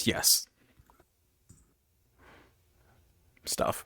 Yes. Stuff.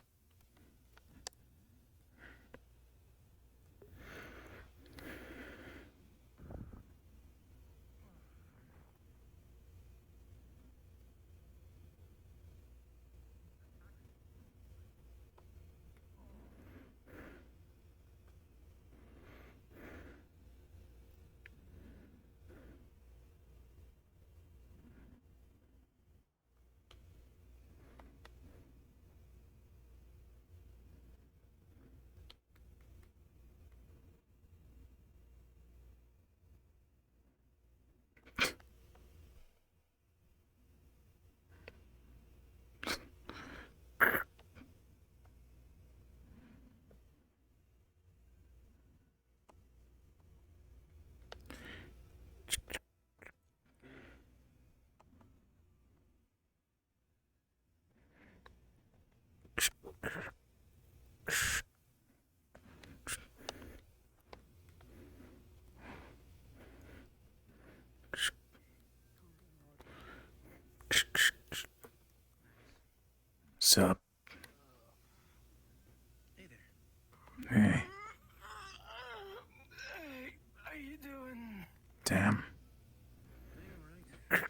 Sup? Hey there. Hey. Hey, how you doing? Damn. Are you alright?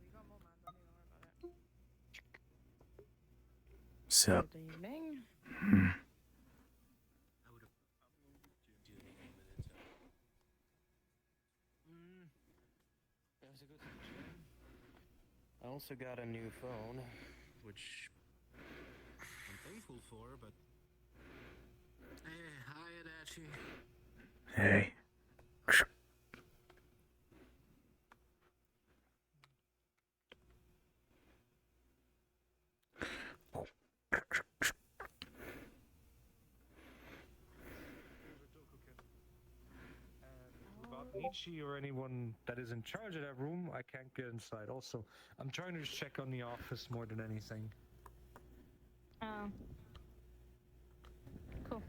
We got more man, don't even worry about it. Sup? Good evening. Hmm. I would have do anything with it, so. That was a good suggestion. I also got a new phone, which I'm thankful for, but. Hey, hi, Adachi. Hey. Without Nietzsche or anyone that is in charge of that room, I can't get inside. Also, I'm trying to just check on the office more than anything. Oh. Cool.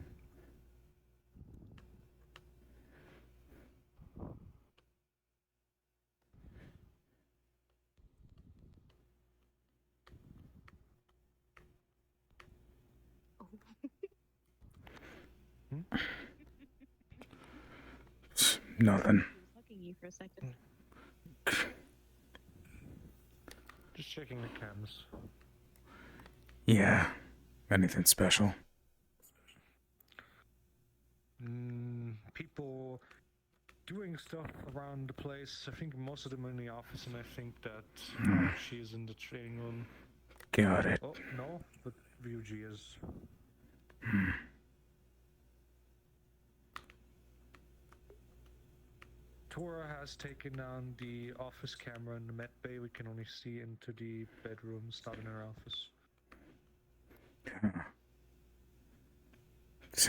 Nothing. He was hugging you for a second. Just checking the cams. Yeah. Anything special? People doing stuff around the place. I think most of them are in the office, and I think that she is in the training room. Got it. Oh, no, but Ryuji is. Tora has taken down the office camera in the med bay. We can only see into the bedrooms, not in her office. I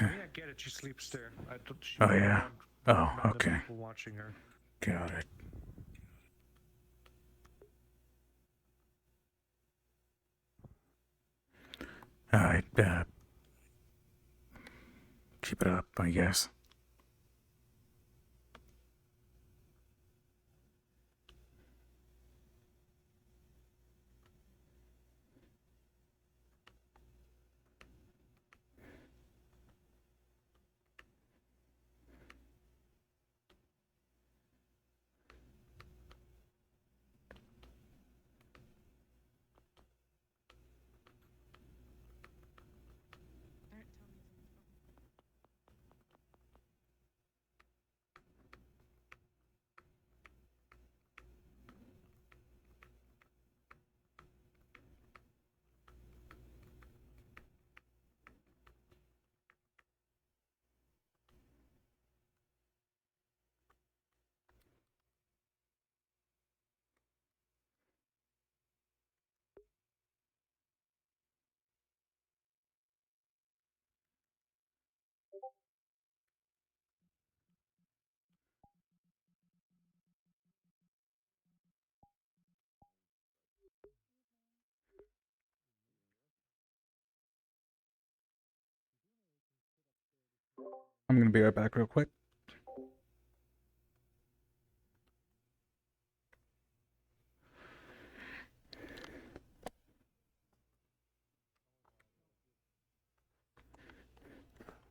mean, I get it. She sleeps there. She Oh, doesn't yeah. want Oh, random okay. people watching her. Got it. Alright, keep it up, I guess. Don't tell me something's wrong. I'm gonna be right back real quick. Take a look and check in on everybody.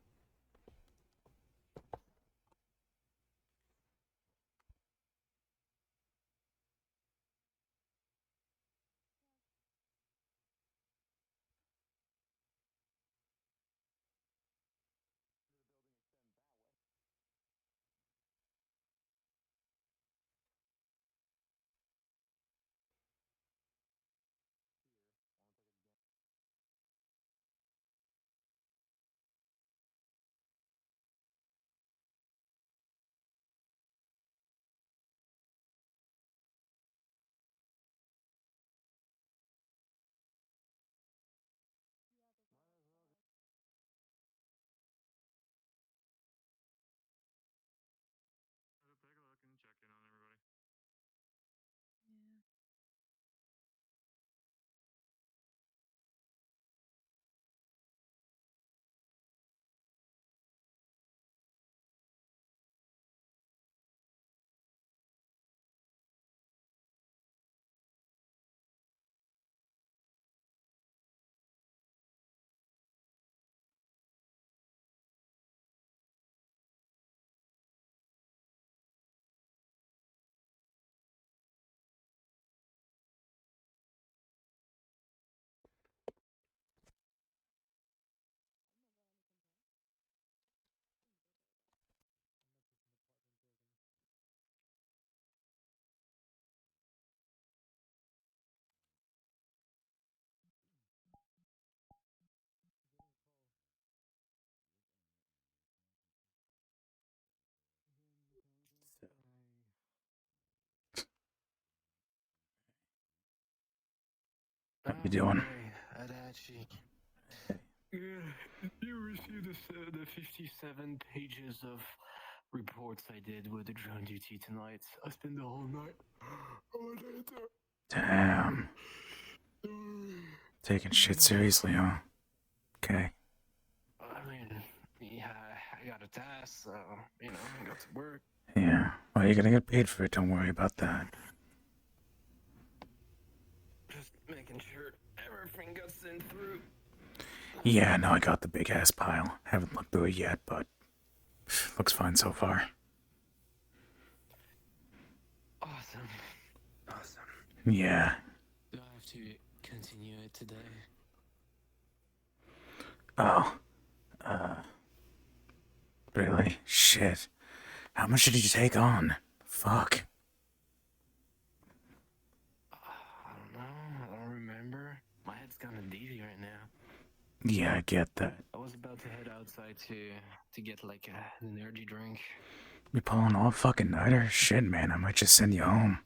Yeah. How you doing? Adachi. You received the 57 pages of reports I did with the drone duty tonight. I spent the whole night. Damn. Taking shit seriously, huh? Okay. I mean, yeah, I got a task, so, I got to work. Yeah. Well, you're gonna get paid for it. Don't worry about that. Just making sure everything got sent through. Yeah, no, I got the big ass pile. Haven't looked through it yet, but looks fine so far. Awesome. Yeah. Do I have to continue it today? Oh. Really? Shit. How much did you take on? Fuck. I don't know. I don't remember. My head's kind of dizzy right now. Yeah, I get that. I was about to head outside to get like an energy drink. You pulling all fucking nighter? Shit, man, I might just send you home.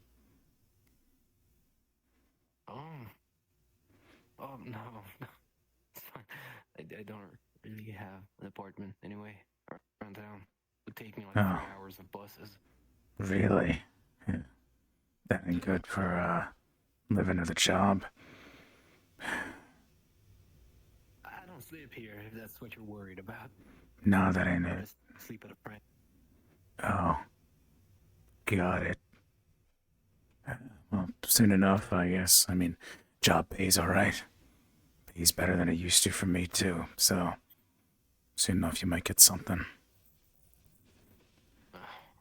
Oh no, it's fine. I don't really have an apartment anyway around town. It would take me like 3 hours of buses. Really? Yeah. That ain't good for, living with a job. I don't sleep here if that's what you're worried about. No, that ain't I it. just sleep at a friend. Oh. Got it. Well, soon enough, I guess. I mean, job pays alright. Pays better than it used to for me, too, so soon enough you might get something.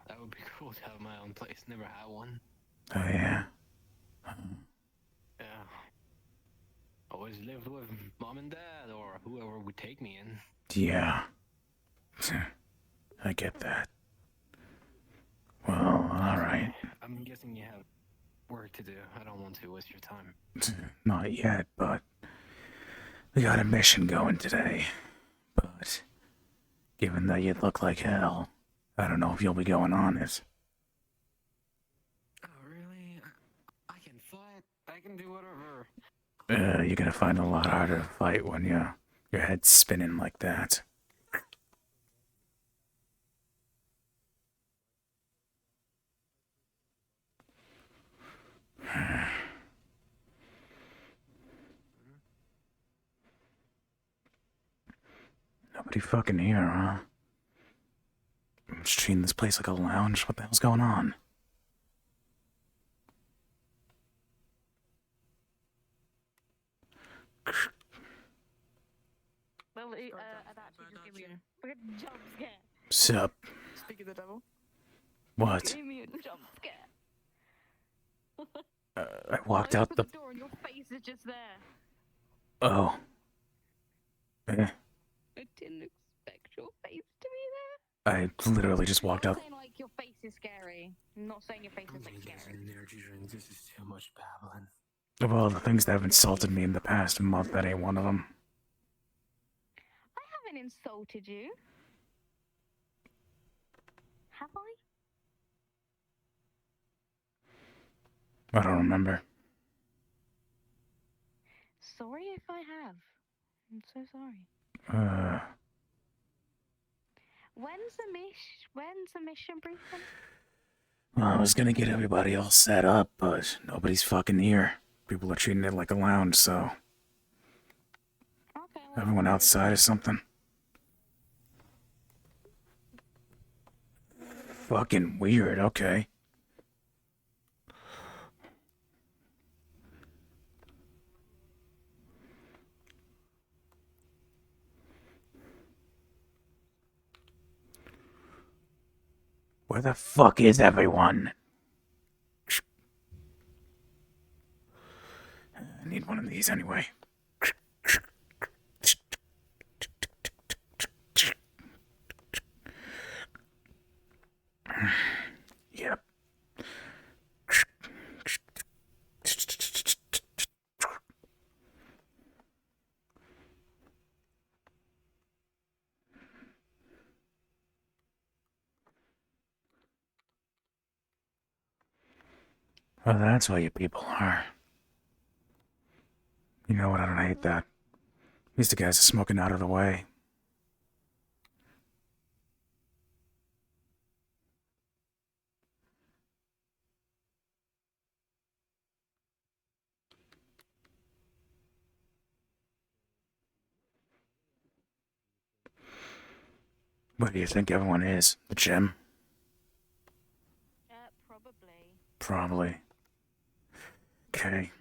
That would be cool to have my own place. Never had one. Oh, yeah? Yeah. Always lived with mom and dad or whoever would take me in. Yeah. I get that. Well, alright. I'm guessing you have work to do. I don't want to waste your time. Not yet, but we got a mission going today. But given that you look like hell, I don't know if you'll be going on it. Oh, really? I can fight. I can do whatever. You're gonna find it a lot harder to fight when your head's spinning like that. Nobody fucking here, huh? Just treating this place like a lounge. What the hell's going on? Well, I'd actually just give you a fucking jump scare. Sup? Speak of the devil. What? Give me a jump scare. I walked I out opened the... the door and your face is just there. Oh. Eh. I didn't expect your face to be I literally just walked there. out... I'm not saying like your face is scary. I'm not saying your face is like scary. energy drink. This is too much babbling. Of all the things that have insulted me in the past month, that ain't one of them. I haven't insulted you. Have I? I don't remember. Sorry if I have. I'm so sorry. When's the mission briefing? Well, I was gonna get everybody all set up, but nobody's fucking here. People are treating it like a lounge, so... Okay, well, Everyone outside or something? Fucking weird, okay. Where the fuck is everyone? I need one of these anyway. Yep. Well, that's why you people are. You know what? I don't hate that. At least the guys are smoking out of the way. Where do you think everyone is? The gym? Probably. Probably. Okay.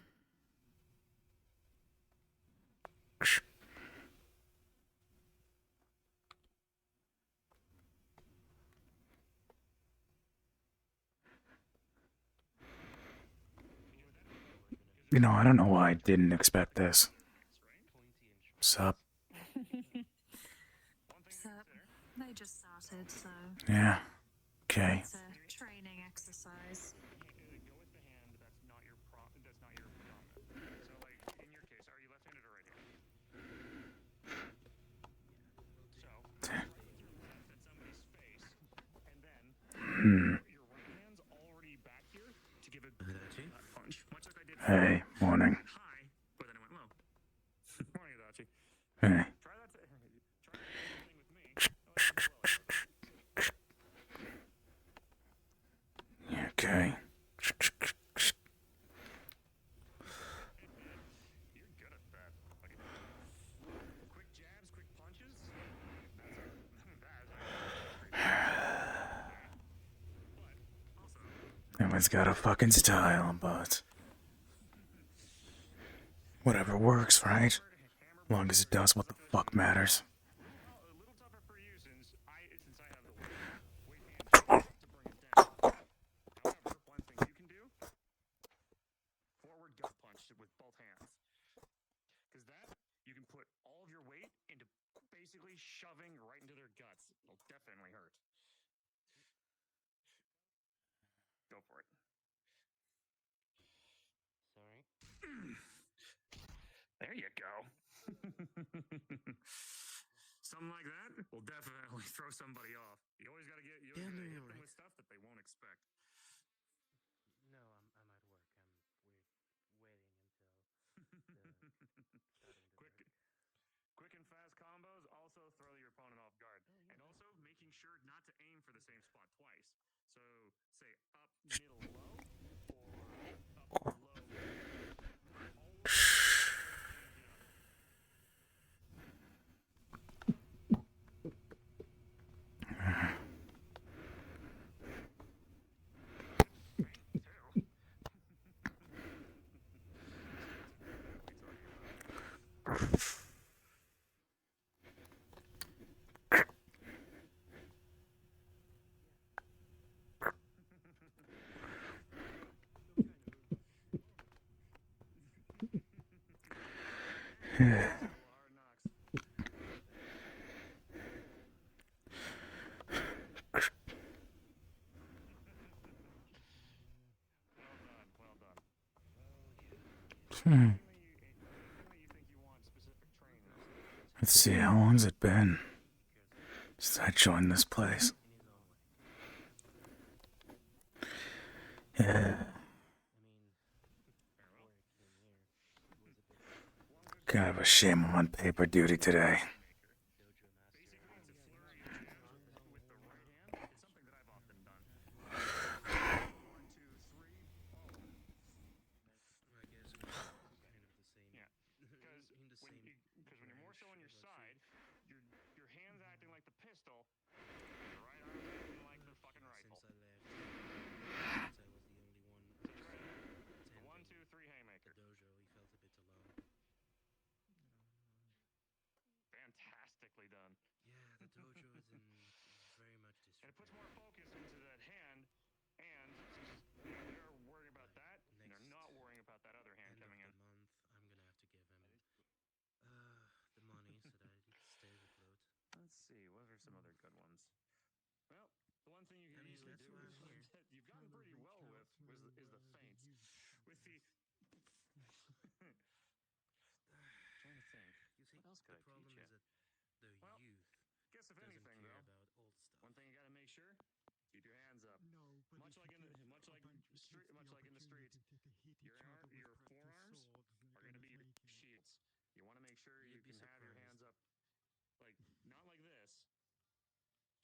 You know, I don't know why I didn't expect this. Sup? So, they just started, so Yeah. Okay. it's a training exercise. Hmm. Hey, morning. Hey. Okay. Everyone's got a fucking style, but whatever works, right? As long as it does what the fuck matters. Forward gut punch with both hands. Because that, you can put all of your weight into basically shoving right into their guts. It'll definitely hurt. Go for it. Sorry. There you go. Something like that will definitely throw somebody off. You always gotta hit them with stuff that they won't expect. No, I'm at work. We're waiting until quick and fast combos also throw your opponent off guard. And also making sure not to aim for the same spot twice. So say up, middle, low, or up, low. Hard knocks. Well done. Hmm. Anything that you think you want specific training. Let's see, how long's it been since I joined this place? I Yeah. mean, Kind of a shame I'm on paper duty today. basically, it's a flurry of jabs with the right hand. It's something that I've often done. 1, 2, 3. I guess we're kind of the same. Yeah, because in the when same when you're more so on your branch, side, your hands acting like the pistol, your right arm's acting like the fucking rifle. Since I left, since I was the only one So try that. A attending 1, 2, 3 the haymaker. dojo, he felt a bit alone. Fantastically done. Yeah, the dojo is in very much And it puts disrepair. more focus into that hand, and since they're worrying about that, and they're not worrying about that other hand End of coming in. the month, I'm gonna have to give him the money so that it stays afloat. Let's see, what are some other good ones? Well, the one thing you can I mean, easily that's do why is I'm here. that you've gotten pretty well with is the feints. With the trying to think. You see, What else could the I problem teach is you? that the Well, youth guess if doesn't anything care though, about old stuff. one thing you got to make sure, keep your hands up. No, but Much if like you in the give much like a bunch of street, kids much the like in the streets, opportunity to hit each other with your practice forearms swords, they're are going to be your take it. shields. You want to make sure you You'd be can have your hands surprised. up, like not like this.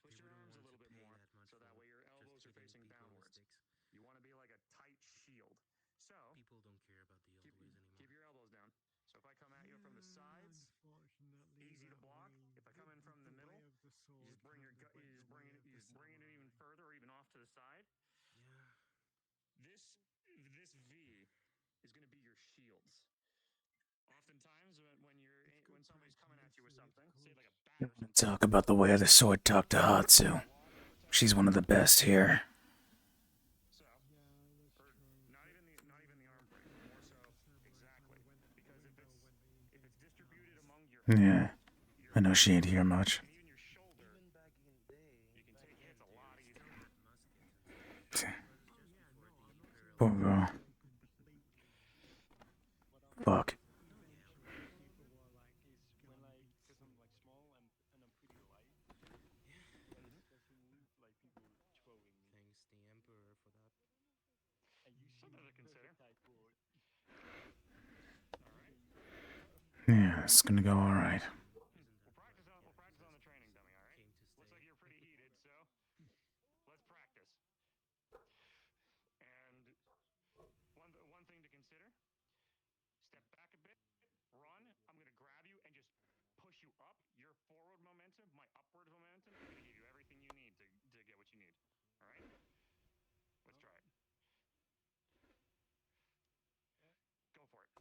Twist People your don't arms a want little to bit pay more, that much so that for way your elbows just are hitting facing people with downwards. sticks. You want to be like a tight shield. So People don't care about the old keep, ways anymore. keep your elbows down. So if I come at you from the sides, Unfortunately, easy to that block. way, If I come in from the middle, way of the you sword just bring your kind of gut, went you the way of just the bring it even samurai. further, or even off to the side. Yeah. This V is going to be your shields. Oftentimes, when somebody's coming at you with something, say like a bat or something, Talk about the way the sword talked to Hatsu. She's one of the best here. so Yeah, that's or true. not even the arm break, more so exactly because if it's distributed among your Yeah, your I know she ain't here much. and even your shoulder, Even back in the day, you can back take then, hits a they lot still easier. had muskets and stuff. It was just before the imperial. Poor girl. Completely. Fuck. Yeah, Eventually, people were like, it's gonna be Because I'm like small and I'm pretty light. yeah. Like special move, like people throwing me. Thanks the emperor for that. And you see Something to consider. perfect type word. All right, Yeah, it's gonna go alright. Isn't that we'll what practice on the Yakuza training dummy. All right, came to looks like stay? you're pretty heated, so let's practice. And one thing to consider: step back a bit, run. I'm going to grab you and just push you up. Your forward momentum, my upward momentum, is going to give you everything you need to get what you need. All right? Let's try it. Go for it.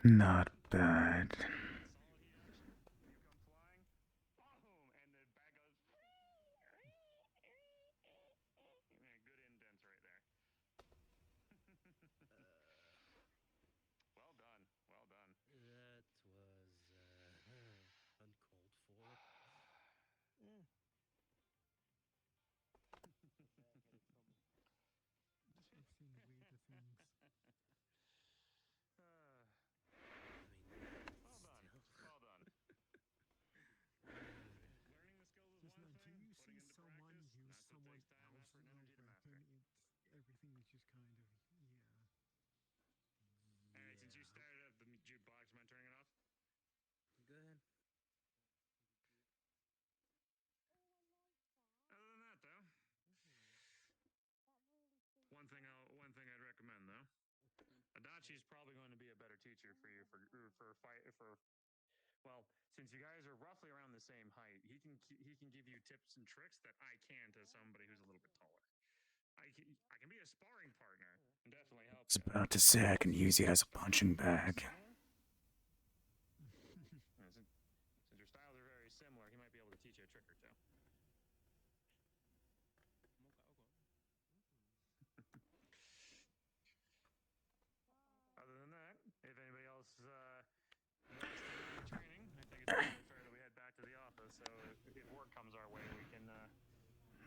Not bad. Solid heat action. You come flying. Boom! And the bag goes. Yeah, good indents right there. Well done. Well done. That was uncalled for. I've seen weirder things. Well done. Still. Well done. Learning the skills is Just one until thing. you Putting see into someone practice, use that's what someone takes time, else's effort, and energy to master. weapon, everything is just kind of All right, since you Yeah. started up the jukebox, am I turning it off? Go ahead. Other than that, though, one thing I'd recommend though, Adachi's probably going to be a better teacher for you for well, since you guys are roughly around the same height, he can give you tips and tricks that I can to somebody who's a little bit taller. I can be a sparring partner and definitely help I was you. about to say I can use you as a punching bag. Since your styles are very similar, he might be able to teach you a trick or two. Other than that, if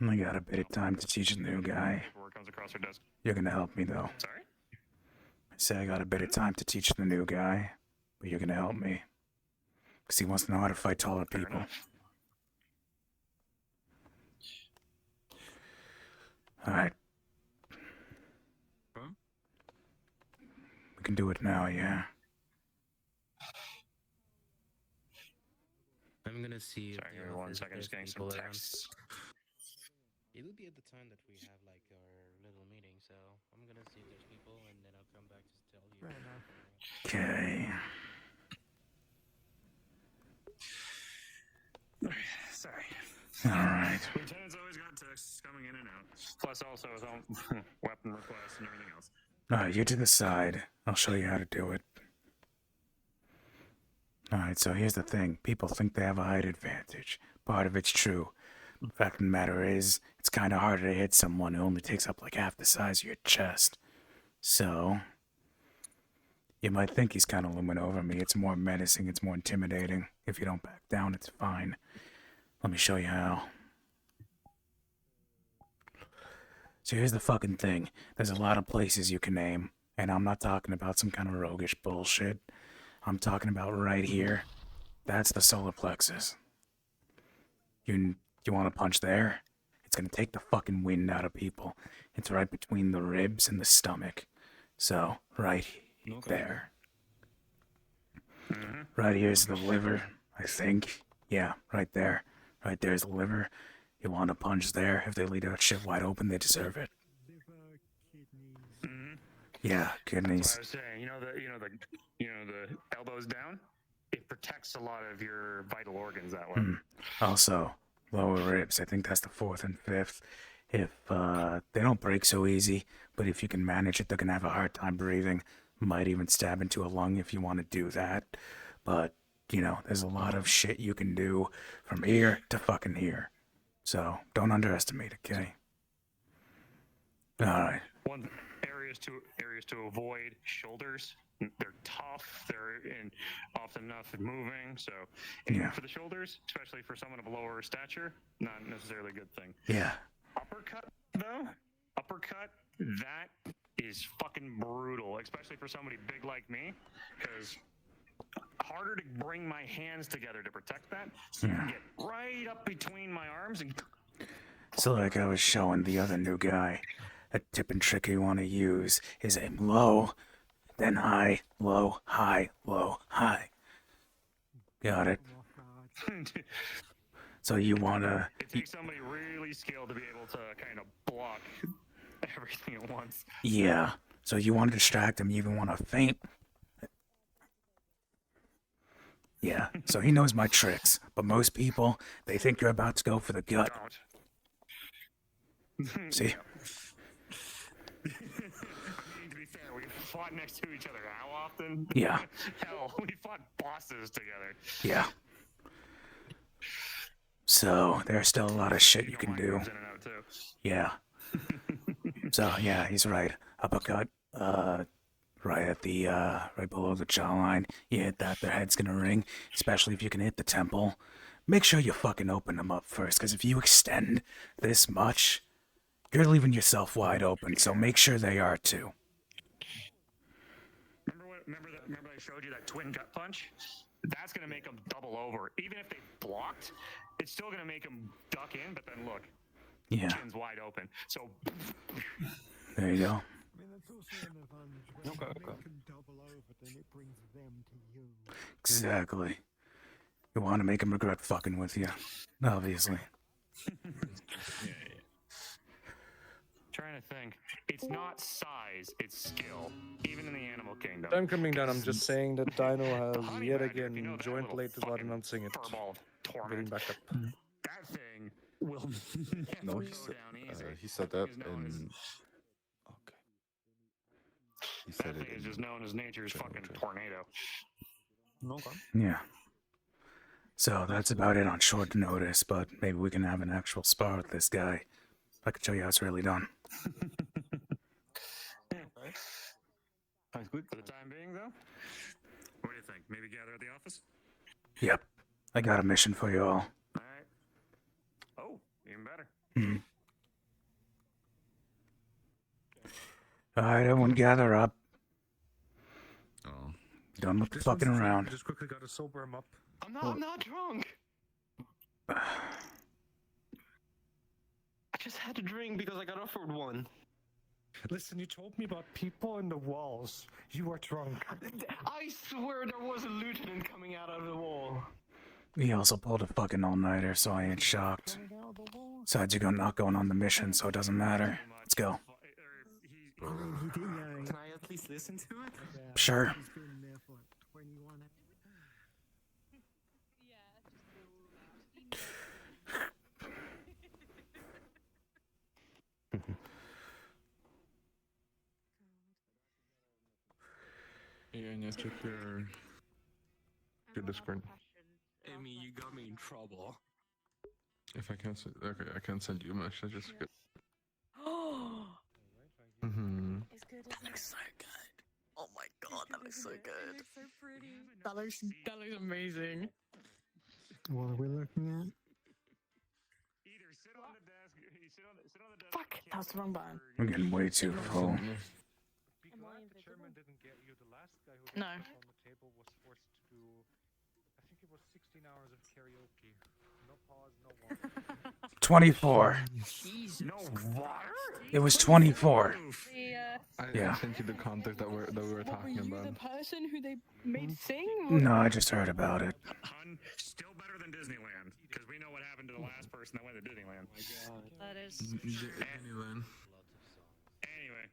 I got a bit of time to teach the new guy. Paperwork comes across her desk. You're gonna help me, though. Sorry? I say I got a bit of time to teach the new guy, but you're gonna help me. Because he wants to know how to fight taller Fair people. enough. Alright. Huh? We can do it now, yeah. I'm gonna see. Sorry, if give the me 1 office second. has Just getting some people around. texts. It'll be at the time that we have like our little meeting, so I'm gonna see if there's people, and then I'll come back to tell you. Fair enough. Okay. Sorry. Alright. Lieutenant's always got texts coming in and out. Plus also his own weapon requests and everything else. Alright, you to the side. I'll show you how to do it. Alright, so here's the thing. People think they have a height advantage. Part of it's true. The fact of the matter is, it's kind of harder to hit someone who only takes up like half the size of your chest. So, you might think he's kind of looming over me. It's more menacing, it's more intimidating. If you don't back down, it's fine. Let me show you how. So here's the fucking thing. There's a lot of places you can aim, and I'm not talking about some kind of roguish bullshit. I'm talking about right here. That's the solar plexus. You want to punch there? It's gonna take the fucking wind out of people. It's right between the ribs and the stomach. So, right there. Right here's the liver, I think. Yeah, right there. Right there's the liver. You want to punch there. If they leave that shit wide open, they deserve it. Liver, kidneys. Yeah, That's kidneys. what I was saying. The elbows down. It protects a lot of your vital organs that way. Also, lower ribs. I think that's the fourth and fifth. If they don't break so easy, but if you can manage it, they're gonna have a hard time breathing. Might even stab into a lung if you want to do that. But there's a lot of shit you can do from here to fucking here. So don't underestimate, okay? All right. One areas to avoid: shoulders. They're tough. They're often enough moving. So aiming Yeah. for the shoulders, especially for someone of lower stature, not necessarily a good thing. Yeah. Uppercut, though, that is fucking brutal, especially for somebody big like me, because harder to bring my hands together to protect that. So you get right up between my arms and So like I was showing the other new guy, a tip and trick you want to use is aim low, then high, low, high, low, high. Got it. Rock hard. So you want to... it takes somebody really skilled to be able to kind of block everything at once. Yeah. So you want to distract him, you even want to feint. Yeah. So he knows my tricks. But most people, they think you're about to go for the gut. Don't. See? I mean, to be fair, we fought next to each other how often? Yeah. Hell, we fought bosses together. Yeah. So there's still a lot of shit you know, can mine do. moves in and out, too. Yeah. So yeah, he's right. Uppercut, right at the right below the jawline. You hit that, their head's gonna ring. Especially if you can hit the temple. Make sure you fucking open them up first, because if you extend this much, you're leaving yourself wide open. So make sure they are too. Remember I showed you that twin gut punch? That's gonna make them double over. Even if they blocked, it's still gonna make them duck in. But then look, Yeah. chin's wide open. So There you go. I mean, that's also an advantage. When you make them double over, then it brings them to you. Exactly. You want to make them regret fucking with you, obviously. trying to think, it's not size, it's skill. Even in the animal kingdom. I'm coming down. I'm just saying that Dino The has honey yet badger, if again you know that joined little late without fucking announcing it. furball of Getting torment. back up. That thing will never No, go he said, down easy. he said That that thing is known as- in. Okay. He said That it thing is in. just known as nature's general fucking terms. tornado. Yeah. So that's about it on short notice, but maybe we can have an actual spar with this guy. I can show you how it's really done. Sounds good. For the time being, though, what do you think? Maybe gather at the office? Yep. I got a mission for you all. All right. Oh, even better. Alright, everyone gather up. Oh. Done with This fucking one's drunk, around. we just quickly gotta sober him up. I'm not drunk. I just had a drink because I got offered one. Listen, you told me about people in the walls. You were drunk. I swear there was a lieutenant coming out of the wall. He also pulled a fucking all-nighter, so I ain't shocked. Besides, you're not going on the mission, so it doesn't matter. Let's go. I mean, he did, Can I at least listen to it? Sure. he's been there for 21 hours. Yeah, and you check your Discord. Amy, you got me in trouble. If I can send, okay, I can send you a message. Just get. Oh, Mm-hmm. it's good. That looks so good. Oh my god, that looks so good. It's so pretty. That looks amazing. What are we looking at? Either sit on the desk, sit on the desk. Fuck, that was the wrong button. I'm getting way too full. Be glad the chairman didn't get you. The last guy who got No. stuff on the table was forced to do, I think it was 16 hours of karaoke. No pause, no water. 24. No water? It was 24. I sent you the context that we were talking Were you about. the person who they made sing? No, I just heard about it. Hun, still better than Disneyland, because we know what happened to the last person that went to Disneyland. That is. Disneyland. Anyway,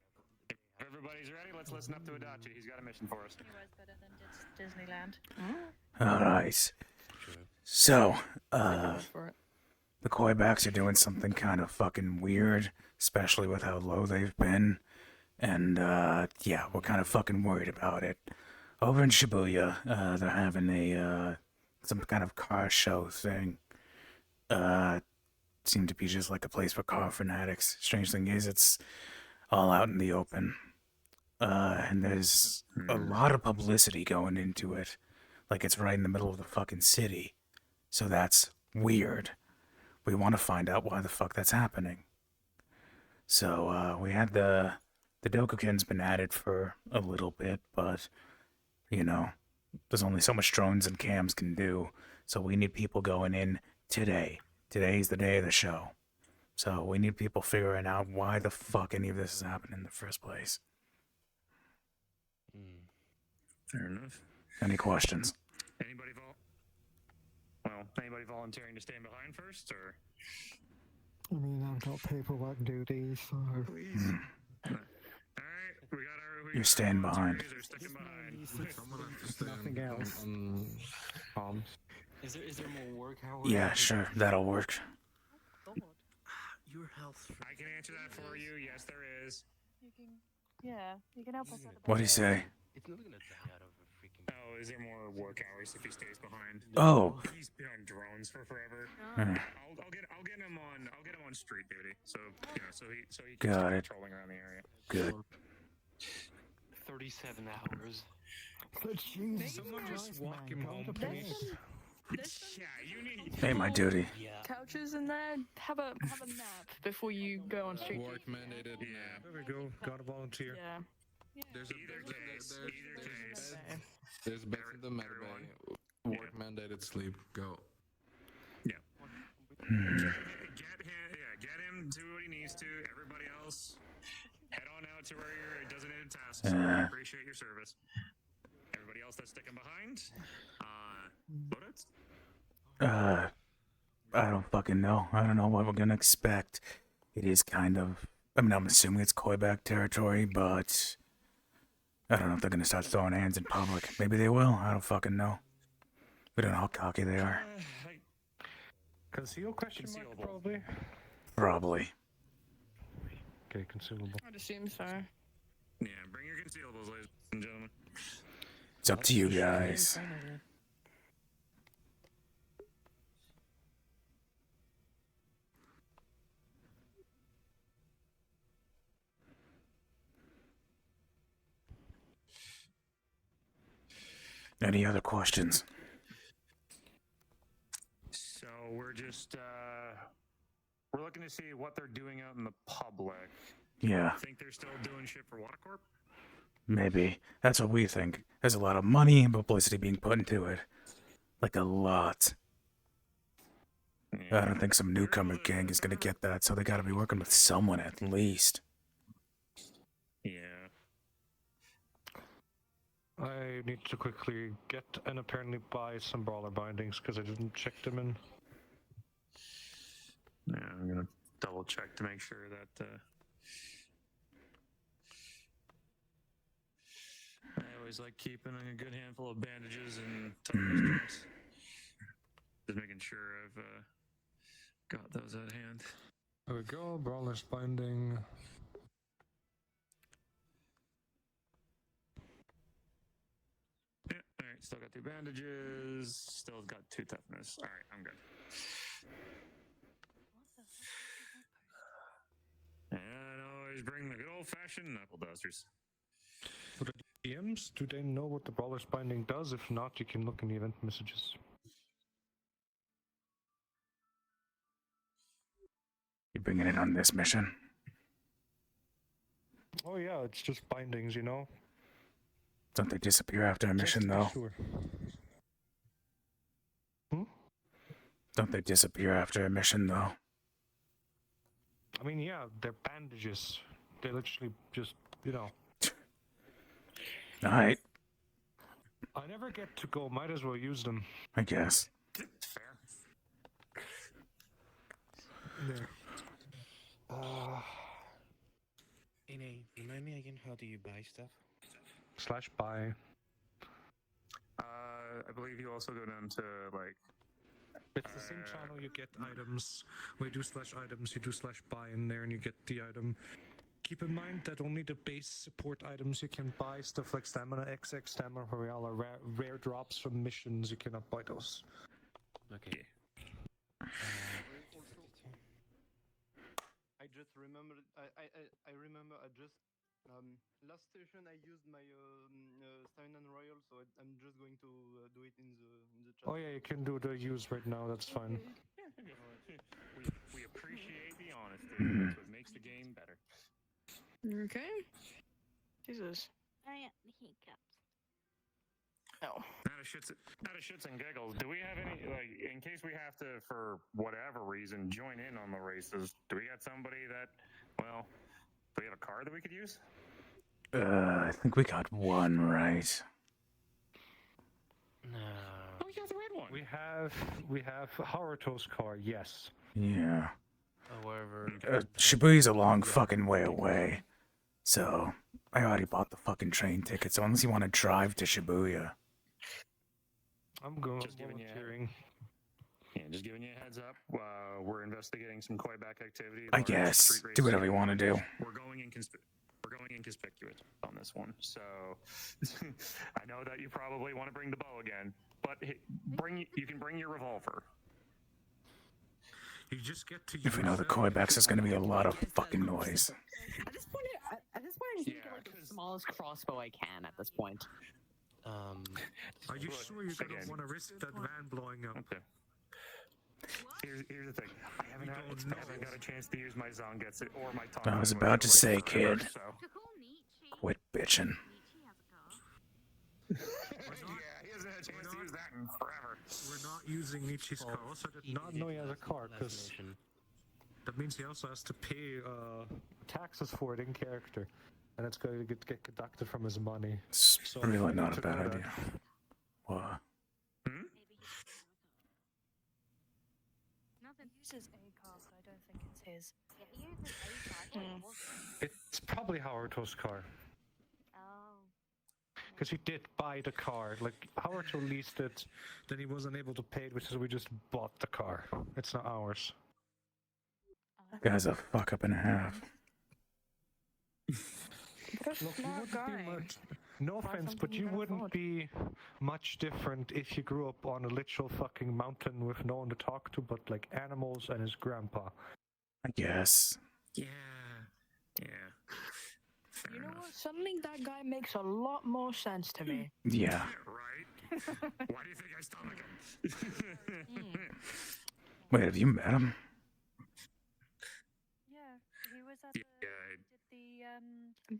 if everybody's ready, let's listen up to Adachi. He's got a mission for us. Anyways, better than Disneyland. Alright. So, For it. the Koibacks are doing something kind of fucking weird, especially with how low they've been. And, yeah, we're kind of fucking worried about it. Over in Shibuya, they're having some kind of car show thing. Seemed to be just like a place for car fanatics. Strange thing is, it's all out in the open. And there's a lot of publicity going into it. Like it's right in the middle of the fucking city. So that's weird. We want to find out why the fuck that's happening. So, we had the Dokuken's been at it for a little bit, but, you know, there's only so much drones and cams can do. So we need people going in today. Today's the day of the show. So we need people figuring out why the fuck any of this is happening in the first place. Fair enough. Any questions? Anybody volunteering to stand behind first, or? I mean, I've got paperwork duties, so... Alright, we got You stand behind. volunteers are sticking behind. Someone has to stay Nothing else. on palms. Is there more work hours? Yeah, sure, that'll work. Your health. I can answer that for you. Yes, there is. You can. Yeah, you can help us out. What'd he say? It's not gonna die out of a freaking. Oh, is there more work hours if he stays behind? Oh. He's been on drones for forever. Hmm. I'll get him on street duty. So you know, so he can Got start it. patrolling around the area. Good. 37 hours. Jesus Someone just Christ, walk man, him go home, to bed. please. Yeah, you need. Ain't my duty. Yeah. Couches in there. Have a nap before you go on street. Work mandated. Yeah. There we go. Gotta volunteer. Yeah. There's Either case. Okay. There's beds in the med bay. Work mandated sleep. Go. Get him to what he needs to. Everybody else, head on out to where you're designated tasks. I appreciate your service. Everybody else that's sticking behind, bullets. I don't fucking know. I don't know what we're gonna expect. It is kind of... I mean, I'm assuming it's Koiback territory, but... I don't know if they're gonna start throwing hands in public. Maybe they will. I don't fucking know. We don't know how cocky they are. Conceal question mark, Concealable. probably. Probably. Okay, consumable. I'd assume so. Yeah, bring your concealables, ladies and gentlemen. It's up to you guys. Any other questions? So we're just we're looking to see what they're doing out in the public. Yeah, Think they're still doing shit for Watercorp? maybe. That's what we think. There's a lot of money and publicity being put into it. Like a lot. I don't think some newcomer gang is gonna get that, so they gotta be working with someone at least. Yeah. I need to quickly get and apparently buy some brawler bindings because I didn't check them in. Yeah, I'm gonna double check to make sure that. I always like keeping a good handful of bandages and toughness drinks. Just making sure I've got those at hand. There we go, brawler's binding. Yeah, alright, still got 2 bandages, still got 2 toughness. Alright, I'm good. And always bring the good old fashioned knuckle dusters. For the DMs, do they know what the brawler's binding does? If not, you can look in the event messages. You bringing it on this mission? Oh yeah, it's just bindings, you know? Don't they disappear after a mission, Just to be though? sure. Don't they disappear after a mission, though? I mean, yeah, they're bandages. They literally just, you know. Alright, I never get to go, might as well use them. I guess. Fair. There. Ine, remind me again, how do you buy stuff? / buy. I believe you also go down to like. It's the same channel, you get items. We do / items, you do / buy in there and you get the item. Keep in mind that only the base support items you can buy, stuff like stamina, XX, stamina, royale, or rare drops from missions, you cannot buy those. Okay. I just remembered. I remember. I just last station I used my stamina and royal, so I'm just going to do it in the chat. Oh yeah, you can do the use right now, that's fine. We appreciate the honesty. That's what makes the game better. Okay. Jesus. Oh yeah, the hiccups. Oh. Out of shits and giggles. Do we have any, like, in case we have to, for whatever reason, join in on the races? Do we got somebody that, well, do we have a car that we could use? I think we got one right. No. Oh, we got the red one. We have Haruto's car, yes. Yeah. However, Shibuya's a long fucking way away. So, I already bought the fucking train ticket, so unless you want to drive to Shibuya. I'm going Just giving you a- volunteering. Yeah, just giving you a heads up. We're investigating some Koiback activity. I large guess. street Do races. whatever you want to do. We're going inconspicuous on this one. So I know that you probably want to bring the bow again, but you can bring your revolver. You just get to use If we know the it. Koibacks, there's going to be a lot of fucking noise. At this point, I just Yeah, get like the smallest crossbow I can at this point. Are you sure you don't Again. want to risk that van blowing up? Okay. Here's the thing. I haven't got a chance to use my Zangetsu or my Tonga. I was about to say, kid. So. Quit bitching. Yeah, he hasn't had a chance to use that in forever. We're not using Nietzsche's car. Also, I did not know he has a car, because that means he also has to pay taxes for it in character. And it's going to get deducted from his money. It's So really I not need a to bad know that. idea. What? Nothing uses a car, but I don't think it's his. Yeah, he uses a car. I thought it wasn't. It's probably Haruto's car. Oh. Because he did buy the car. Like, Haruto leased it, then he wasn't able to pay it, which is we just bought the car. It's not ours. Guy's a fuck up and a half. That's Look, you not wouldn't be guy. much, no Buy offense, something but you you can wouldn't afford. be much different if you grew up on a literal fucking mountain with no one to talk to but like animals and his grandpa. I guess. Yeah. Yeah. Fair You know enough. what? Suddenly that guy makes a lot more sense to me. Yeah. Right? Why do you think I stomach him? Wait, have you met him? Yeah, he was at the, Yeah, did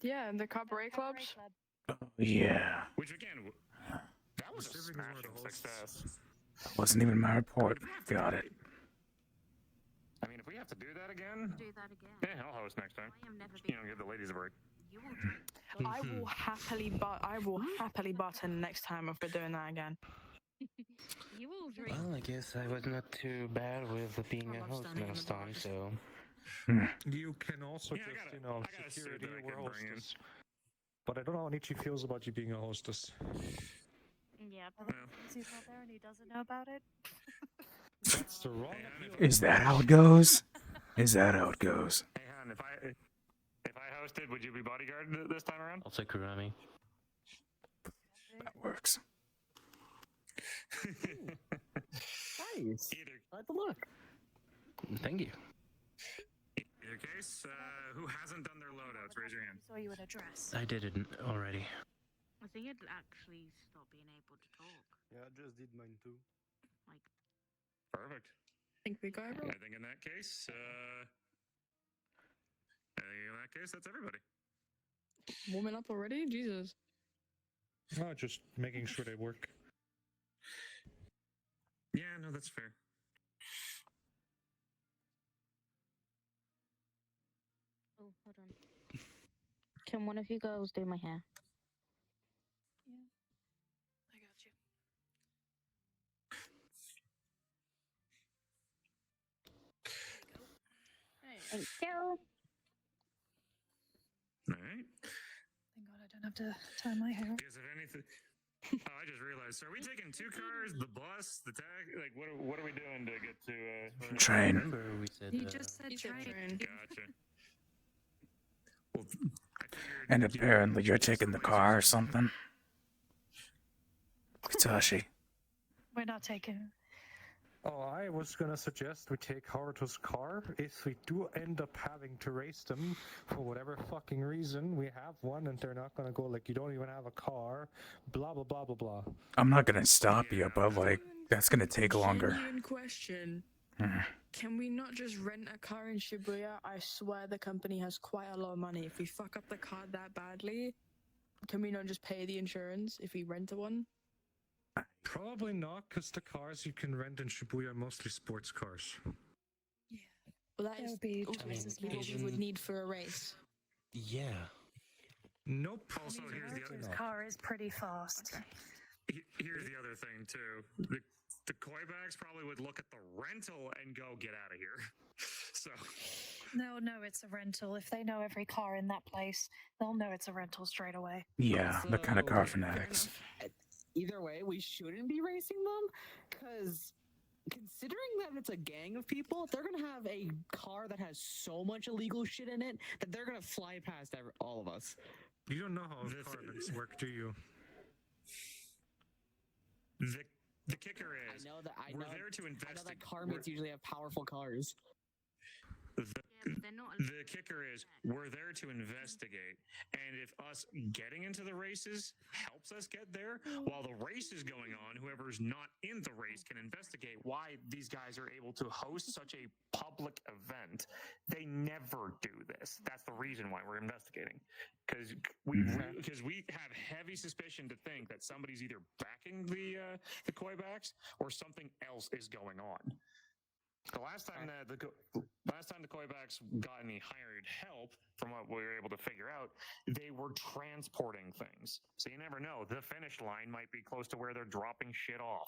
Yeah, the cabaret clubs. Oh, yeah. Which again, that was a Pacific is one of the smashing hosts. success. That wasn't even my report. Got it. I mean, if we have to do that again, Do that again. yeah, I'll host next time. I am never You know, give the ladies a break. You will do. I will happily button next time if we're doing that again. You will drink. Well, I guess I was not too bad with being I a love host standing in last the bar. time, so You can also Yeah, I just, gotta- you know, I got a suit security that I or can bring in. hostess. But I don't know how Nietzsche feels about you being a hostess. Yeah, but Well. he's not there and he doesn't know about it. That's the wrong Hey, appeal. Is that how it goes? Is that how it goes? Hey, hon, if I hosted, would you be bodyguard this time around? I'll take Kurami. That works. Nice. Either I like the look. Thank you. either case, who hasn't done their loadouts? Raise your hand. Saw you in a dress. I did it already. I think you'd actually stop being able to talk. Yeah, I just did mine too. Like, Perfect. I think we go, bro. I think in that case, that's everybody. Warming up already? Jesus. No, just making sure they work. Yeah, no, that's fair. oh, hold on. Can one of you girls do my hair? I got you. Thank you. All right. Thank God I don't have to tie my hair. Because if anything, oh, I just realized. So are we taking 2 cars, the bus, the tag? Like, what are we doing to get to? Train. Remember we said. He just said He said train. train. Gotcha. Well, I figured. And apparently you're taking the car or something. Katashi. We're not taking. Oh, I was gonna suggest we take Haruto's car. If we do end up having to race them, for whatever fucking reason, we have one and they're not gonna go like, you don't even have a car, blah blah blah blah blah. I'm not gonna stop you, but like, that's gonna take longer. Genuine question. Mhm. Can we not just rent a car in Shibuya? I swear the company has quite a lot of money. If we fuck up the car that badly, can we not just pay the insurance if we rent one? Probably not, because the cars you can rent in Shibuya are mostly sports cars. Well, that That is would be ultimately twice as what we much. would need for a race. Yeah. Nope. Also, here's the His other. car is pretty fast. Here's the other thing too. The Koibacks probably would look at the rental and go, "Get out of here." So. They'll know it's a rental. If they know every car in that place, they'll know it's a rental straight away. Yeah, the kind of car So, fanatics. Either way, we shouldn't be racing them, because considering that it's a gang of people, they're gonna have a car that has so much illegal shit in it that they're gonna fly past all of us. You don't know how The- car events work, do you? The kicker is, I know that. I we're know. there to I know investigate. that car mates usually have powerful cars. The, Yeah, but they're not. the kicker is, we're there to investigate, and if us getting into the races helps us get there, while the race is going on, whoever's not in the race can investigate why these guys are able to host such a public event. They never do this. That's the reason why we're investigating, because we have heavy suspicion to think that somebody's either backing the Koibacks or something else is going on. The last time the Koibacks got any hired help, from what we were able to figure out, they were transporting things. So you never know. The finish line might be close to where they're dropping shit off.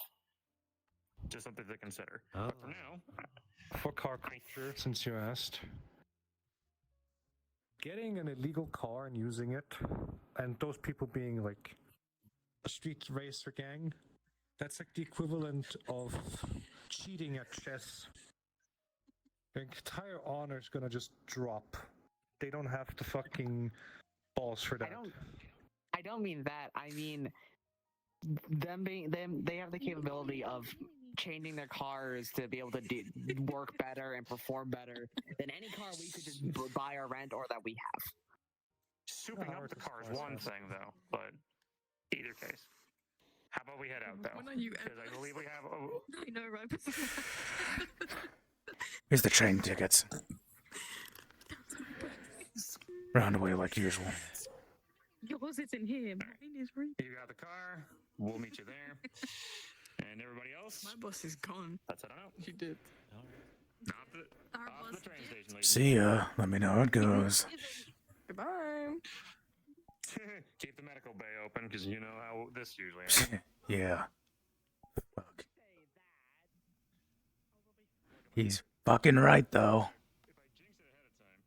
Just something to consider. But for now, For car culture, since you asked. Getting an illegal car and using it, and those people being like a street racer gang, that's like the equivalent of cheating at chess. Their entire honor is gonna just drop. They don't have the fucking balls for that. I don't mean that. I mean them being them. They have the capability of changing their cars to be able to work better and perform better than any car we could just buy or rent or that we have. souping up the car is one thing, though. But either case, how about we head out, though? When are you Because I believe we have. I know, right? Here's the train tickets. Round away like usual. It's in here. Mine is right. You got the car. We'll meet you there. And everybody else? My bus is gone. That's it out. She did. Off the train station, ladies. See ya. Let me know how it goes. Goodbye. Keep the medical bay open because you know how this usually ends. Yeah. Fuck. He's fucking right, though. If I jinx it ahead of time.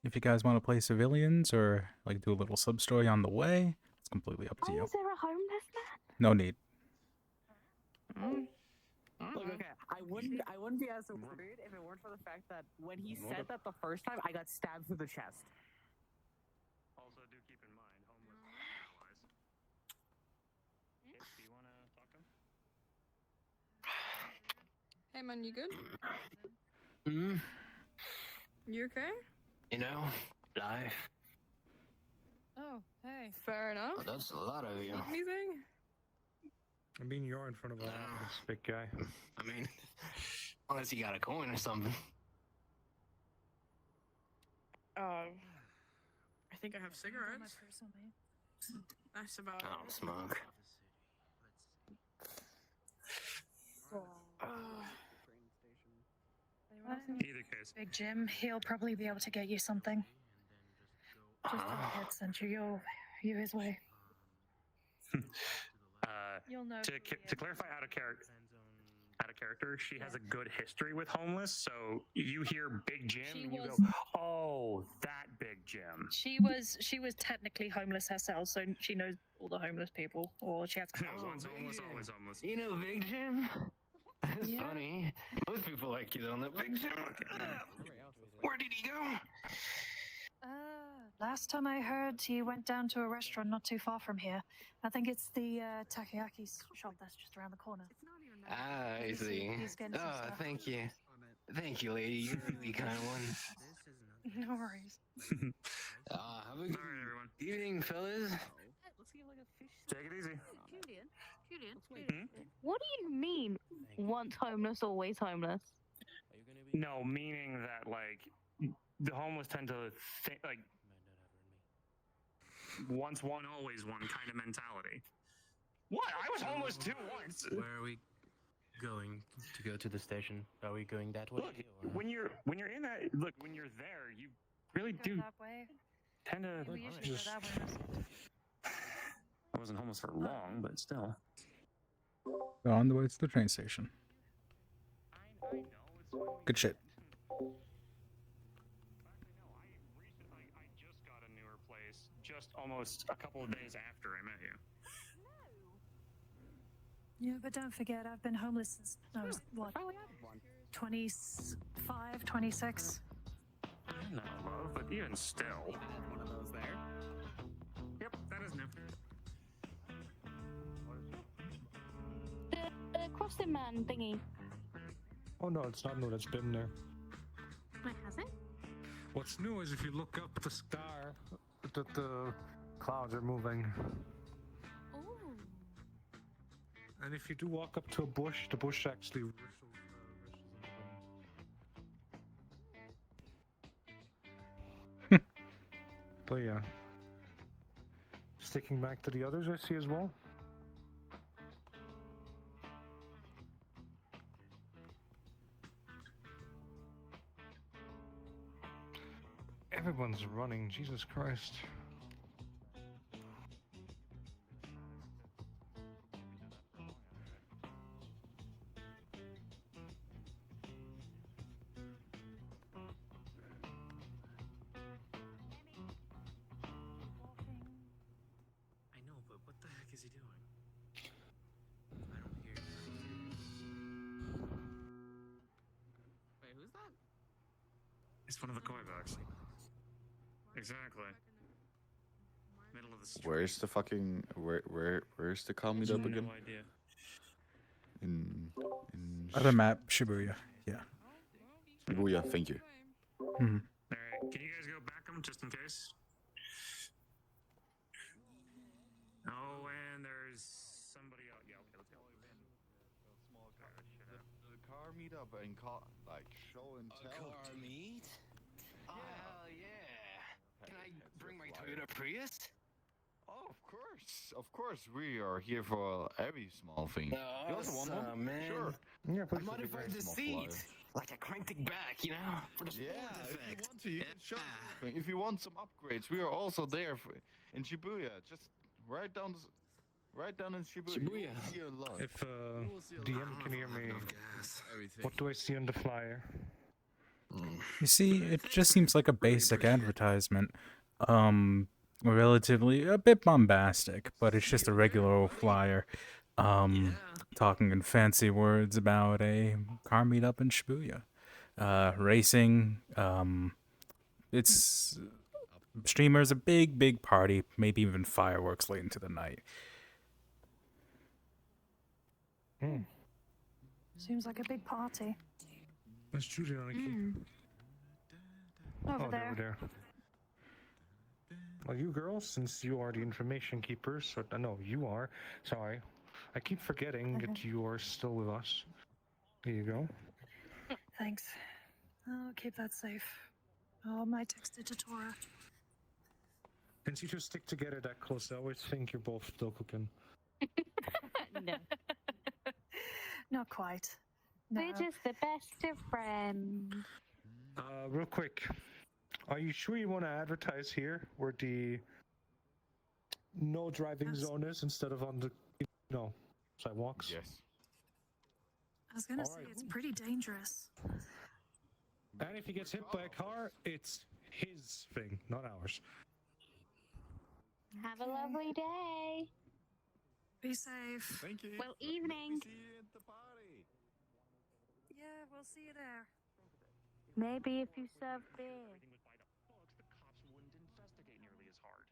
If you guys want to play civilians or like do a little sub story on the way, it's completely up to you. Oh, is there a homeless man? No need. Look, okay, I wouldn't be as worried if it weren't for the fact that when he said that the first time, I got stabbed through the chest. Also, do keep in mind, homeless allies. Kids, do you want to talk to him? Hey man, you good? Hmm. You okay? You know, life. Oh, hey. Fair enough. Well, that's a lot of you. Anything? I mean, you're in front of a this big guy. I mean, unless you got a coin or something. I think I have cigarettes. That's about I don't smoke. Either case. Big Jim, he'll probably be able to get you something. Just tell the head sent you his way. You'll know. To clarify out of character, she has a good history with homeless. So you hear Big Jim, and you go, "Oh, that Big Jim." She was technically homeless herself, so she knows all the homeless people, or she has. Once homeless, always homeless. You know Big Jim? That's Yeah. funny. Most people like you don't know Big Jim. Where did he go? Last time I heard, he went down to a restaurant not too far from here. I think it's the takoyaki's shop that's just around the corner. Ah, I see. He's getting some Oh, stuff. thank you. Thank you, lady. You're a really kind one. No worries. Have a good everyone. evening, fellas. Take it easy. Julian, what do you mean? Once homeless, always homeless. No, meaning that like the homeless tend to think like once one, always one kind of mentality. What? I was homeless too once. Where are we going to go to the station? Are we going that way? Look, or- when you're in that when you're there, you really Go do that way. tend to. We usually go that way. I wasn't homeless for long, but still. We're on the way to the train station. I know it's Good shit. I just got a newer place just almost a couple of days after I met you. Yeah, but don't forget, I've been homeless since I was, what, 25, 26? I know, love, but even still. One of those there. Yep, that is new. The crossing man thingy. Oh no, it's not new. That's been there. Wait, has it? What's new is if you look up the star, that the clouds are moving. Oh. And if you do walk up to a bush, the bush actually whistles in the wind. But yeah. Sticking back to the others I see as well. Everyone's running, Jesus Christ. I know, but what the heck is he doing? I don't hear. Wait, who's that? It's one of the koi bags. Exactly. Middle of the street. Where's the fucking where's the call meet up again? No idea. In Other map, Shibuya. Yeah. Shibuya, thank you. Mhm. Alright, can you guys go back them just in case? Oh, up and like show and tell. Car meet? Oh, hell yeah. Can I That's bring your my flyer. Toyota Prius? Oh, of course, we are here for every small thing. You also want one? Awesome, man. Sure. Yeah, I please. modified the Small seat. flyer. Like I cranked it back, you know, for the sport Yeah, if you effect. want to, you can show everything. If you want some upgrades, we are also there in Shibuya. Just right down in Shibuya. You Shibuya. will see a lot. If You will see a lot. DM can hear me, Gas. Everything. what do I see on the flyer? You see, it just seems like a basic advertisement. Relatively a bit bombastic, but it's just a regular old flyer. Talking in fancy words about a car meetup in Shibuya. Racing, it's streamers, a big party, maybe even fireworks late into the night. Seems like a big party. Let's choose it on a key. Over Oh, they're over there. Well, you girls, since you are the information keepers, so no, you are. Sorry, I keep forgetting that you are still with us. Here you go. Thanks. I'll keep that safe. I might text it to Tora. Since you two stick together that close, I always think you're both Dokuken. No. Not quite. No. We're just the best of friends. Real quick, are you sure you want to advertise here where the no driving zone is instead of on the sidewalks? Yes. I was gonna All say right. it's pretty dangerous. And if he gets hit by a car, it's his thing, not ours. Have a lovely day. Be safe. Thank you. Well, evening. See you at the party. Yeah, we'll see you there. Maybe if you serve beer. Everything was by the books, the cops wouldn't investigate nearly as hard.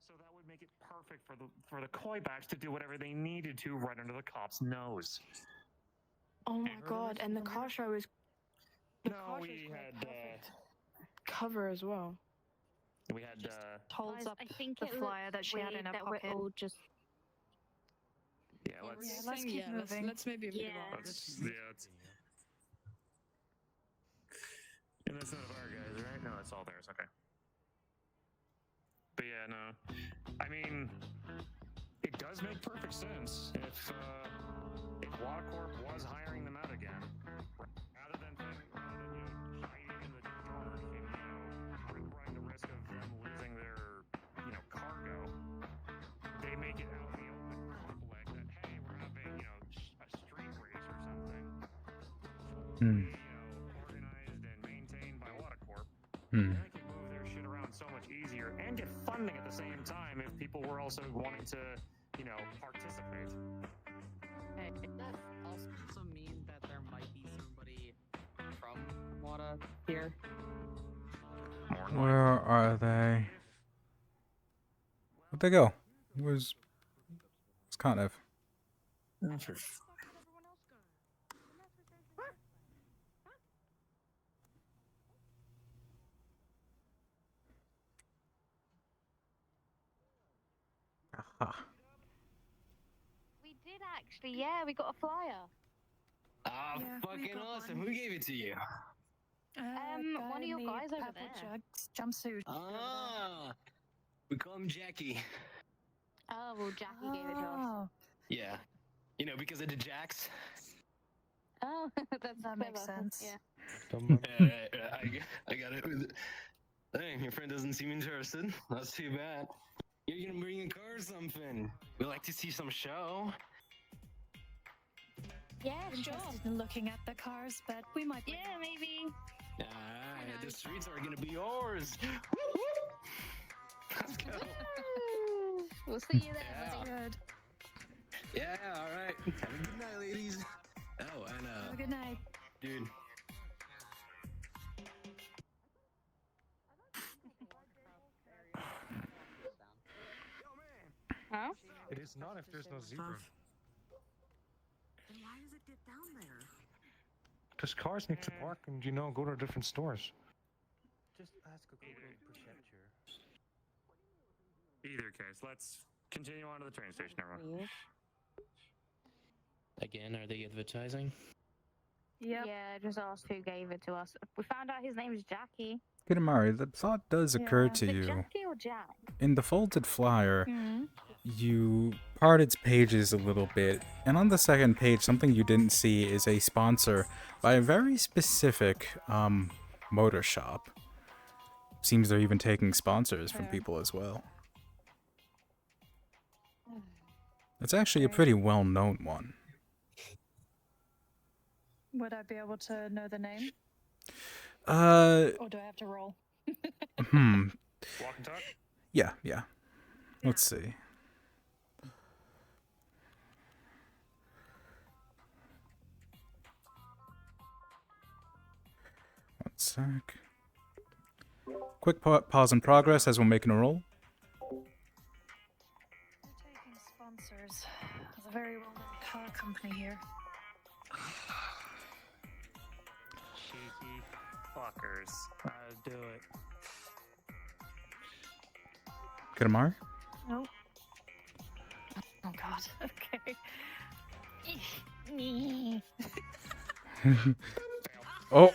So that would make it perfect for the Koibacks to do whatever they needed to right under the cops' nose. Oh my god, and the car show is. The No, car show's we great, had perfect. Cover as well. we had Holds Guys, up I think the it flyer looks that she had weird in her that pocket. we're all just yeah, let's Yeah, let's keep moving. Let's maybe move Yeah. on. let's and that's none of our guys, right? No, it's all theirs. Okay. But yeah, no. I mean, it does make perfect sense if Watercorp was hiring them out again, rather than hiding in the dark and running the risk of them losing their cargo. They make it out in the open public that hey, we're having a street race or something. Organized and maintained by Watercorp. They can move their shit around so much easier and get funding at the same time if people were also wanting to, participate. It does also mean that there might be somebody from Wada here. Where are they? Where'd they go? Where's kind of? Aha. We did actually, yeah, we got a flyer. Ah, Yeah, we fucking got awesome. one. Who gave it to you? One of your guys over purple there. Jumpsuit. Ah, we call him Jackie. Oh, well, Jackie gave it to us. Oh, Yeah, because of the Jacks. Oh, that makes clever. sense. Yeah. I got it. Hey, your friend doesn't seem interested. That's too bad. You're gonna bring a car or something. We like to see some show. Yeah, sure. Interested in looking at the cars, but we might. Yeah, maybe. Alright, the streets are gonna be yours. Let's go. We'll see you there. Yeah. buddy. Good. Yeah, alright. Have a good night, ladies. Oh, and Have a good night. dude. Huh? It is not if there's no zebra. Then why does it get down there? Because cars need to park and, go to different stores. Just ask a Google Percepture. Either case, let's continue on to the train station, everyone. Again, are they advertising? Yep. Yeah, just asked who gave it to us. We found out his name is Jackie. Kitamari, the thought does occur Yeah. to Is it you. Jackie or Jack? In the folded flyer, Mm. you part its pages a little bit, and on the second page, something you didn't see is a sponsor by a very specific motor shop. Seems they're even taking sponsors from Fair. people as well. It's actually a pretty well-known one. Would I be able to know the name? Uh, Or do I have to roll? Walk and talk? yeah. Let's see. One sec. Quick pause in progress as we're making a roll. We're taking sponsors. There's a very well-known car company here. Cheeky fuckers. I'll do it. Kitamari? Nope. Oh god. Okay. Oh.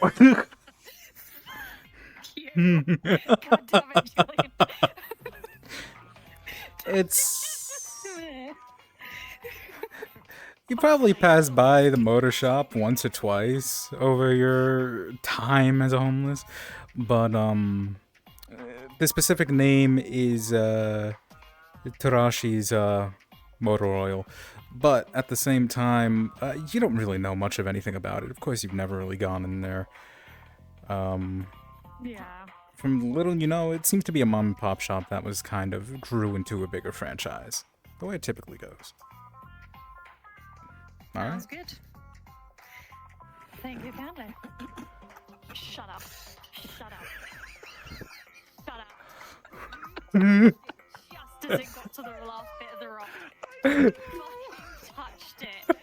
God damn it, Julian. It's... You probably passed by the motor shop once or twice over your time as a homeless, but the specific name is Tarashi's motor oil. But at the same time, you don't really know much of anything about it. Of course, you've never really gone in there. Yeah. From little you know, it seems to be a mom and pop shop that was kind of grew into a bigger franchise. The way it typically goes. Alright. Sounds good. Thank you kindly. Shut up. Shut up. Shut up. Just as it got to the last bit of the rock, I touched it.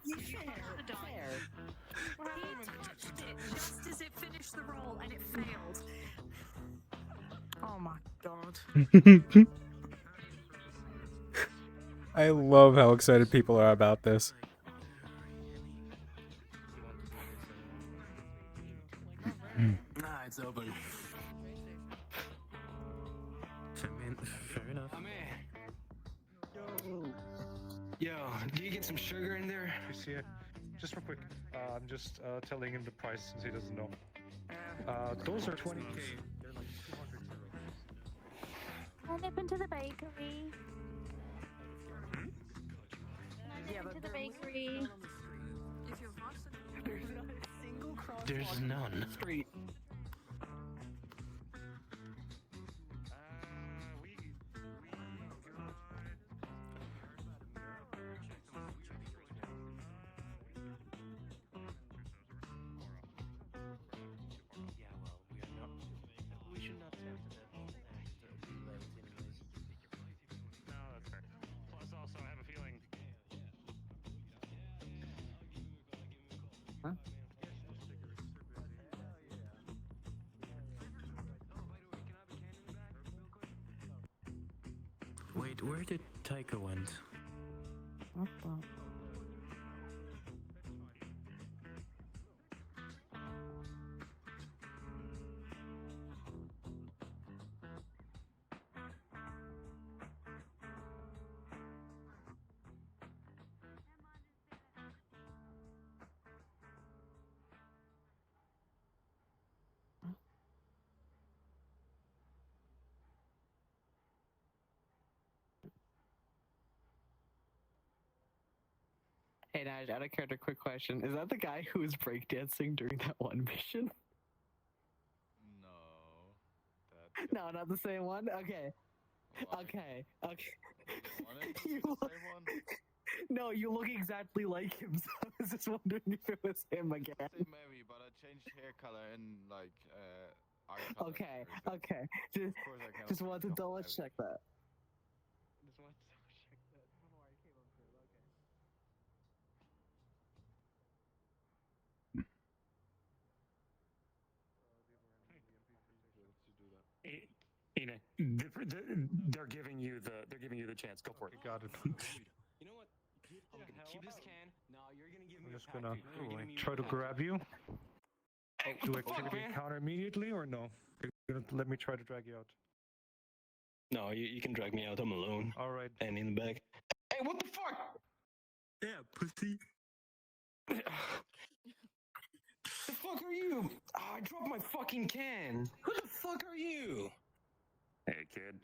You fair. He touched it just as it finished the roll and it failed. Oh my god. I love how excited people are about this. Nah, it's open. Fair enough. I'm in. Yo, do you get some sugar in there? You see it? Just real quick. I'm just telling him the price since he doesn't know. Those are 20k. They're like 200 euros. I'll nip into the bakery. Yeah, Into the bakery. If you're there's not a single crosswalk There's none. street. Yeah, well, we are not. We should not tend to that too late, anyways. No, that's fair. Plus, also, I have a feeling. Huh? Wait, where did Taika went? Hey, Naj, out of character, quick question. Is that the guy who was breakdancing during that one mission? No. No, not the same one? Okay. Why? Okay. Honest, You the look- same one? No, you look exactly like him, so I was just wondering if it was him again. Say maybe, but I changed hair color and like eye color. Okay, and everything. okay. Of course I cannot Just be wanted to double double-headed. check that. Just wanted to double check that. I don't know why I came up to it. Okay. Ina, they're giving you the chance. Go for it. Got it. You know what? Keep this can. No, you're gonna give me I'm a just pack, gonna dude. You're giving me try to a pack. grab you. Hey, Do what the fuck, activity man? encounter immediately or no? You're gonna let me try to drag you out. No, you can drag me out. I'm alone. All right. And in the back. Hey, what the fuck? Yeah, pussy. The fuck are you? Oh, I dropped my fucking can. Who the fuck are you? Hey, kid.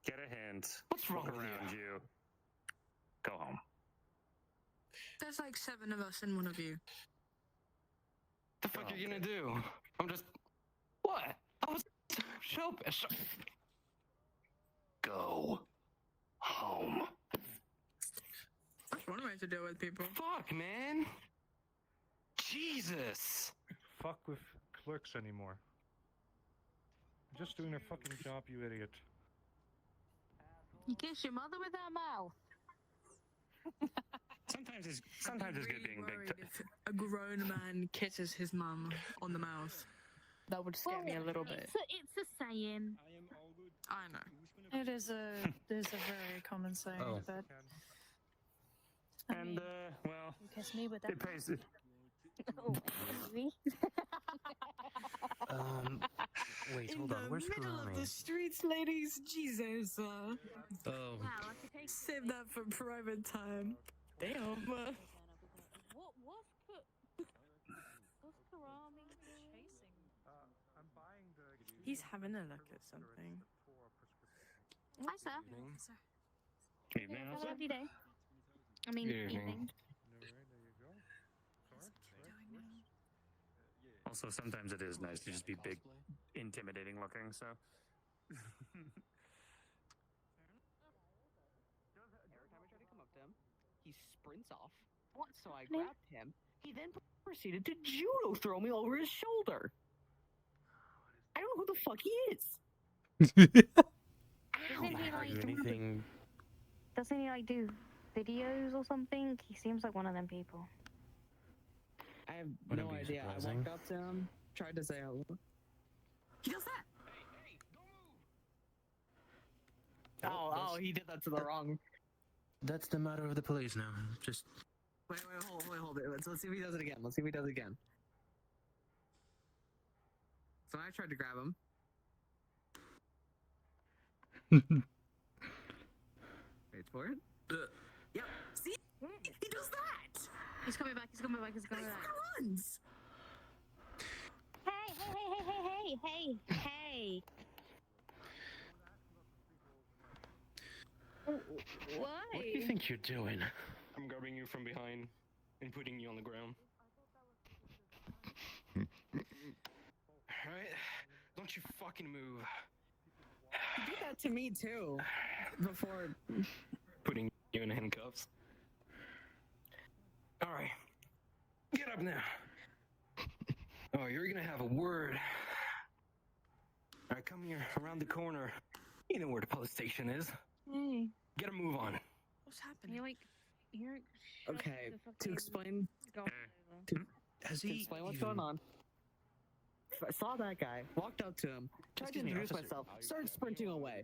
Get a hint. What's wrong Look with around you? you. Go home. There's like 7 of us and one of you. The fuck are you gonna do? I'm just. What? I was. Go home. That's one way to deal with people. Fuck, man. Jesus. Fuck with clerks anymore. Just doing their fucking job, you idiot. You kiss your mother with her mouth. Sometimes it's good Really being worried big. if a grown man kisses his mum on the mouth. That would scare me a little bit. It's a saying. I know. It is a there's a very common saying, Oh. but And well, you kiss me with that. it pays. It. Oh, really? Wait, In hold on. the Where's middle of Kurami? the streets, ladies. Jesus. Oh. Wow, I could take. Save that for private time. Damn. What's Karami doing? I'm buying the. He's having a look at something. Hi, sir. Evening, Have a officer. lovely day. I mean, Good evening. evening. Also, sometimes it is nice to just be big, intimidating looking. So. Every time I try to come up to him, he sprints off. So I happening? grabbed him. He then proceeded to judo throw me over his shoulder. I don't know who the fuck he is. Doesn't he like? Anything? Doesn't he like do videos or something? He seems like one of them people. I have Wouldn't no be idea. I surprising. walked up to him, tried to say hello. He does that. Oh, he did that to the wrong. That's the matter of the police now. Just. Wait, hold it. Let's see if he does it again. Let's see if he does it again. So I tried to grab him. Wait for it. Yep. See? He does that. He's coming back. He's coming back. He's coming He back. fucking runs. Hey. Why? What do you think you're doing? I'm grabbing you from behind and putting you on the ground. Alright? Don't you fucking move. He did that to me too. Before. Putting you in handcuffs. Alright. Get up now. Oh, you're gonna have a word. Alright, come here, around the corner. You know where the police station is. Hey. Get a move on. What's happening? You're Okay, to explain. Has To explain what's going on. I saw that guy, walked up to him, tried to Excuse me, introduce officer. myself, started sprinting away.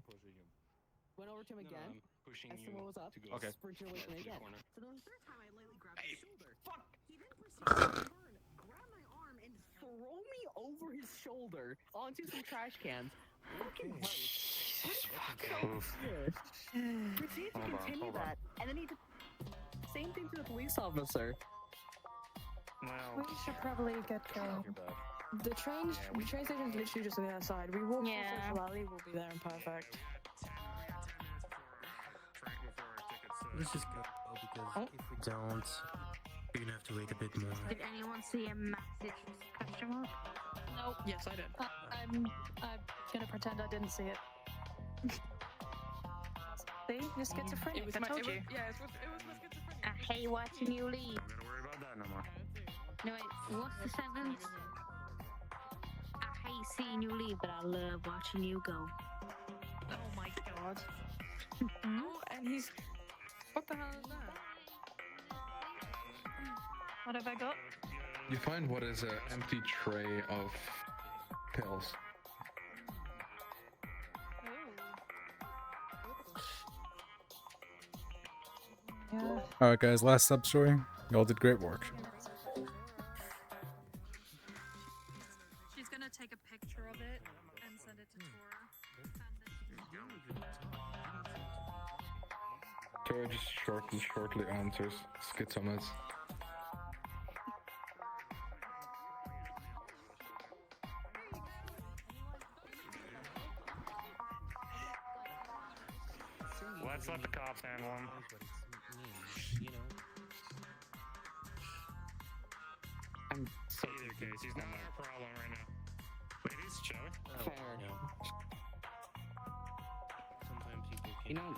Went over to him No, again, I'm pushing asked you him what was up, to go Okay. sprinted away from me to the again. corner. So then the third time I lightly grabbed his shoulder. Fuck! He then proceeded to turn, grab my arm, and throw me over his shoulder onto some trash cans. Fucking gross. Proceeded to Hold on, continue hold on. that, and then he did the same thing to the police officer. Well, We should probably get going. The train station's literally just on the other side. We walk Yeah. through Social Alley, we'll be there and perfect. let's just go because if we don't, you're gonna have to wait a bit more. Did anyone see a massive question mark? Nope. Yes, I did. I'm gonna pretend I didn't see it. See, you're schizophrenic. I told you. Yeah, it was my schizophrenia. I hate watching you leave. Don't gotta worry about that no more. No, wait, what's the sentence? I hate seeing you leave, but I love watching you go. Oh my god. Oh, and he's. What the hell is that? What have I got? You find what is an empty tray of pills. Alright, guys, last sub story. Y'all did great work. She's gonna take a picture of it and send it to Tora. Tora just shortly answers Schizomas. Let's let the cops handle him. You know. Either case, he's not our problem right now. Ladies, shall we? Fair. Sometimes people You know,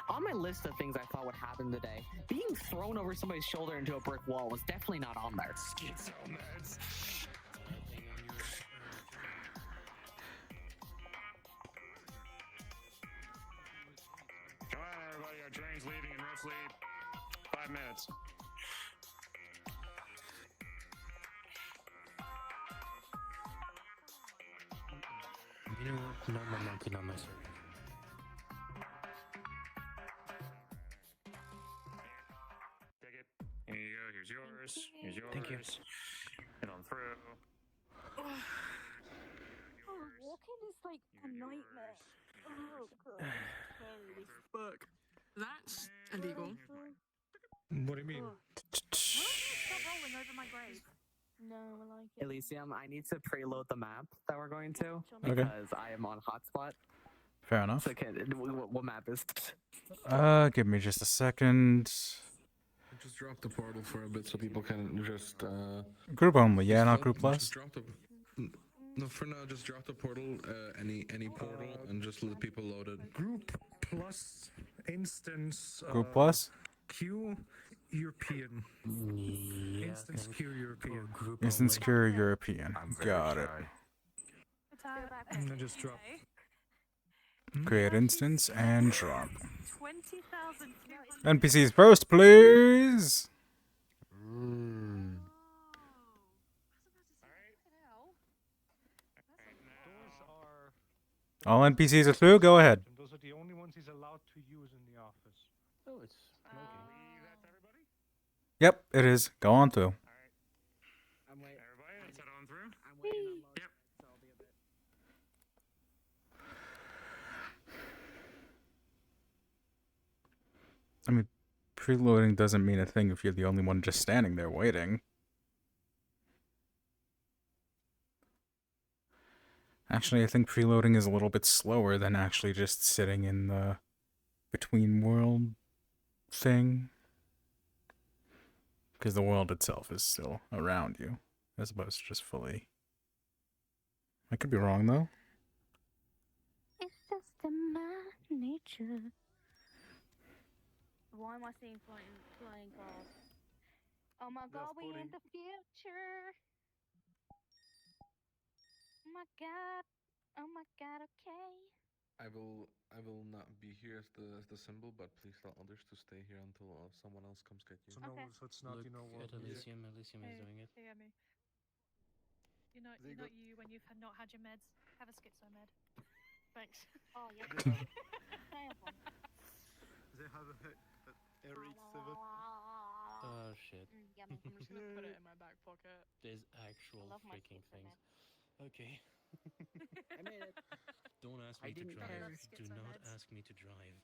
on my list of things I thought would happen today, being thrown over somebody's shoulder into a brick wall was definitely not on there. Schizomads. Come on, everybody. Our train's leaving in roughly 5 minutes. You know what? No more monkey, not my servant. Take it. Here you go. Here's yours. Here's yours. Thank you. And on through. Walking is like a nightmare. Oh god. Holy fuck. That's illegal. What do you mean? Stop rolling over my grave. No, I like it. Elysium, I need to preload the map that we're going to Okay. because I am on hotspot. Fair enough. So, okay, what map is? Give me just a second. Just drop the portal for a bit so people can just. Group only, yeah, not just group plus. Just drop the. No, for now, just drop the portal, any portal, and just let people load it. Group plus instance. Group plus? Q European. Instance Q European. Instance Cure European. Got it. And then just drop. Create instance and drop. 20,000 NPCs first, please! All NPCs are through, go ahead. Those are the only ones he's allowed to use in the office. Oh, it's smoking. Yep, it is. Go on through. I'm waiting. Everybody, let's head on through. I'm waiting on load. Yep. So I'll be a bit. I mean, preloading doesn't mean a thing if you're the only one just standing there waiting. Actually, I think preloading is a little bit slower than actually just sitting in the between world thing. Because the world itself is still around you, as opposed to just fully. I could be wrong, though. It's just in my nature. Why am I seeing flying cars? Oh my god, we in the future. Oh my god. Oh my god, okay. I will not be here as the symbol, but please tell others to stay here until someone else comes get you. So no, so it's not, Look you know what. at Elysium. Elysium is doing it. Hear me. You're not you when you've not had your meds. Have a schizo med. Thanks. Oh, yeah. They have a RH7. Oh shit. Yummy. I'm just gonna put it in my back pocket. There's actual love my freaking schizo things. Okay. I made it. Don't ask I me to didn't drive. care. Do not ask me to drive.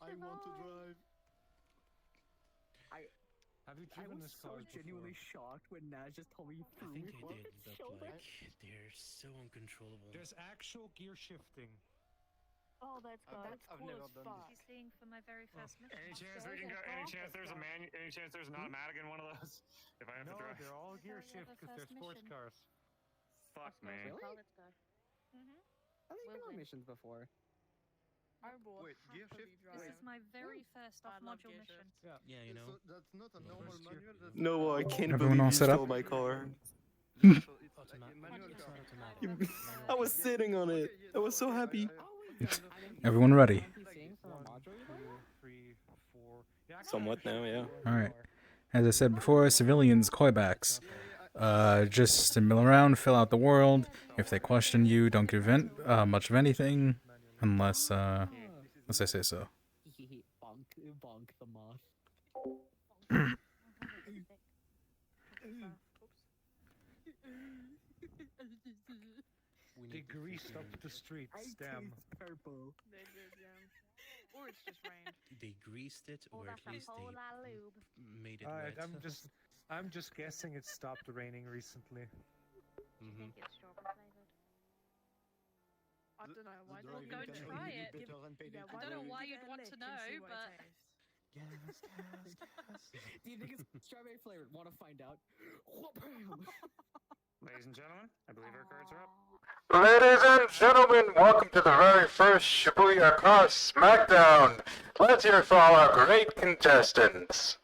I want to drive. Have you I driven was this so car genuinely shocked when Naz just told me I think I did, but shoulder. like they're so uncontrollable. There's actual gear shifting. Oh, that's good. I've never done this. He's seeing for my very first mission. Any chance we can go? Any chance there's a Any chance there's an automatic in one of those? If I have No, to drive. they're all gear Sorry, shift the because they're first sports mission. cars. Fuck man. Really? Oh, that's good. I've been on Wilson. missions before. I will Wait, gear happily shift? drive. This is my very first I love off-module gear mission. shift. Yeah, you know. So that's not a normal first gear. manual. That's No, I can't Everyone all believe you set up? stole my car. Yeah, so it's like Automatic. a manual It's car. not automatic. I was sitting on it. I was so happy. Everyone ready? Somewhat now, yeah. Alright. As I said before, civilians, coybacks. Just mill around, fill out the world. If they question you, don't give much of anything. Unless I say so. Funk the moth. They greased up the streets, damn. Purple. They did, yeah. Or it's just rained. They greased it, Oh, or that's at a least whole they lot of lube. made it Alright, wet. I'm just guessing it stopped raining recently. I think it's strawberry flavored. I don't know. Why Well, don't go you and give- try give- it. give- Yeah, I don't know don't why give you'd it a want lick to and know, see what but it tastes. Do you think it's strawberry flavored? Want to find out? Wha-bam! Ladies and gentlemen, I believe our cards are up. Ladies and gentlemen, welcome to the very first Shibuya Car Smackdown. Let's hear it for all our great contestants.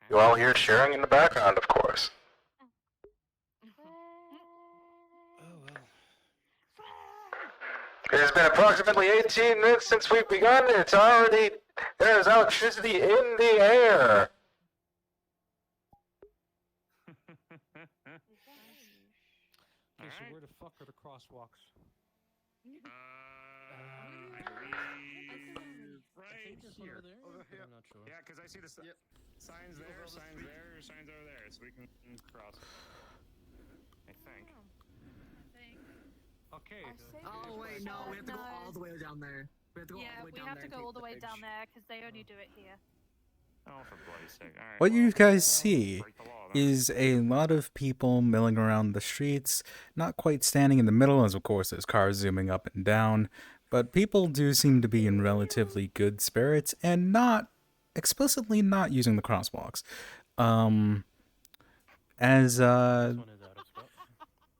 You all hear cheering in the background, of course. Oh well. It has been approximately 18 minutes since we've begun. There is electricity in the air. Okay, so where the fuck are the crosswalks? I believe right here. Over here. I'm not sure. Yeah, because I see the signs there, signs there, signs over there, so we can cross. I think. Okay. Oh wait, no, we have to go all the way down there. We have to go yeah, all the way we down have there to and go all take the way down bridge. there because they only do it here. Oh, for bloody sake! All right. What you guys well, see break the law, then. is a lot of people milling around the streets, not quite standing in the middle, as of course there's cars zooming up and down, but people do seem to be in relatively good spirits and not explicitly not using the crosswalks. This one is out of spot.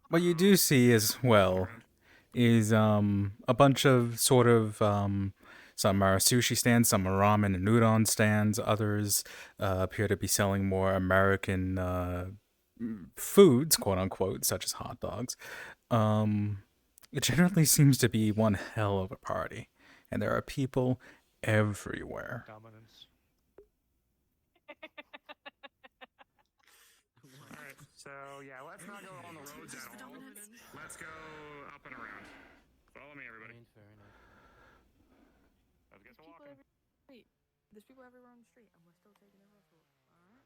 What you do see as well is a bunch of sort of some are sushi stands, some are ramen and udon stands, others appear to be selling more American foods, quote unquote, such as hot dogs. It generally seems to be one hell of a party, and there are people everywhere. Dominance. Alright, so yeah, let's not go on the roads at all. Let's go up and around. Follow me, I everybody. mean, fair enough. Let's get to People walking. every- There's people everywhere on the street, and we're still taking a crosswalk. Alright?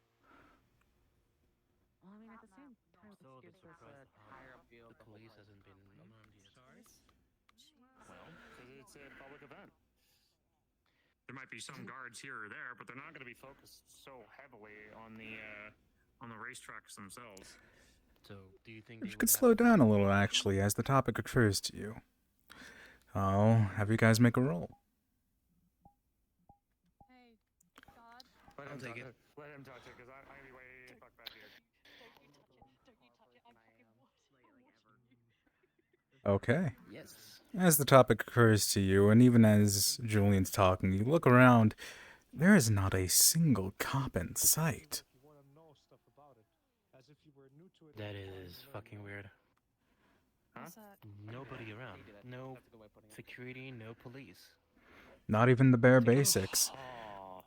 Well, I mean, at the same time, So this gives us surprised a higher appeal. the police hasn't been around yet. Sorry? Well, because it's a public event. There might be some guards here or there, but they're not going to be focused so heavily on the racetracks themselves. So, do you think You they could would slow have down a little, actually, as the topic occurs to you. I'll have you guys make a roll. Hey, God. Let I'll him take touch it. it. Let him touch it, because I'm going to be way the fuck back here. Okay. Yes. As the topic occurs to you, and even as Julian's talking, you look around, there is not a single cop in sight. You want to know stuff about it, as if you were new to it. That all the time is and fucking learning. weird. What's that? Nobody around. No security, no police. Not even the bare basics.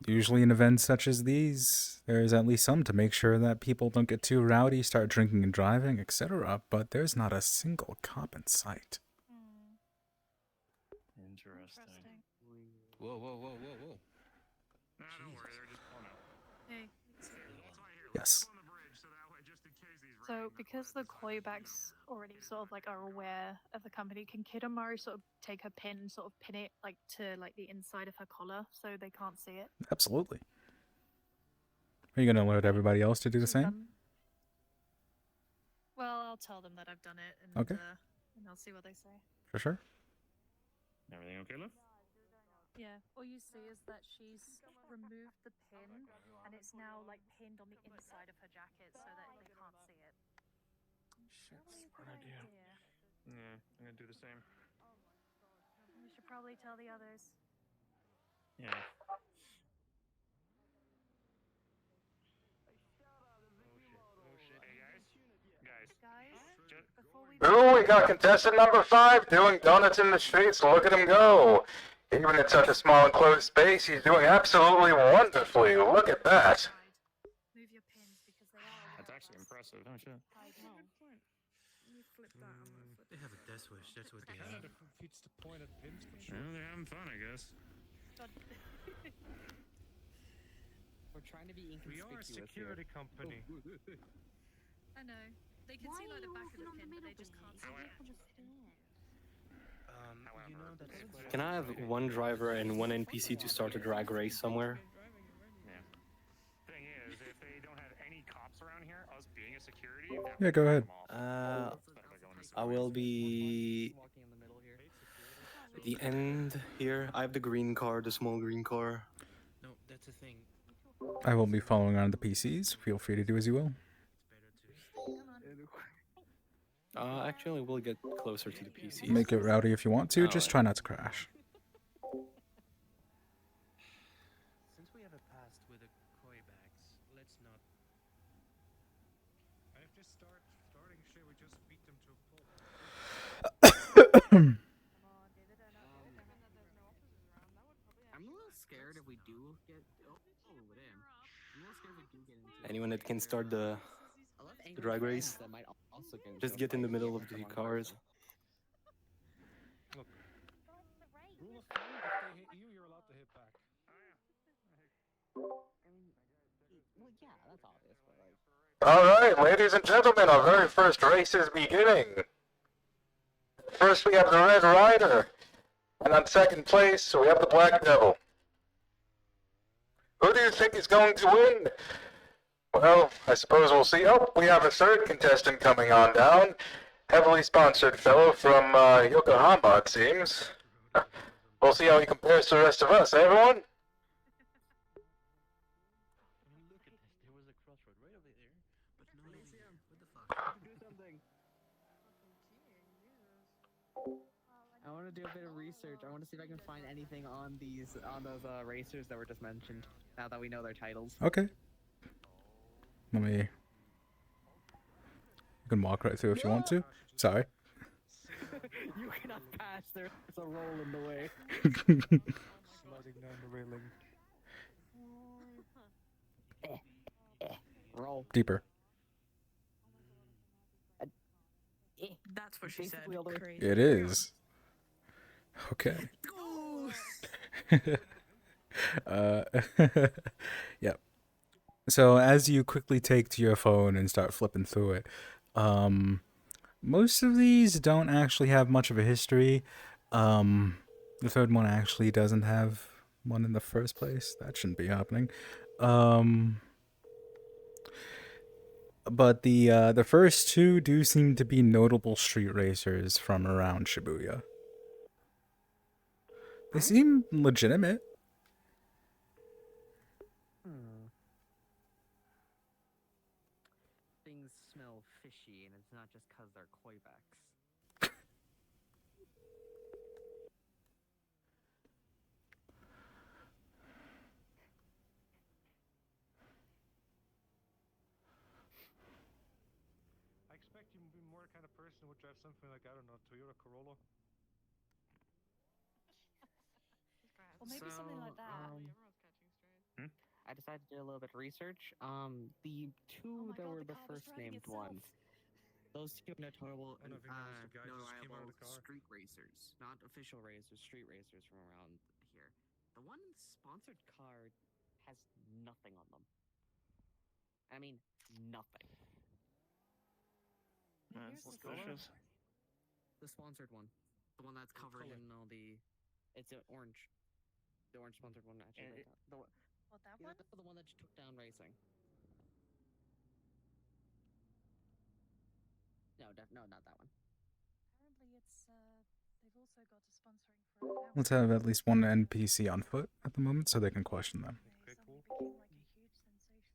Usually in events such as these, there is at least some to make sure that people don't get too rowdy, start drinking and driving, etc., but there's not a single cop in sight. Interesting. Whoa, whoa, whoa, whoa, whoa. No, don't worry, they're just pulling out. Hey. That's why here, Yes. let's go on the bridge so that way, just in case these So, rain, because the Koibacks already sort of like are aware of the company, can Kidamari sort of take her pin, sort of pin it like to like the inside of her collar so they can't see it? Absolutely. Are you going to alert everybody else to do the She's same? done- Well, I'll tell them that I've done it, and Okay. And I'll see what they say. For sure. Everything okay, Liv? Yeah. All you see is that she's removed the pin, and it's now like pinned on the inside of her jacket so that they can't see it. Shit, smart idea. Yeah, I'm gonna do the same. We should probably tell the others. Yeah. Hey guys, Before we Ooh, we got contestant number 5 doing donuts in the streets. Look at him go. Even in such a small enclosed space, he's doing absolutely wonderfully. Look at that. move your pins because they are. that's actually impressive, don't you? You flip that, I'm gonna flip They have a death wish, that's what they Kind have. of defeats the point of pins, but sure. Well, they're having fun, I guess. God. We're trying to be We are a inconspicuous security here. company. I know. They can see like the back of the pin, but they just can't see the actual pin. You know that's Can I have one driver and one NPC to start a drag race somewhere? Yeah. Thing is, if they don't have any cops around here, us being a security, Yeah, go ahead. I will be the end here. I have the green car, the small green car. No, that's the thing. I will be following around the PCs. Feel free to do as you will. Actually, we'll get closer to the PCs. Make it rowdy if you want to. Just Alright. try not to crash. Since we have a past with the koi bags, let's not. And if they starting shit, we just beat them to a pulp. I'm a little scared if we do get. Oh, damn. I'm a little scared if we do get into. Anyone that can start the drag race, That might also get just get in the middle of the cars. Look. Rule of thumb: if they hit you, you're allowed to hit back. Well, yeah, that's obvious, but like. All right, ladies and gentlemen, our very first race is beginning. First, we have the Red Rider, and on second place, we have the Black Devil. Who do you think is going to win? Well, I suppose we'll see. Oh, we have a third contestant coming on down. Heavily sponsored fellow from Yokohama, it seems. We'll see how he compares to the rest of us, eh, everyone? Look at this. There was a crossroad right over there, but no. What the fuck? Do something. I want to do a bit of research. I want to see if I can find anything on those racers that were just mentioned. Now that we know their titles. Okay. Let me... You can walk right through if you want to. Sorry. You cannot pass. There's a roll in the way. Sliding down the railing. Roll. Deeper. That's what she said. Basically all the way- Crazy. It is. Okay. Yep. So as you quickly take to your phone and start flipping through it, most of these don't actually have much of a history. The third one actually doesn't have one in the first place. That shouldn't be happening. But the first two do seem to be notable street racers from around Shibuya. They seem legitimate. Things smell fishy, and it's not just because they're koi backs. I expect you to be more the kind of person who would drive something like, I don't know, Toyota Corolla. Or maybe something like that. I decided to do a little bit of research. The two that were the first named ones, those two notable, One of them was the guy who just came out of the car. street racers, not official racers, street racers from around here. The one sponsored card has nothing on them. I mean, nothing. That's Here's the suspicious. The sponsored one, the one that's covered in all the, it's an orange. The orange sponsored one actually. What, that Yeah, one? the one that took down racing. No, no, not that one. Apparently it's, they've also got a sponsoring for a Let's have at least one NPC on foot at the moment so they can question them. Okay, cool. became like a huge sensation.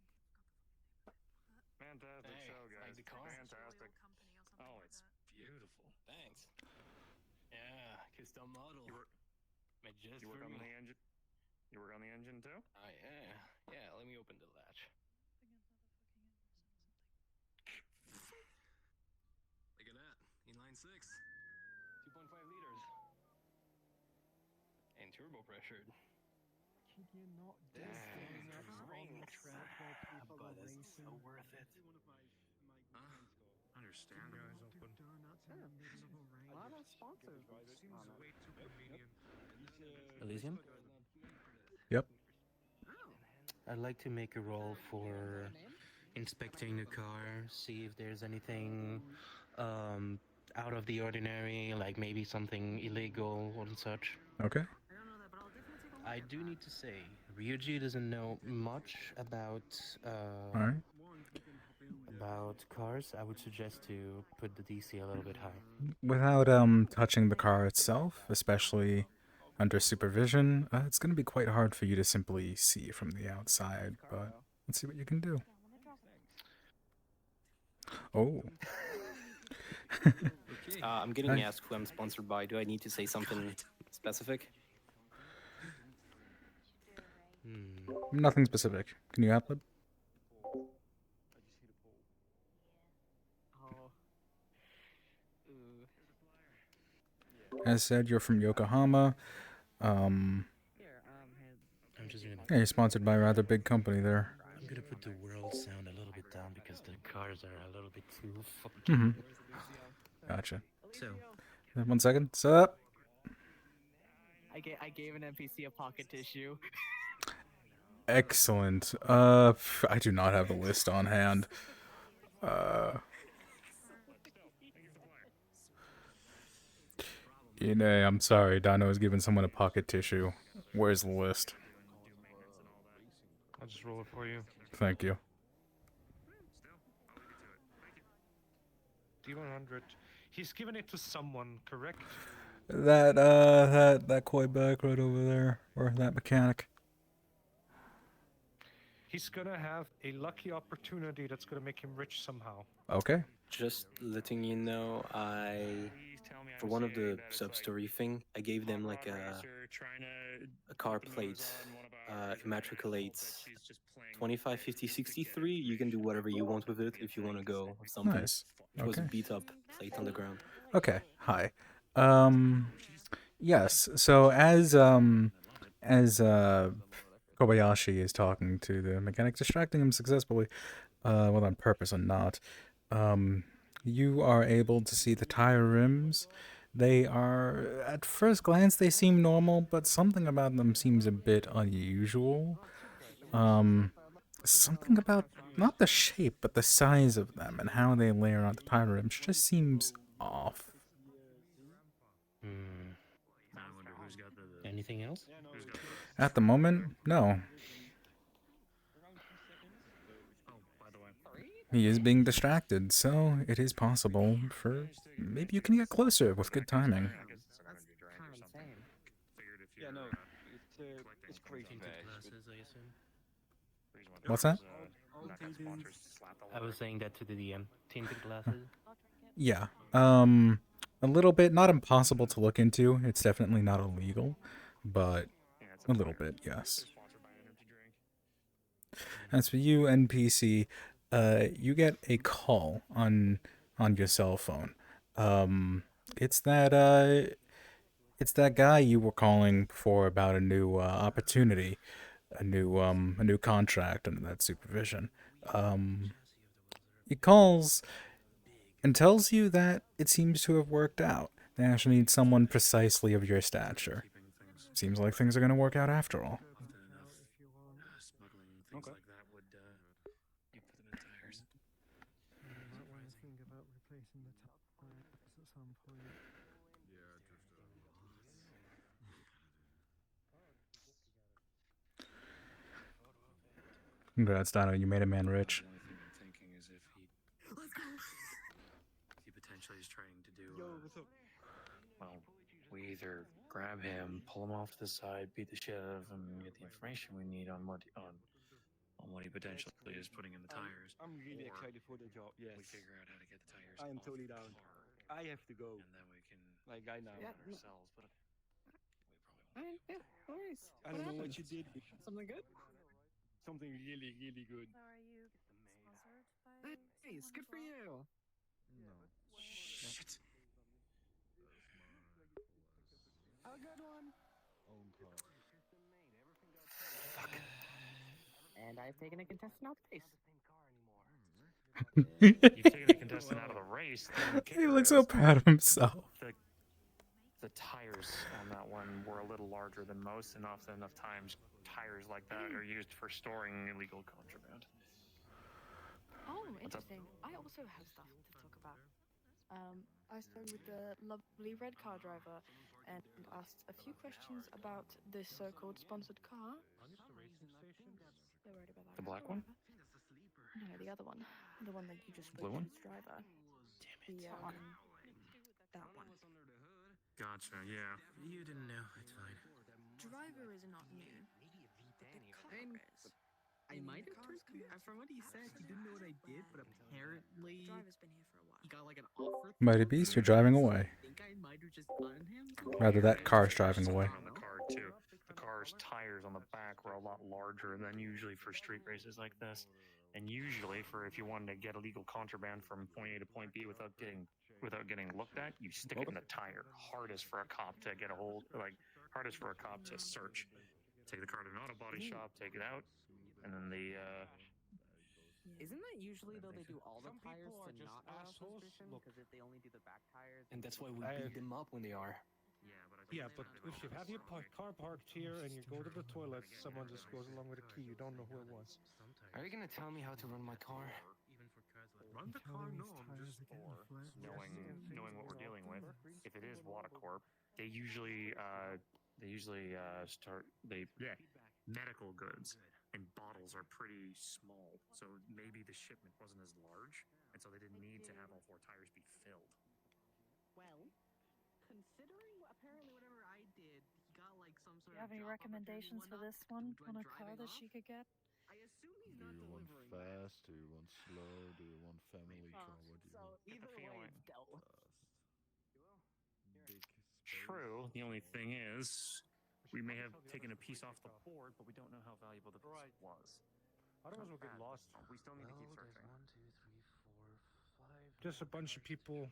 Fantastic Hey, show, guys. like the car? Fantastic. Company or something Oh, like it's that. beautiful. Thanks. Yeah, custom model. Made just You work for on me. the engine? You work on the engine too? Yeah, let me open the latch. Look at that. Inline 6. 2.5 liters. And turbo pressured. Can you not do Damn, things those on the rings. track while people But are it's racing? so worth it. Understand. Do you Eyes not do open. donuts in the middle of a race? A lot of sponsors. Seems way too convenient. Elysium? I'd like to make a roll for inspecting the car, see if there's anything out of the ordinary, like maybe something illegal or such. Okay. I do need to say, Ryuji doesn't know much about All right. cars. I would suggest to put the DC a little bit high. Without touching the car itself, especially under supervision, it's going to be quite hard for you to simply see from the outside. But let's see what you can do. Oh. I'm getting Hi. asked who I'm sponsored by. Do I need to say something specific? Nothing specific. Can you ad-lib? As said, you're from Yokohama. I'm just gonna. Yeah, you're sponsored by a rather big company there. I'm gonna put the world sound a little bit down because the cars are a little bit too fucking. Mm-hmm. Gotcha. So. 1 second. What's up? I gave an NPC a pocket tissue. Excellent. I do not have the list on hand. I'm sorry. Dino has given someone a pocket tissue. Where's the list? I'll just roll it for you. Thank you. D100. He's given it to someone, correct? That koi back right over there, or that mechanic. He's gonna have a lucky opportunity that's gonna make him rich somehow. Okay. Just letting you know, for one of the sub-story thing, I gave them like a car plate, immatriculates 25, 50, 63. You can do whatever you want with it if you want to go with something. Nice. It was a Okay. beat-up plate on the ground. Okay. Hi. Yes. So as Kobayashi is talking to the mechanic, distracting him successfully, whether on purpose or not, you are able to see the tire rims. They are, at first glance, they seem normal, but something about them seems a bit unusual. Something about, not the shape, but the size of them and how they layer on the tire rims just seems off. Anything else? At the moment, no. He is being distracted, so it is possible for maybe you can get closer with good timing. Yeah, no, it's crazy bad. What's that? I was saying that to the DM. Tinted glasses. Yeah. A little bit, not impossible to look into. It's definitely not illegal, but a little bit, yes. As for you, NPC, you get a call on your cell phone. It's that guy you were calling before about a new opportunity, a new contract under that supervision. He calls and tells you that it seems to have worked out. They actually need someone precisely of your stature. Seems like things are going to work out after all. Congrats, Dino. You made a man rich. He potentially is trying to do. Well, we either grab him, pull him off to the side, beat the shit out of him, and get the information we need on what he potentially is putting in the tires. I'm really excited for the job. Yes. We figure out how to get the tires. I am off totally the down. floor, I have to go. and then we can Like I know. ourselves. But Yeah, no worries. I don't know what you did. Something good? Something really, really good. So are you sponsored by? Nice, good for you. shit. Have a good one. And I've taken a contestant out the race. You've taken a contestant out of the race. He looks so proud of himself. The tires on that one were a little larger than most, and often enough times tires like that are used for storing illegal contraband. Oh, interesting. I also have stuff to talk about. I spoke with the lovely red car driver and asked a few questions about this so-called sponsored car. They're worried about that. The black one? No, the other one. The one that you just Blue spoke to one? its driver. That one. Gotcha, yeah. You didn't know. It's fine. Driver is not new, but the car is. I might have turned from what he said. He didn't know what I did, but apparently Driver's been here for a while. he got like an offer. Mighty Beast, you're driving away. I think I might have just gotten him. Rather, that car's driving away. On the car too. The car's tires on the back were a lot larger than usually for street races like this. And usually, for if you wanted to get illegal contraband from point A to point B without getting looked at, you stick it in the tire. Hardest for a cop to get a hold, like hardest for a cop to search. Take the car to an auto body shop, take it out, and then the. Isn't that usually though they do all the Some tires people to are just not allow assholes. suspicion? Look. Because if they only do the back tires, And that's why we I- beat them up when they are. Yeah, but if you have your car parked here and you go to the toilet, someone just goes along with a key. You don't know who it was. Are you gonna tell me how to run my car? Run the car, no, I'm just knowing what we're dealing with, if it is Wadacorp, they usually start medical goods and bottles are pretty small, so maybe the shipment wasn't as large, and so they didn't need to have all 4 tires be filled. well, considering apparently whatever I did, he got like some Do sort you have of any job recommendations for opportunity this one when on a car driving that off. she could get? I assume he's Do not you want delivering. fast? Do you want slow? Do you want family car? What do you So want? either way, feeling. it's dealt with. Big True. The only thing is, we may have taken a piece off the board, but we don't know how valuable the piece was. Otherwise, we'll get lost. We still need to keep searching. Just a bunch of people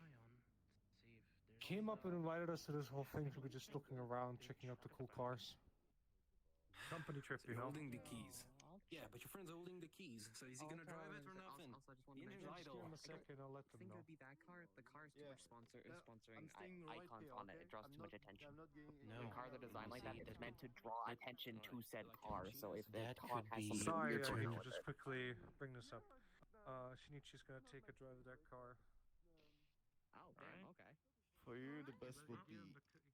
came up and invited us to this whole thing to be just looking around, checking out the cool cars. Company trip, you You're know. holding the keys. Yeah, but your friend's holding the keys, so is he gonna drive it or nothing? Also, I just want The to engine's mention, idle. Give him a second, I'll let I them think it know. would be that car. The car's too Yeah. much sponsoring I'm staying right icons here, on it. okay? It draws I'm too much not- attention. I'm not getting No. The any- cars that are designed like that See, is meant to draw attention to said car. So if the That car could has be- something Sorry, weird I going need on to with just it. quickly bring this up. Shinichi's gonna take a drive of that car. Oh, damn. Okay. For you, the best would be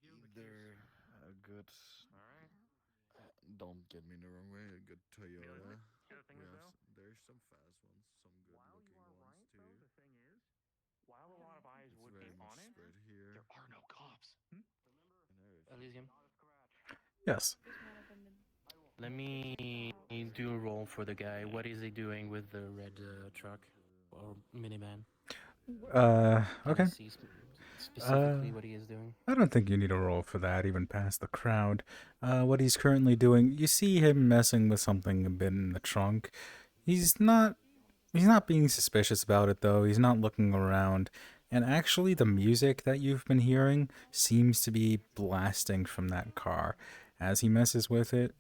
either a good. Alright. Don't get me in the wrong way. A good Toyota. The other thing is, though, There's some fast ones, some good while you looking are ones right, too. though, the thing is, while a lot of eyes It's would very be much on it, spread here. there are no cops. and everything. Elysium, Yes. This might have been let me do a roll for the guy. What is he doing with the red truck or minivan? Okay. Can you see specifically what he is doing? I don't think you need a roll for that, even past the crowd. What he's currently doing, you see him messing with something a bit in the trunk. He's not being suspicious about it, though. He's not looking around. And actually, the music that you've been hearing seems to be blasting from that car. As he messes with it,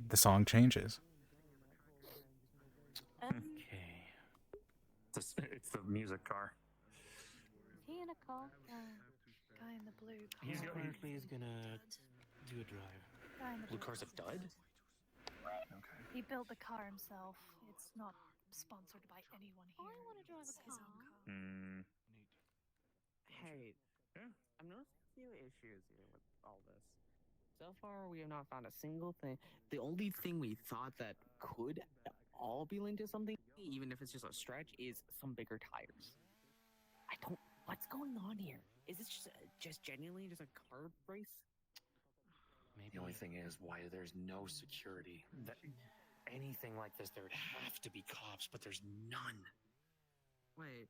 the song changes. Okay. It's the music car. Is he in a car? Guy in the blue car. He's Apparently, he's gonna do a drive. Guy in the Blue cars have died? Okay. He built the car himself. It's not sponsored by anyone here. I want to drive It's a his car. own car. Mm, Hey, Yeah. I'm noticing a few issues here with all this. So far, we have not found a single thing. The only thing we thought that could all be linked to something, even if it's just a stretch, is some bigger tires. I don't. What's going on here? Is this just genuinely just a car race? the only thing is why there's no security. Anything like this, there would have to be cops, but there's none. Wait,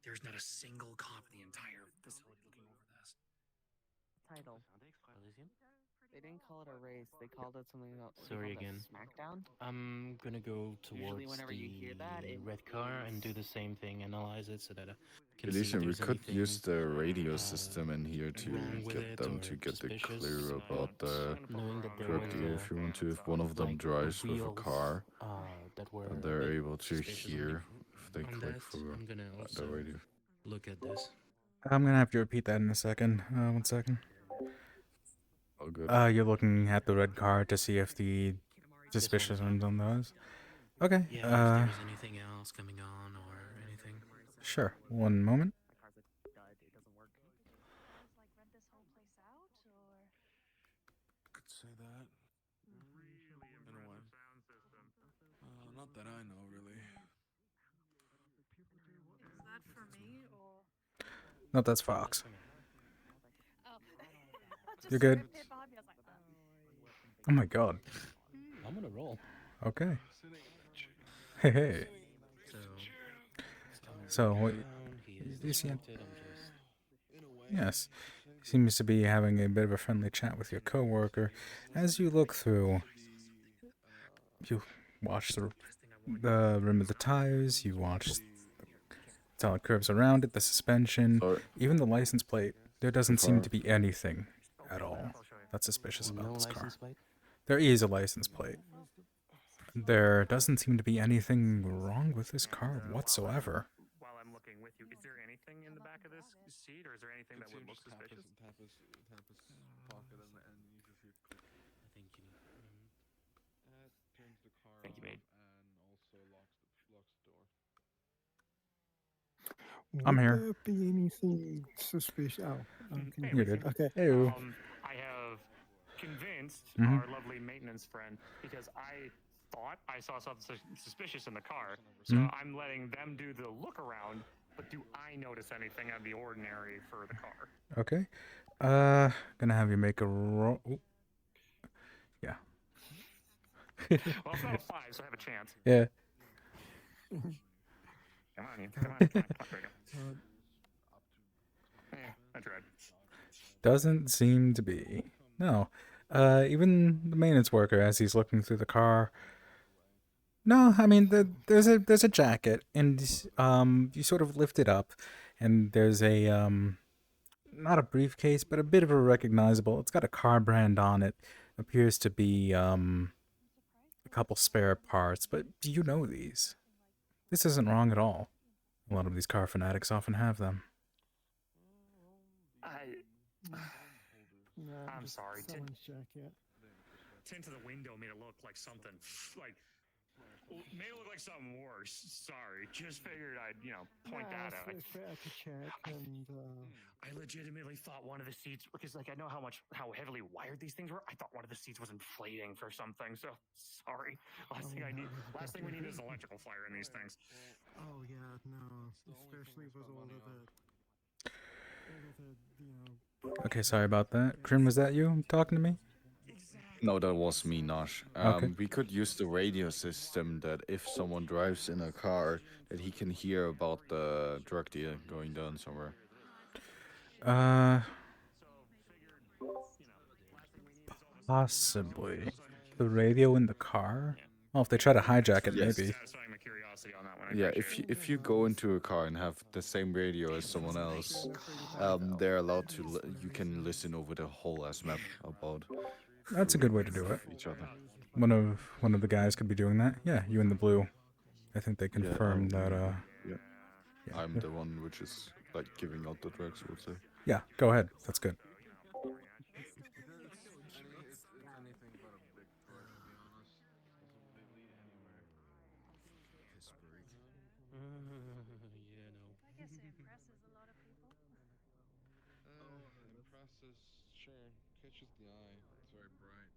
There's not a single cop in the entire facility looking over this. title. Elysium? They didn't call it a race. They called it something else. Sorry again. Smackdown. I'm gonna go Usually towards whenever you hear that, the it red car and do the same thing, analyze it so that I can see if Elysium, we there's could anything use the radio system in here to wrong with get it them or to get the suspicious. clue about the knowing that there drug was deal. If you want to, if one of them like drives with a wheels, car, that were then a they're bit able to suspicious hear if they on click that. for I'm gonna the also radio. look at this. I'm gonna have to repeat that in a second. 1 second. All good. You're looking at the red car to see if the suspicious ones on those. Okay. Yeah, if there was anything else coming on or anything. Sure. One moment. Could say that. In a way. Not that I know, really. Is that for me or? No, that's Fox. Oh. You're good. Hit behind me, I was like, oh. Oh my god. I'm gonna roll. Okay. Hey, hey. So, what you see? Yes. Seems to be having a bit of a friendly chat with your coworker. As you look through, you watch the rim of the tires, you watch the solid curves around it, the suspension, even the license plate. There doesn't seem to be anything at all that's suspicious about this car. There is a license plate. There doesn't seem to be anything wrong with this car whatsoever. While I'm looking with you, is there anything in the back of this seat, or is there anything that would look suspicious? Tap his pocket and you just hear click. I think you need. Turns the car Thank you, on mate. and also locks the door. I'm Would here. there be anything suspicious? Oh, okay. You're good. Okay. Hey. I have convinced Mhm. our lovely maintenance friend because I thought I saw something suspicious in the car. So Mhm. I'm letting them do the look around. But do I notice anything out of the ordinary for the car? Okay. Gonna have you make a roll. Yeah. Well, it's not a 5, so I have a chance. Yeah. Come on, you. Come on. There you go. I tried. Doesn't seem to be. No. Even the maintenance worker, as he's looking through the car. No, I mean there's a jacket, and you sort of lift it up, and there's a not a briefcase, but a bit of a recognizable. It's got a car brand on it. Appears to be a couple spare parts, but do you know these? This isn't wrong at all. A lot of these car fanatics often have them. No, I'm just sorry. someone's jacket. Tint to the window made it look like something made it look like something worse. Sorry, just figured I'd point that out. It's better to check and. I legitimately thought one of the seats, because I know how heavily wired these things were. I thought one of the seats was inflating for something. So sorry. Last thing we need is an electrical fire in these things. Oh yeah, no, especially with all of the Okay, sorry about that. Krim, was that you talking to me? No, that was me, Nosh. Okay. We could use the radio system that if someone drives in a car, that he can hear about the drug deal going down somewhere. Possibly. The radio in the car? Well, if they try to hijack it, Yes. maybe. Satisfying my curiosity on that one. Yeah, if you go into a car and have the same radio as someone else, they're allowed to. You can listen over the whole ass map about. That's a good way to do it. Each other. One of the guys could be doing that. Yeah, you in the blue. I think they confirmed that. Yeah. I'm the one which is like giving out the drugs, I would say. Yeah, go ahead. That's good. I guess it impresses a lot of people. Impresses, sure, catches the eye. It's very bright.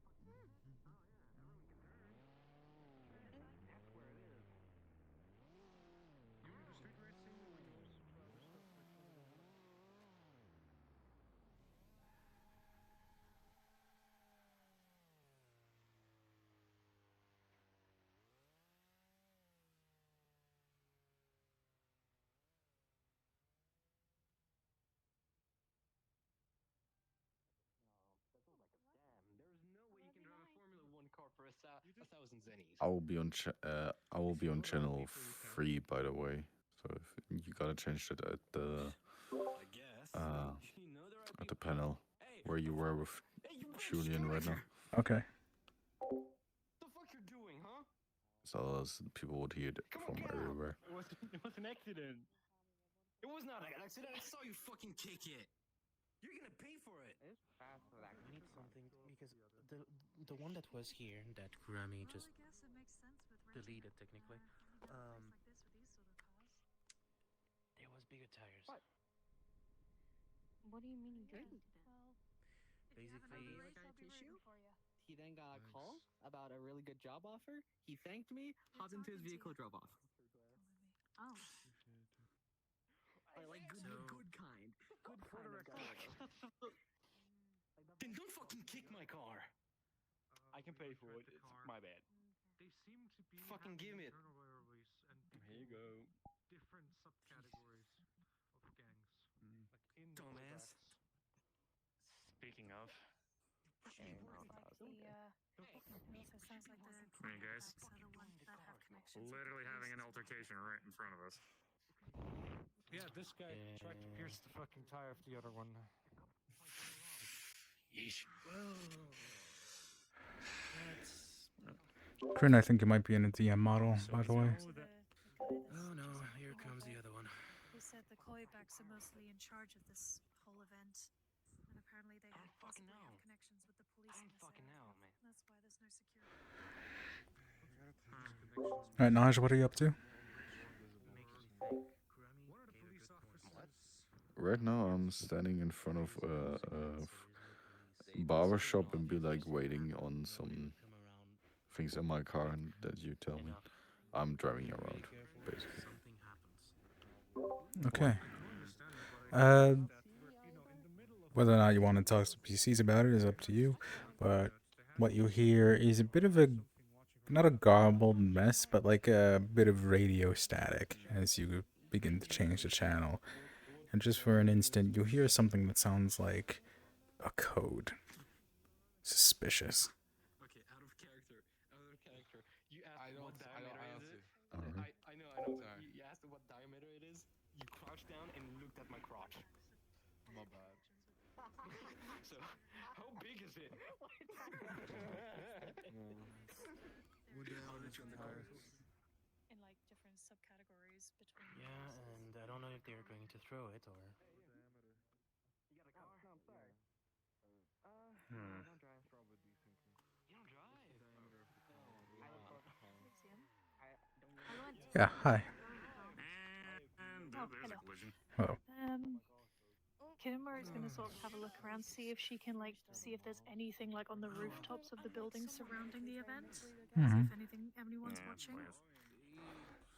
I will be on channel 3, by the way. So if you gotta change that at the panel where you were with Julian right now. Okay. The fuck you're doing, huh? So as people would hear it from everywhere. It was an accident. It was not an accident. I saw you fucking kick it. You're gonna pay for it. It's fast for that. I need something because the one that was here that Grammy just deleted technically. There was bigger tires. What? What do you mean you deleted it? Basically, He then got a call about a really good job offer. He thanked me, hopped into his vehicle, drove off. Oh. Like good kind. Good kind of guy. then don't fucking kick my car. I can pay for it. It's my bad. They seem to be Fucking give me it. Here you go. Different subcategories of gangs. Like in the Dumbass. Speaking of, Hey guys, literally having an altercation right in front of us. Yeah, this guy tried to pierce the fucking tire of the other one. Yeesh. Kryn, I think it might be in a DM model, by the way. Oh no, here comes the other one. They said the Koibacks are mostly in charge of this whole event. And apparently they possibly have connections with the police. I don't fucking know, man. That's why there's no security. Alright, Naj, what are you up to? Right now, I'm standing in front of a barber shop and be like waiting on some things in my car and that you tell me. I'm driving around, basically. Okay. Whether or not you want to talk to PCs about it is up to you, but what you hear is a bit of a, not a garbled mess, but like a bit of radio static as you begin to change the channel. And just for an instant, you hear something that sounds like a code. Suspicious. Okay, out of character. You asked what diameter is it? I know. You asked what diameter it is. You crouched down and looked at my crotch. My bad. So, how big is it? In like different subcategories between. Yeah, and I don't know if they're going to throw it or. You got a car? No, I'm sorry. Hmm. I don't drive. You don't drive? Yeah, hi. And Oh, there's a collision. Hello. Kidamar is gonna sort of have a look around, see if she can like see if there's anything like on the rooftops of the buildings surrounding the event. See if anyone's watching.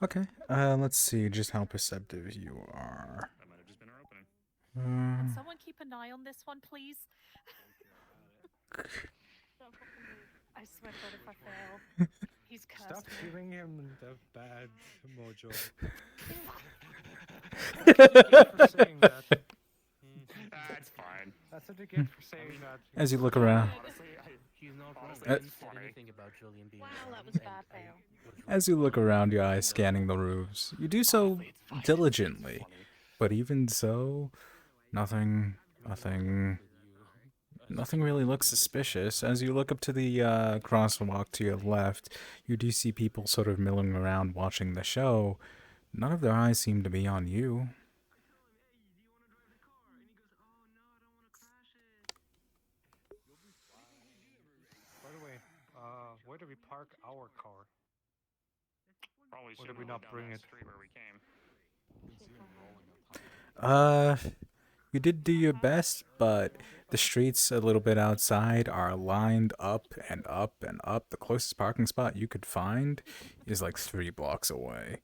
Okay, let's see just how perceptive you are. That might have just been our opening. Can someone keep an eye on this one, please? I swear to God, if I fail, he's cursed. Stop giving him the bad mojo. For saying that. That's fine. That's what you get for saying that. As you look around. He's not Honestly, said anything about Julian being. Wow, that was bad fail. As you look around, your eyes scanning the roofs. You do so diligently, but even so, nothing really looks suspicious. As you look up to the crosswalk to your left, you do see people sort of milling around watching the show. None of their eyes seem to be on you. By the way, where do we park our car? Probably Or should did we not bring it? Street where we came. You did do your best, but the streets a little bit outside are lined up and up and up. The closest parking spot you could find is like 3 blocks away.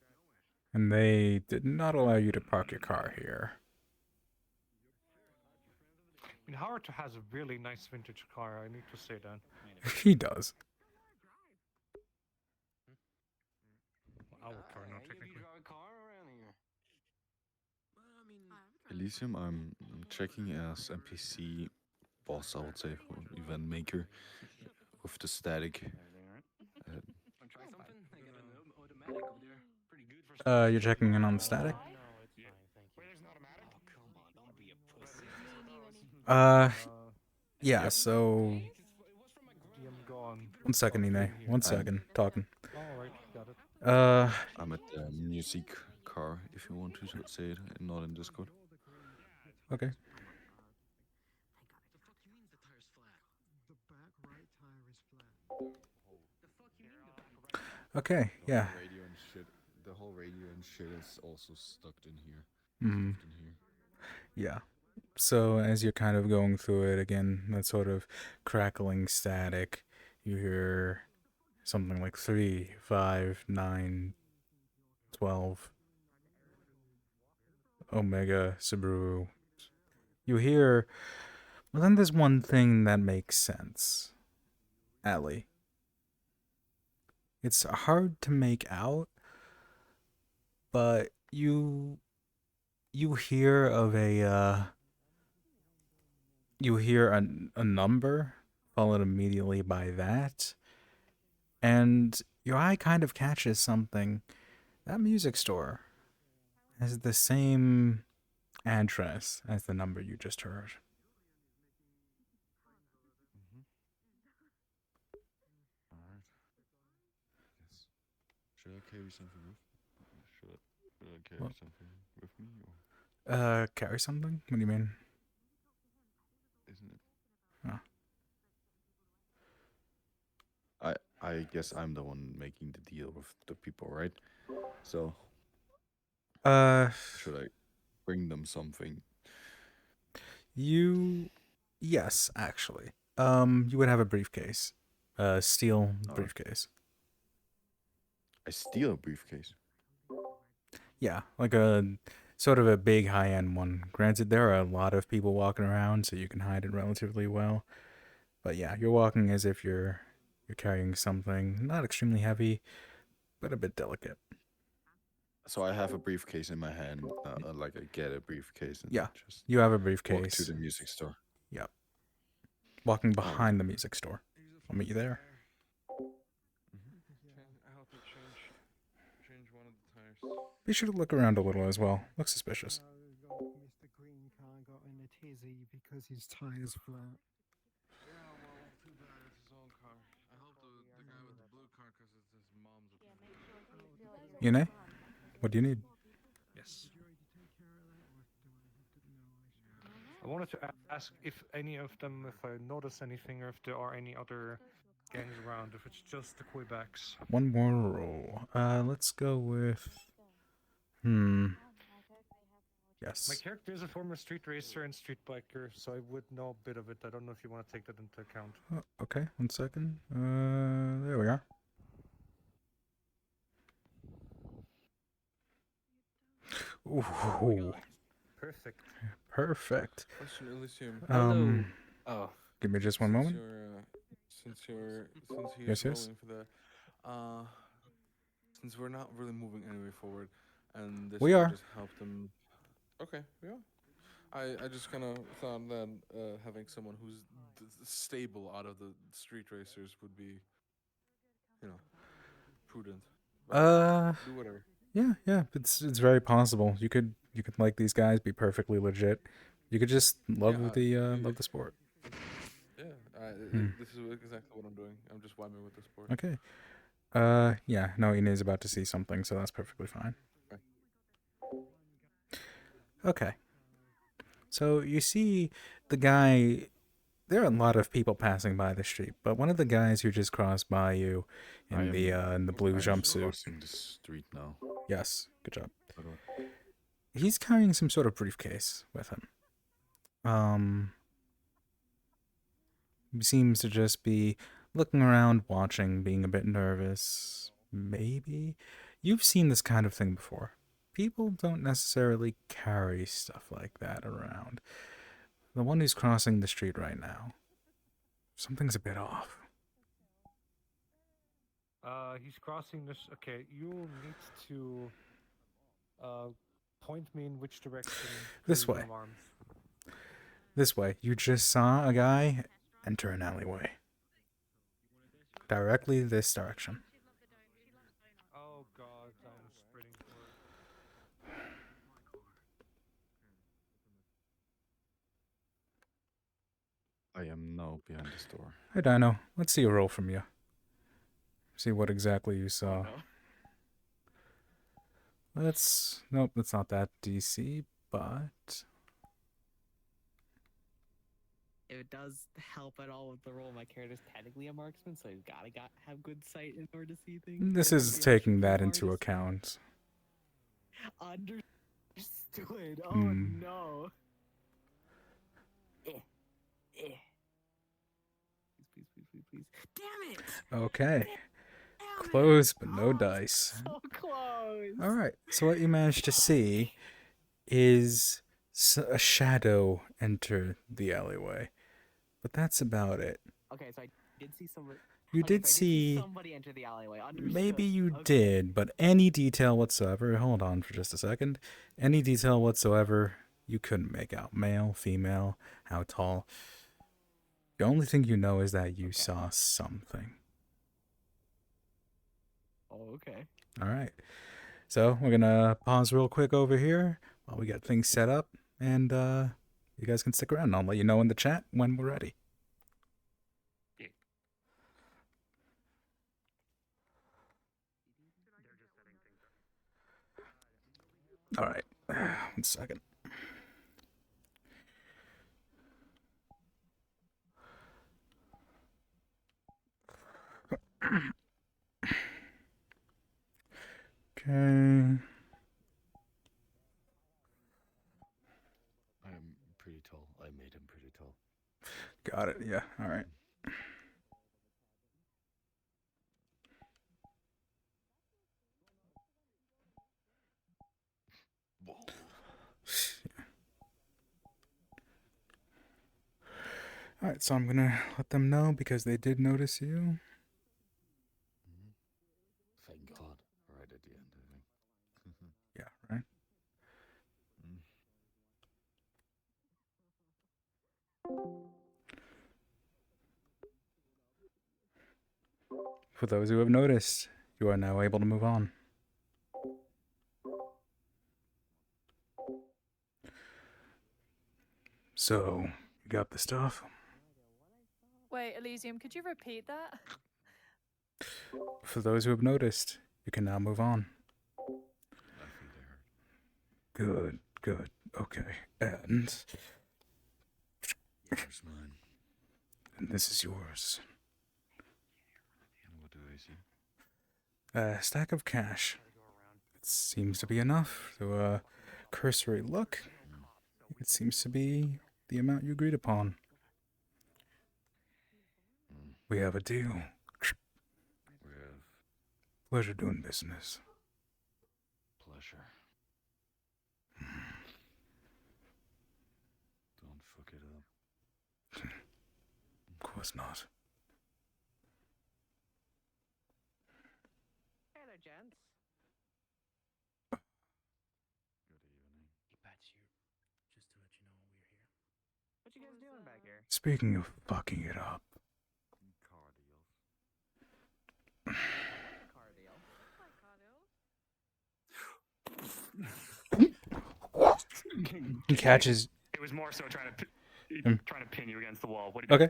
And they did not allow you to park your car here. I mean, Howard has a really nice vintage car, I need to say that. He does. Our car, not technically. drive a car around here. Well, I mean, Elysium, I'm checking as NPC boss, I would say, or event maker with the static. wanna try something? I got an automatic over there. Pretty good for. You're checking in on the static? No, it's fine, thank you. Wait, there's an automatic? Oh, come on, don't be a pussy. Yeah, so... DM gone. One second, Ine. 1 second. Talking. Alright, got it. I'm at the music car, if you want to say it, not in Discord. Okay. Okay, yeah. The whole radio and shit is also stuck in here. Mm, Stuffed in here. yeah. So as you're kind of going through it again, that sort of crackling static, you hear something like 3, 5, 9, 12. Omega, Subaru. You hear. Well, then there's one thing that makes sense. Allie. It's hard to make out, but you hear of you hear a number followed immediately by that, and your eye kind of catches something. That music store has the same address as the number you just heard. Alright. Yes. Should I carry something with? Should I carry What? something with me, or Carry something? What do you mean? isn't it? Oh. I guess I'm the one making the deal with the people, right? So should I bring them something? Yes, actually. You would have a briefcase. Steel briefcase. I steal a briefcase. Yeah, like a sort of a big high-end one. Granted, there are a lot of people walking around, so you can hide it relatively well. But yeah, you're walking as if you're carrying something not extremely heavy, but a bit delicate. So I have a briefcase in my hand, like I get a briefcase and Yeah, just you have a walk briefcase. to the music store. Yep. Walking behind the music store. I'll meet you there. I help you change one of the tires. Be sure to look around a little as well. Looks suspicious. Mr. Green car got in a tizzy because his tire's flat. Yeah, well, too bad. It's his own car. I helped the guy with the blue car because it's his mom's. Yune? What do you need? Yes. I wanted to ask if any of them, if I notice anything, or if there are any other gangs around. If it's just the Quebecs. One more roll. Let's go with. Yes. My character is a former street racer and street biker, so I would know a bit of it. I don't know if you want to take that into account. Okay, 1 second. There we are. Ooh. Perfect. Perfect. Question, Elysium. Oh. Give me just one moment. Since he's Yes. rolling for that, since we're not really moving anywhere forward, and this We will are. just help them. Okay, yeah. I just kind of thought that having someone who's stable out of the street racers would be, prudent. But do whatever. Yeah. It's very possible. You could like these guys, be perfectly legit. You could just love love the sport. Yeah, this is exactly what I'm doing. I'm just vibing with the sport. Okay. Yeah. No, Ine's about to see something, so that's perfectly fine. Okay. So you see the guy. There are a lot of people passing by the street, but one of the guys who just crossed by you in the blue jumpsuit. Crossing the street now. Yes, good job. He's carrying some sort of briefcase with him. He seems to just be looking around, watching, being a bit nervous. Maybe you've seen this kind of thing before. People don't necessarily carry stuff like that around. The one who's crossing the street right now, something's a bit off. He's crossing this. Okay, you'll need to point me in which direction. This way. This way. You just saw a guy enter an alleyway. Directly this direction. Oh god, I'm sprinting for it. I am now behind the store. Hey, Dino. Let's see a roll from you. See what exactly you saw. Nope, that's not that DC, but... it does help at all with the role. My character's technically a marksman, so he's gotta have good sight in order to see things. This and is be taking able to that shoot into artists. account. Understood. Oh Hmm. no. Please. Damn it! Okay. Damn it! Close, but no Oh, dice. so close. All right. So what you managed to see is a shadow enter the alleyway, but that's about it. Okay, so I did see somebody. You okay, did so I see. somebody enter the alleyway. Understood. Maybe you Okay. did, but any detail whatsoever. Hold on for just a second. Any detail whatsoever, you couldn't make out. Male, female, how tall. The only thing you know is that you saw something. Oh, okay. All right. So we're gonna pause real quick over here while we get things set up, and you guys can stick around. And I'll let you know in the chat when we're ready. All right. 1 second. Okay. I'm pretty tall. I made him pretty tall. Got it. Yeah. All right. All right. So I'm gonna let them know because they did notice you. Thank God. Right at the end, I think. Yeah. Right. For those who have noticed, you are now able to move on. So, you got the stuff? Wait, Elysium, could you repeat that? For those who have noticed, you can now move on. Good, good. Okay. And Here's mine. this is yours. What do I see? A stack of cash. It seems to be enough. To a cursory look, it seems to be the amount you agreed upon. We have a deal. We have Pleasure doing business. pleasure. Don't fuck it up. Of course not. Hello, gents. Good evening. Patch here, just to let you know we're here. What you guys doing back here? Speaking of fucking it up. He catches. It was more so trying to pin you against the wall. What Okay.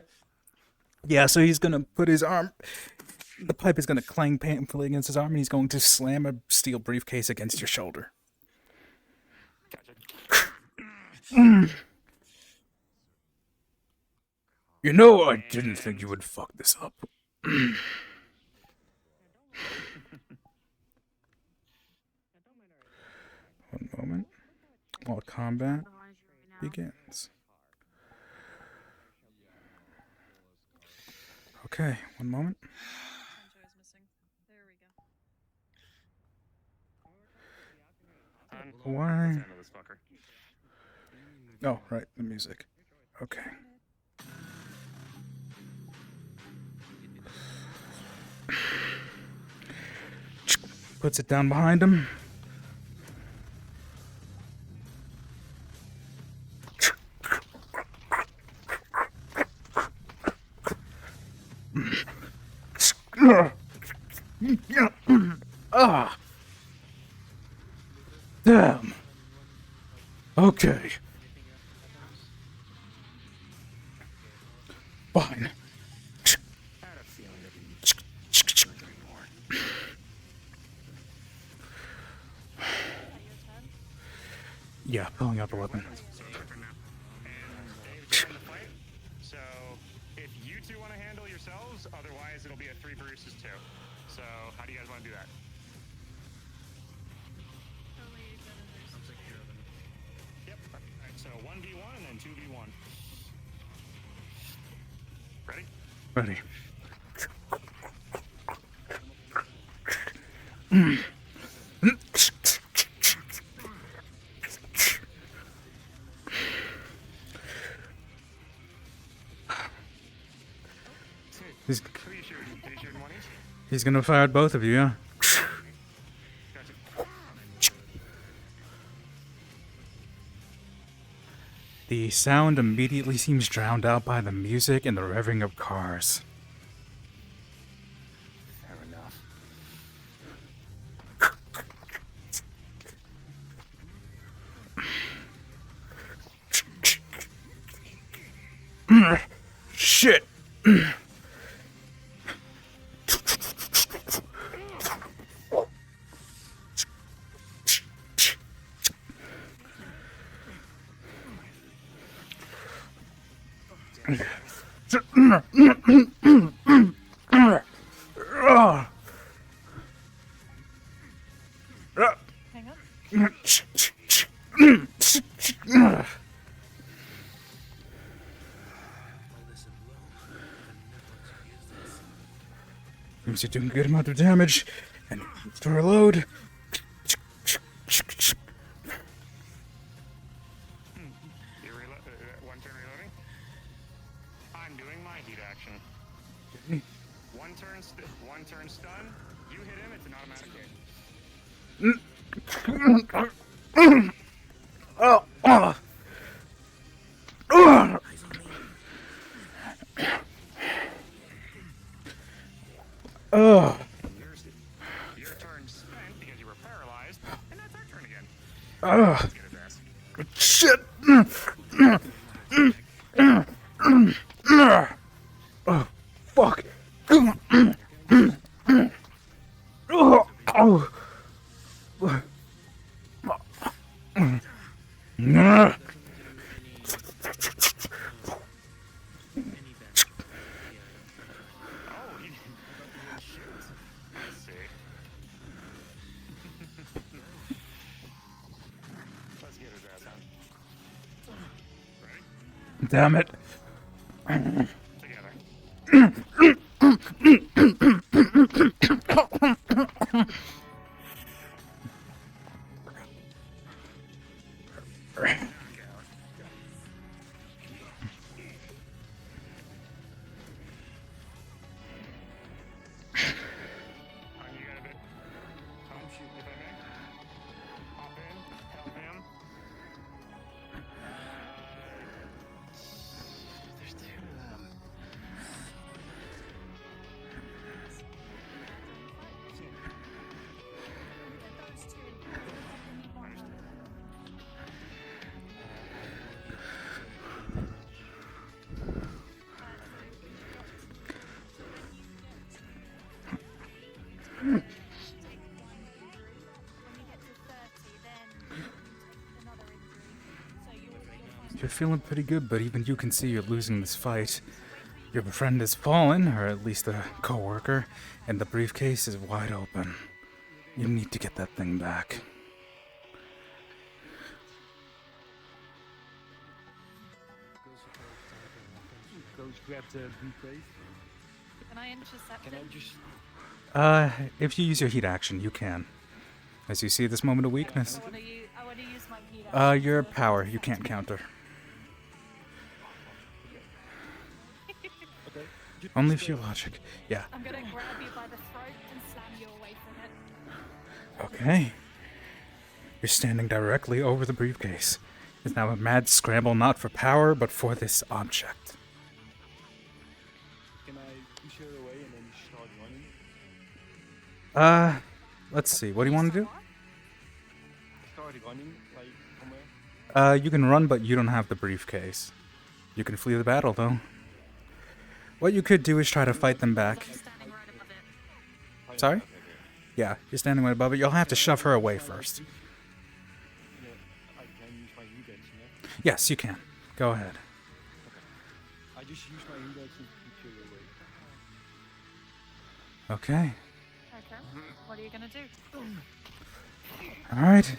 Yeah, so he's gonna put his arm. The pipe is gonna clang painfully against his arm, and he's going to slam a steel briefcase against your shoulder. You know, I didn't think you would fuck this up. One moment. While combat begins. Okay, one moment. Why? Oh, right, the music. Okay. Puts it down behind him. Ah. Damn. Okay. Fine. Yeah, pulling out the weapon. So yourselves. Otherwise, it'll be a 3 versus 2. So, how do you guys want to do that? Yep. Alright, so 1v1 and then 2v1. Ready? Ready. He's gonna fire at both of you, yeah? The sound immediately seems drowned out by the music and the revving of cars. Fair enough. Shit! Hang on. Seems you're doing a good amount of damage, and to reload. One turn reloading. I'm doing my heat action. One turn stun. You hit him, it's an automatic hit. Your turn spent because you were paralyzed, and that's our turn again. Let's get his ass. Shit! Oh, fuck! Let's get his ass on. Ready? Damn it. You're feeling pretty good, but even you can see you're losing this fight. Your friend has fallen, or at least a co-worker, and the briefcase is wide open. You need to get that thing back. Goes grab the briefcase. Can I intercept him? If you use your heat action, you can. As you see this moment of weakness. I want to use my heat action. Your power, you can't counter. Only if you're logic. Yeah. I'm gonna grab you by the throat and slam you away from it. Okay. You're standing directly over the briefcase. It's now a mad scramble not for power, but for this object. Can I push her away and then start running? Let's see. What do you want to do? Start running, like, from where? You can run, but you don't have the briefcase. You can flee the battle, though. What you could do is try to fight them back. Sorry? Yeah, you're standing right above it. You'll have to shove her away first. Yeah, I can use my heat action, yeah? Yes, you can. Go ahead. I just use my heat action to push her away. Okay. Okay. What are you gonna do? Alright.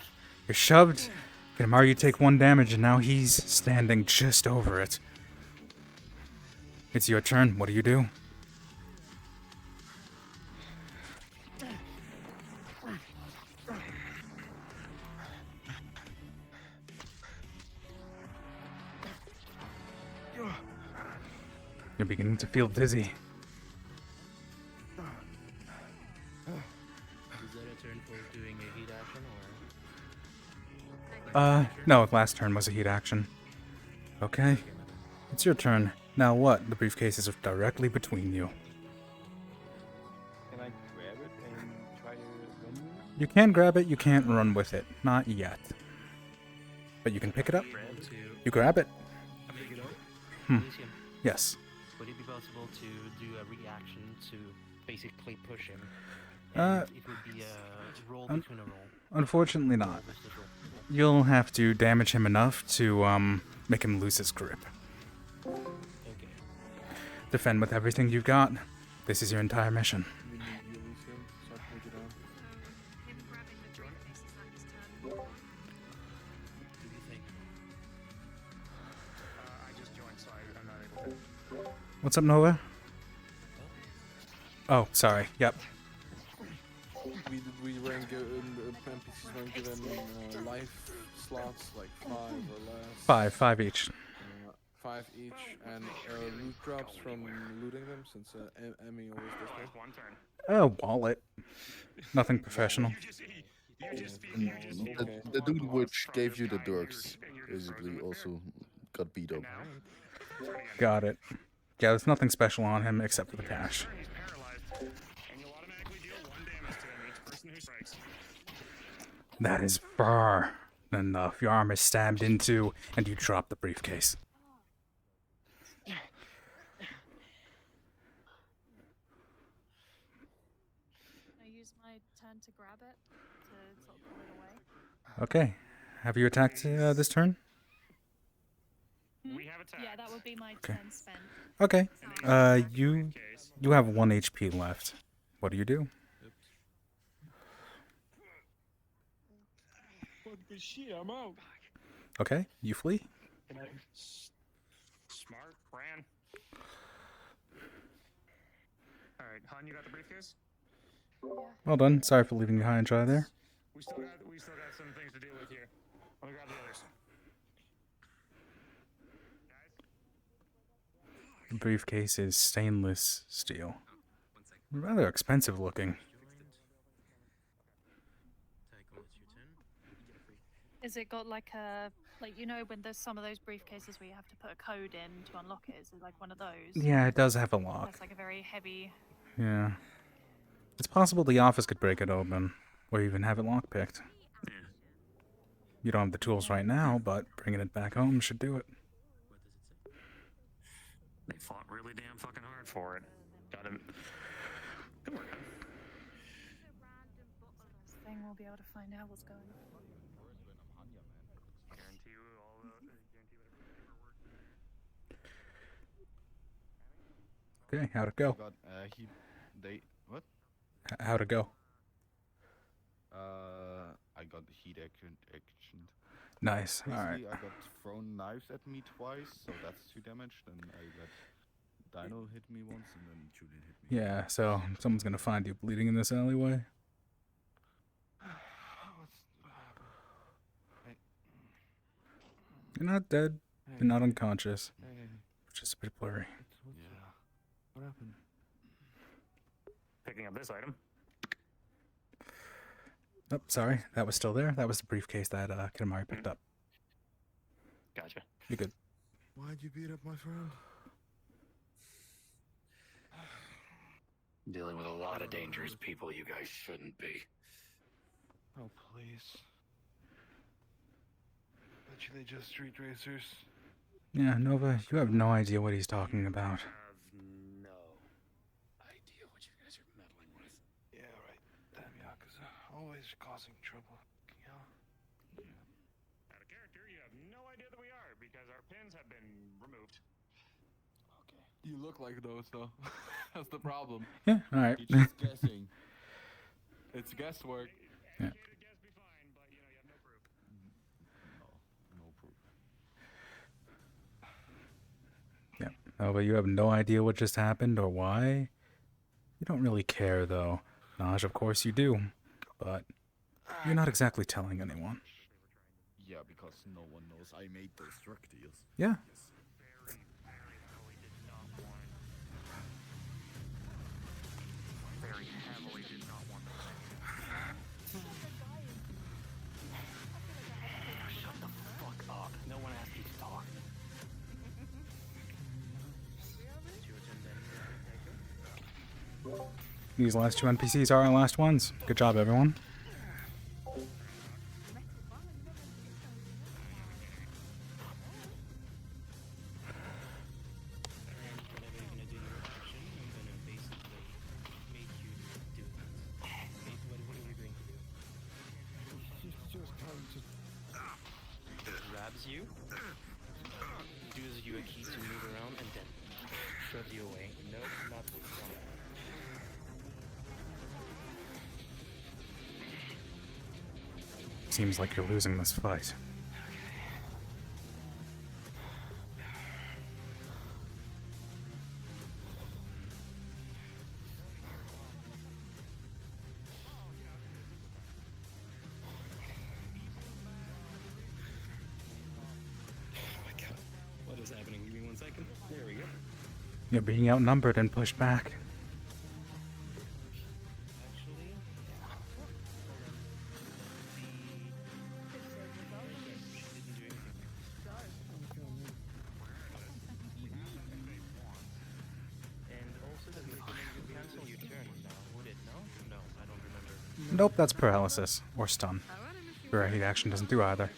You're shoved. Kinamaru, you take 1 damage, and now he's standing just over it. It's your turn. What do you do? You're beginning to feel dizzy. Is that a turn for doing a heat action or? No, last turn was a heat action. Okay. It's your turn. Now what? The briefcase is directly between you. Can I grab it and try to run with it? You can grab it, you can't run with it. Not yet. But you can pick it up. You grab it. Pick it up? Hmm. Elysium, Yes. would it be possible to do a reaction to basically push him? Uh, And it would be a roll between a roll. Unfortunately not. Versus roll. You'll have to damage him enough to, make him lose his grip. Okay. Defend with everything you've got. This is your entire mission. We need you, Elysium, so I can take it down. Him grabbing the briefcase is that his turn? What do you think? I just joined, so I'm not able to. What's up, Nova? Oh, sorry. Yep. We weren't given, NPCs weren't given life slots, like 5 or less. 5 each. 5 each, and loot drops from looting them, since Emmy always does that. 1 turn. Oh, wallet. Nothing professional. The dude which gave you the dorks basically also got beat up. Got it. Yeah, there's nothing special on him except for the cash. He's paralyzed, and you'll automatically deal 1 damage to him each person who strikes. That is far enough. Your arm is stabbed into, and you drop the briefcase. I use my turn to grab it to sort of pull it away. Okay. Have you attacked this turn? We have attacked. Yeah, that would be my Okay. turn spent. Okay. You have 1 HP left. What do you do? Fuck this shit, I'm out. Okay. You flee. Smart, ran. Alright, Hun, you got the briefcase? Well done. Sorry for leaving you high and dry there. We still got some things to deal with here. Let me grab the others. The briefcase is stainless steel. Rather expensive looking. Is it got like a you know when there's some of those briefcases where you have to put a code in to unlock it? Is it like one of those? Yeah, it does have a lock. That's like a very heavy. Yeah. It's possible the office could break it open, or even have it lockpicked. You don't have the tools right now, but bringing it back home should do it. They fought really damn fucking hard for it. Got him. Good work, Hun. This thing we'll be able to find out what's going on. Guarantee you all the paperwork. Okay, how'd it go? God, what? How'd it go? I got heat action. Nice. All right. Basically, I got thrown knives at me twice, so that's 2 damage. Then I let Dino hit me once, and then Julian hit me. Yeah, so someone's gonna find you bleeding in this alleyway. You're not dead. You're not unconscious. It's just a bit blurry. Yeah. What happened? Picking up this item. Oh, sorry. That was still there. That was the briefcase that Kinamari picked up. Gotcha. You're good. Why'd you beat up my friend? Dealing with a lot of dangerous people you guys shouldn't be. Oh, please. Bet you they just street racers. Yeah, Nova, you have no idea what he's talking about. Have no idea what you guys are meddling with. Yeah, right. Damn Yakuza. Always causing trouble. Yeah. Out of character, you have no idea that we are because our pins have been removed. Okay. You look like those, though. That's the problem. Yeah, alright. You're just guessing. It's guesswork. Yeah. No proof. Yeah. Oh, but you have no idea what just happened or why? You don't really care, though. Naj, of course you do. But you're not exactly telling anyone. Yeah, because no one knows I made those drug deals. Yeah. Very heavily did not want Shut the fuck up. No one asked you to talk. These last two NPCs are our last ones. Good job, everyone. Grabs you, uses you a key to move around, and then shoves you away. Nope, not this one. Seems like you're losing this fight. What is happening? Give me 1 second. There we go. You're being outnumbered and pushed back. Nope, that's paralysis. Or stun. Your heat action doesn't do either.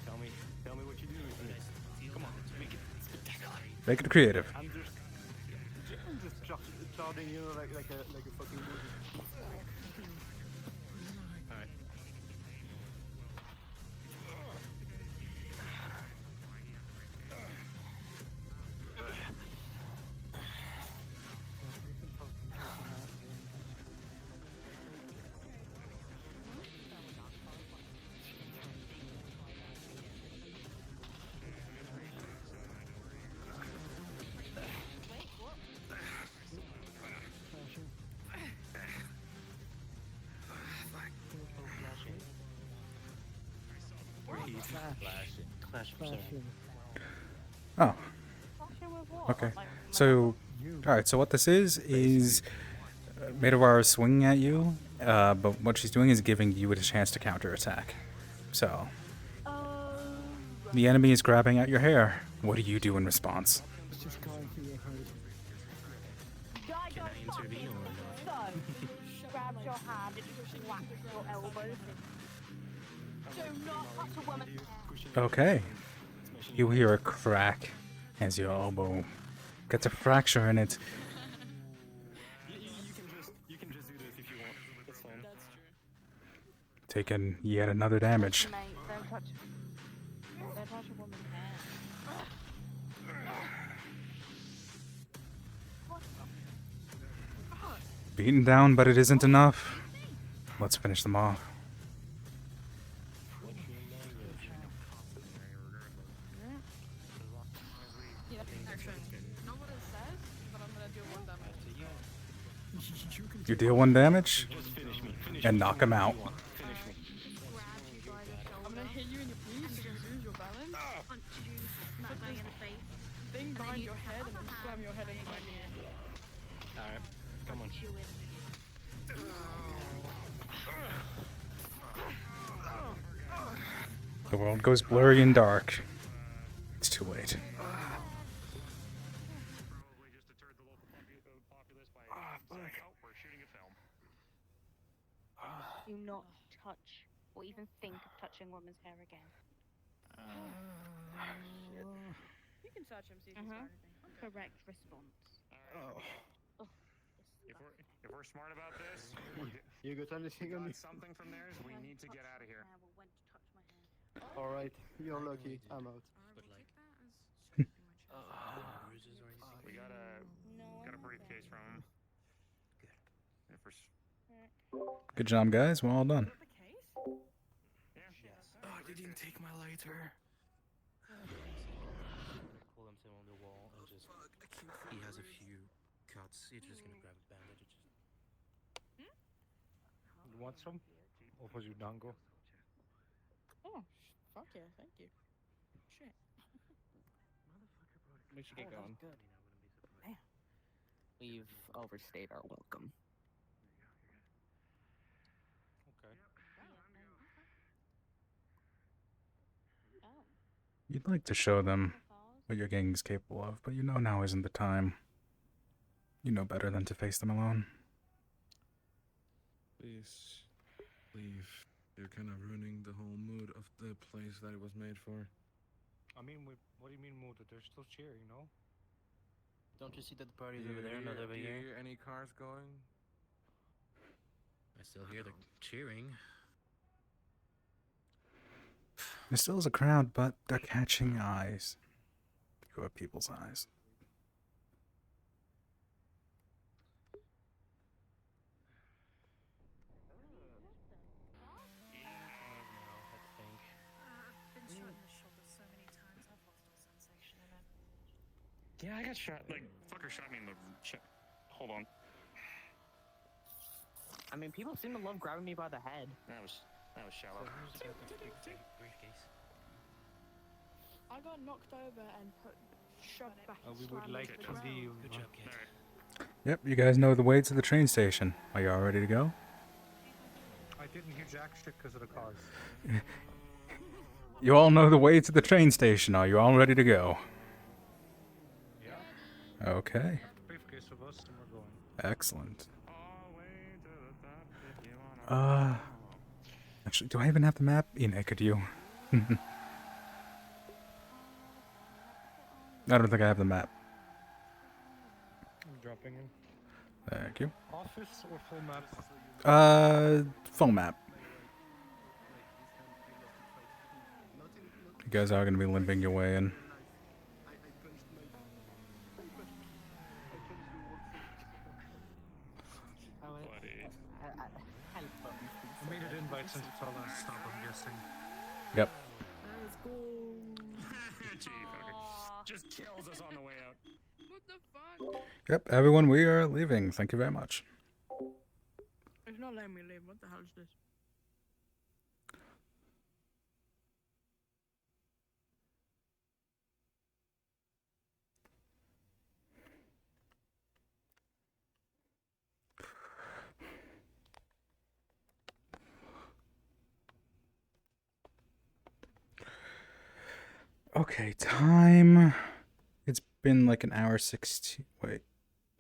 Tell me what you do with this. Come on, make it spectacular. Make it creative. I'm just charging you like a fucking movie. Alright. Oh. Okay. So, alright, so what this is Madawar is swinging at you, but what she's doing is giving you a chance to counterattack. So, the enemy is grabbing at your hair. What do you do in response? Just going for your head. Can I intervene or not? Grab your hand and whack your elbows. Do not touch a woman's hair. Okay. You hear a crack as your elbow gets a fracture in it. You can just do this if you want. That's fine. That's true. Taking yet another damage. Mate, don't touch a woman's hair. Beaten down, but it isn't enough. Let's finish them off. Not what it says, but I'm gonna do 1 damage. You deal 1 damage and knock him out. I'm gonna hit you in your knees, so you lose your balance. Punch you, smack bang in the face. Thing behind your head and then slam your head into my knee. Alright, come on. The world goes blurry and dark. It's too late. Do not touch or even think of touching women's hair again. You can touch him, see if he's got anything. Correct response. If we're smart about this, You got anything on me? something from theirs, we need to get out of here. Alright, you're lucky. I'm out. But like, bruises or anything? We got a briefcase from him. Good. Yeah, for Good job, guys. Well done. Yes. Oh, they didn't take my lighter. Pull him on the wall and just. He has a few cuts. You're just gonna grab a bandage. You want some? Or was you dango? Oh, fuck yeah, thank you. Shit. We should get going. Good. Damn. We've overstayed our welcome. Okay. You'd like to show them what your gang is capable of, but you know now isn't the time. You know better than to face them alone. Please leave. You're kind of ruining the whole mood of the place that it was made for. I mean, what do you mean mood? They're still cheering, no? Don't you see that the party's Do over you there, not over do you here? hear any cars going? I still hear the cheering. There still is a crowd, but they're catching eyes. Your people's eyes. I've been shot in the shoulder so many times, I've lost all sensation in it. Yeah, I got shot. Like, fucker shot me in the Hold on. I mean, people seem to love grabbing me by the head. That was shallow. Briefcase. I got knocked over and shoved back. We would slammed like into to the ground. leave. Good job, kid. Yep, you guys know the way to the train station. Are you all ready to go? I didn't hear jack shit because of the cars. You all know the way to the train station. Are you all ready to go? Yeah. Okay. Briefcase of us and we're going. Excellent. Actually, do I even have the map? Ine, could you? I don't think I have the map. I'm dropping in. Thank you. Office or full map? Full map. You guys are going to be limping your way in. I made an invite since it's our last stop, I'm guessing. Yep. Let's go. Gee, fucker. Just kills us on the way out. What the fuck? Yep, everyone, we are leaving. Thank you very much. It's not letting me leave. What the hell is this? Okay, time. It's been like an hour 16. Wait,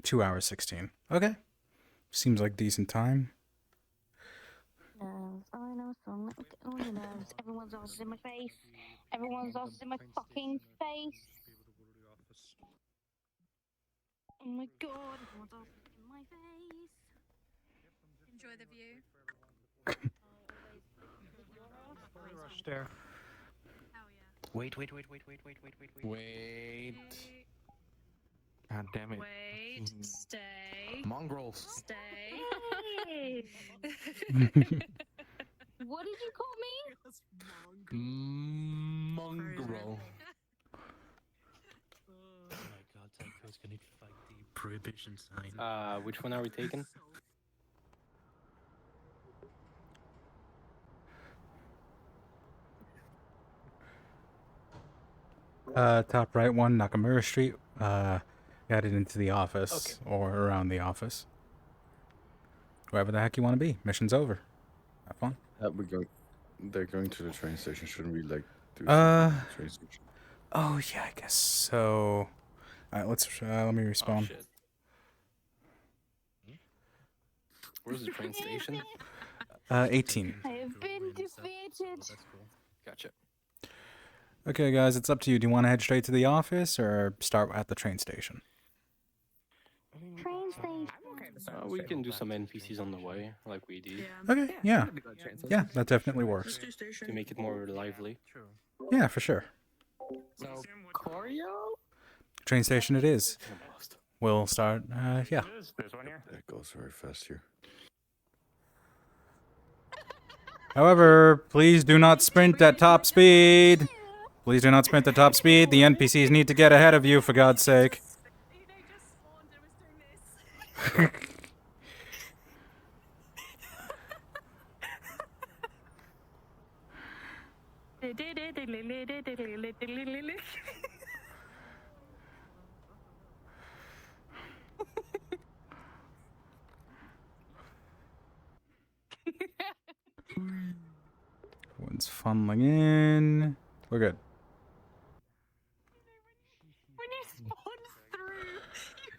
2 hours 16. Okay. Seems like decent time. Nerves, I know some little get on your nerves. Everyone's always in my face. Everyone's always in my fucking face. Oh my god, everyone's always in my face. Enjoy the view. Rush there. Hell yeah. Wait. Wait. God damn it. Wait, stay. Mongrels. Stay. Hey! What did you call me? Mongrel. Oh my god, Tycho's gonna fight the prohibition sign. Which one are we taking? Top right one, Nakamura Street. Headed into the office or around the office. Wherever the heck you want to be. Mission's over. Have fun. They're going to the train station. Shouldn't we like do something Uh, at the train station? Oh yeah, I guess so. Alright, let me respawn. Oh, shit. Where's the train station? 18. I have been defeated. Gotcha. Okay, guys, it's up to you. Do you want to head straight to the office or start at the train station? Train station. I'm okay with service We station. can do some NPCs on the way, like we did, Okay, yeah. that'd be good, train Yeah, station. that definitely works. to make it more lively. Yeah, for sure. So, choreo? Train station it is. We'll start, yeah. There's one here. That goes very fast here. However, please do not sprint at top speed. Please do not sprint at top speed. The NPCs need to get ahead of you, for God's sake. Everyone's funneling in. We're good. When you spawn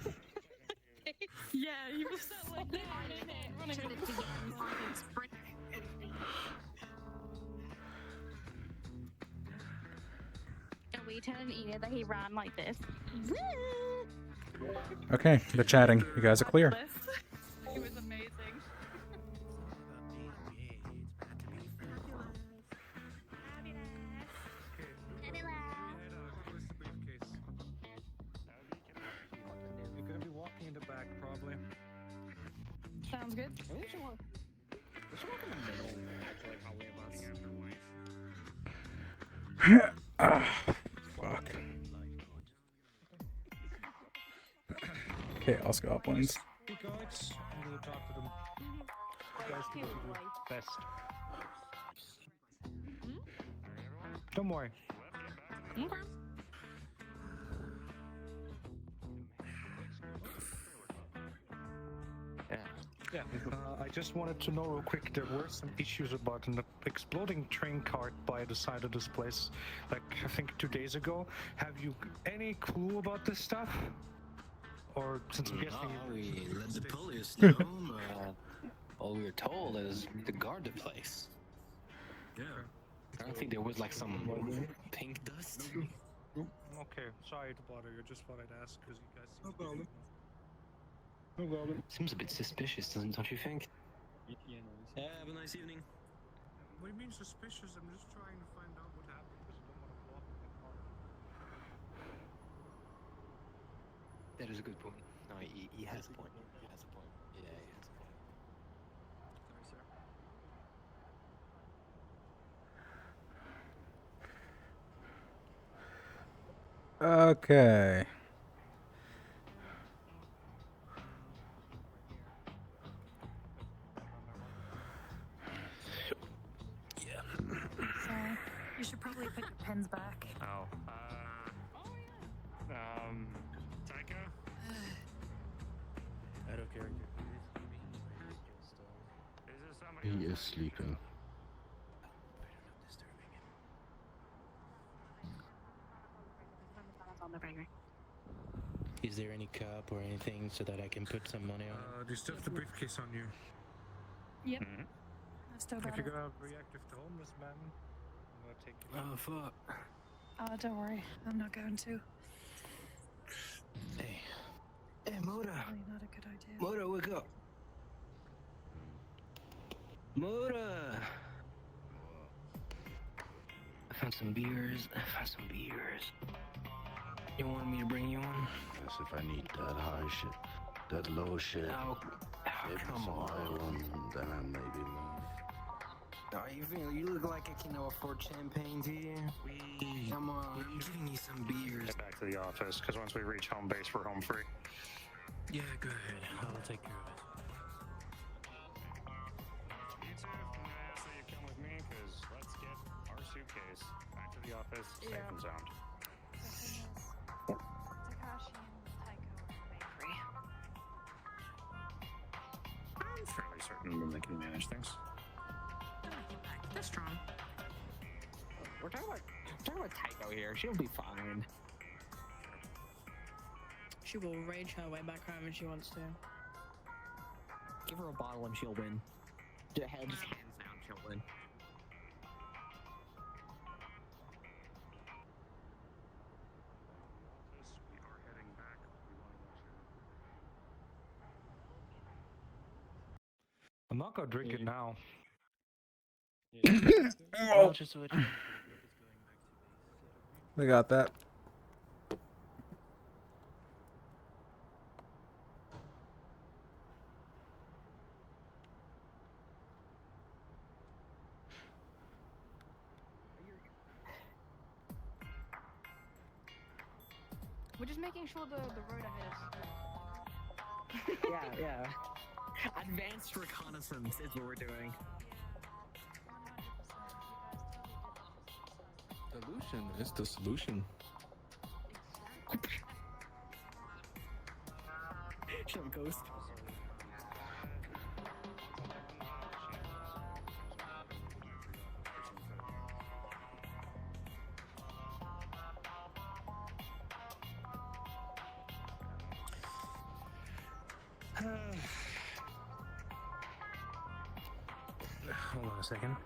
through, yeah, you just like running Are we telling Ina that he ran like this? Okay, they're chatting. You guys are clear. It was amazing. You're gonna be walking in the back, probably. Sounds good. We should walk in the middle, actually, probably of us. Fuck. Chaos goblins. Hey guys, I'm gonna talk to them. You guys can do your best. Don't worry. Yeah, I just wanted to know real quick, there were some issues about an exploding train cart by the side of this place, like I think 2 days ago. Have you any clue about this stuff? Or since I'm guessing we let the police know. All we were told is to guard the place. Yeah. I don't think there was like some pink dust. Okay, sorry to bother you, just thought I'd ask because you guys seem to be- No problem. Seems a bit suspicious, don't you think? Yeah, have a nice evening. What do you mean suspicious? I'm just trying to find out what happened because I don't want to block the car. That is a good point. No, he has a point. He has a point. Yeah, he has a point. Sorry, sir. Okay. So, you should probably put your pens back. Oh. Taika? I don't care. Is there somebody He else? is sleeping. Is there any cup or anything so that I can put some money on? Do you still have the briefcase on you? Yep. Mhm. I've still If got you're it. gonna react with the homeless man, I'm gonna take it. Oh, fuck. Oh, don't worry. I'm not going to. Hey. Hey, Moda. Probably not a good idea. Moda, wake up. Moda. I found some beers. You want me to bring you one? Yes, if I need that high shit, that low shit, Oh, maybe come some high on. one, then I maybe leave. You look like I can afford champagne here. Come on, I'm giving you some beers. Get back to the office, because once we reach home base, we're home free. Yeah, go ahead. I'll take care of it. You two, I'm gonna ask that you come with me, because let's get our suitcase back to the office, safe and sound. Takashi and Taiko are bakery. I'm fairly certain that they can manage things. They're strong. We're talking about Taiko here. She'll be fine. She will rage her way back home if she wants to. Give her a bottle and she'll win. Just hands down, she'll win. We are heading back. We want to make sure. I'm not gonna drink it now. I'll just switch. We got that. We're just making sure the road ahead is. Yeah. Advanced reconnaissance is what we're doing. Dilution is the solution. Shut up, Ghost. Hold on a second.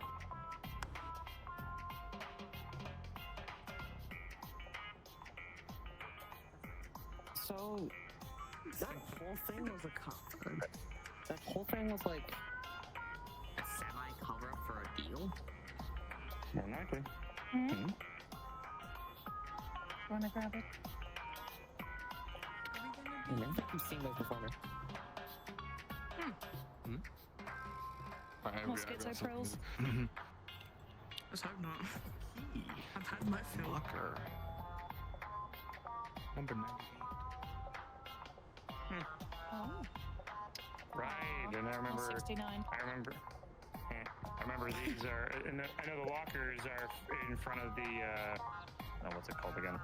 So that whole thing was that whole thing was like a semi cover up for a deal. More than likely. Wanna grab it? I'm seeing those before me. More schizo pros. Let's hope not. I've had my fill. Locker. Number 98. Oh. Right, and I remember. 69. I remember these are. And I know the lockers are in front of the. Oh, what's it called again?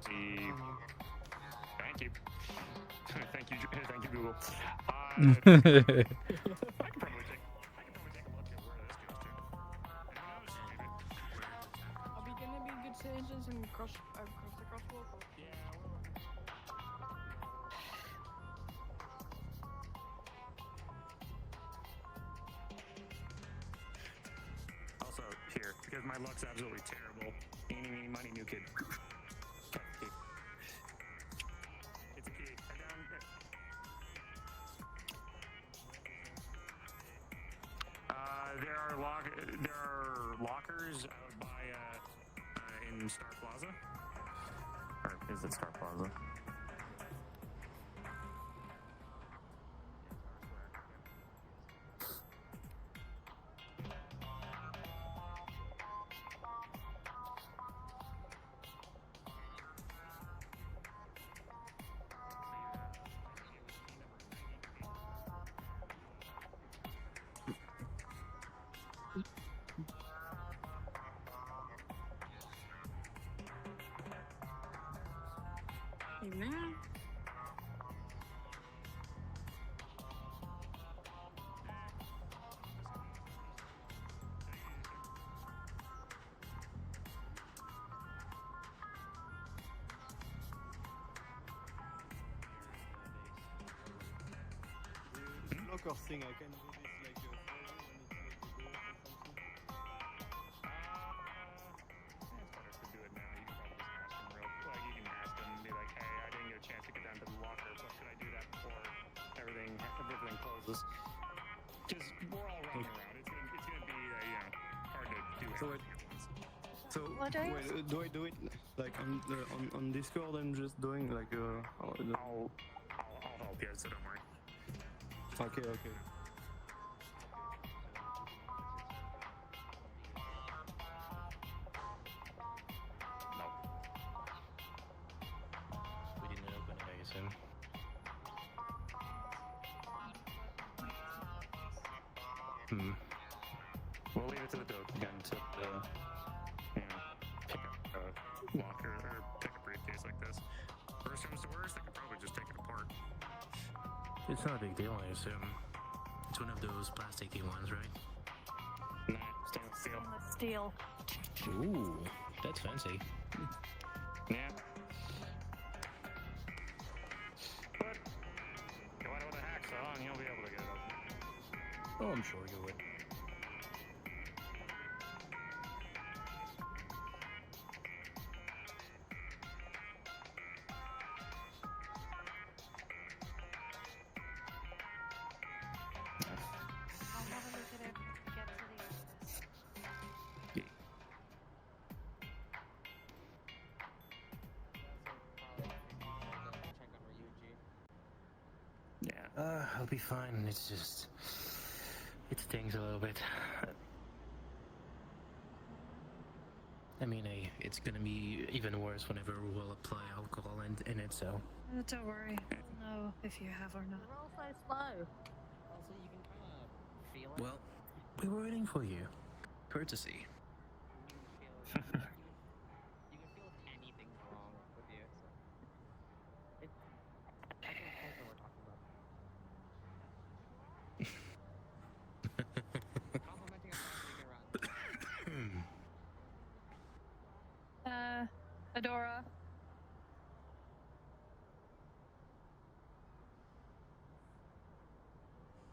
The. Thank you. Thank you, Google. I could probably take a look at where this goes to. Are we gonna be good citizens and cross the crosswalk? Also, here, because my luck's absolutely terrible. Eeny, meeny, miny, new kid. It's a key. I found it. There are lockers out by in Star Plaza. Or is it Star Plaza? Amen. Locker thing, I can do this like when it's like the door or something. It's better to do it now. You can probably just ask them you can ask them and be like, hey, I didn't get a chance to get down to the locker, but could I do that before everything closes? Because we're all running around. It's gonna be hard to do everything. So wait, do I do it like on Discord and just doing like I'll help you, so don't worry. Okay. We didn't open it, I assume. We'll leave it to the dope again to pick up a locker or pick a briefcase like this. Worst comes to worst, they could probably just take it apart. It's not a big deal, I assume. It's one of those plasticky ones, right? Nah, stainless steel. Steel. Ooh, that's fancy. Yeah. But go out with a hacksaw and you'll be able to get it open. Oh, I'm sure you would. Yeah, I'll be fine. It's just... It stings a little bit. I mean, it's gonna be even worse whenever we'll apply alcohol in it, so... Don't worry. We'll know if you have or not. We're all so slow. Also, you can kind of feel it. Well, we were waiting for you. Courtesy. You can feel if anything's wrong with you. So. It's... I think that's what we're talking about. Complimenting a fast run. Adora.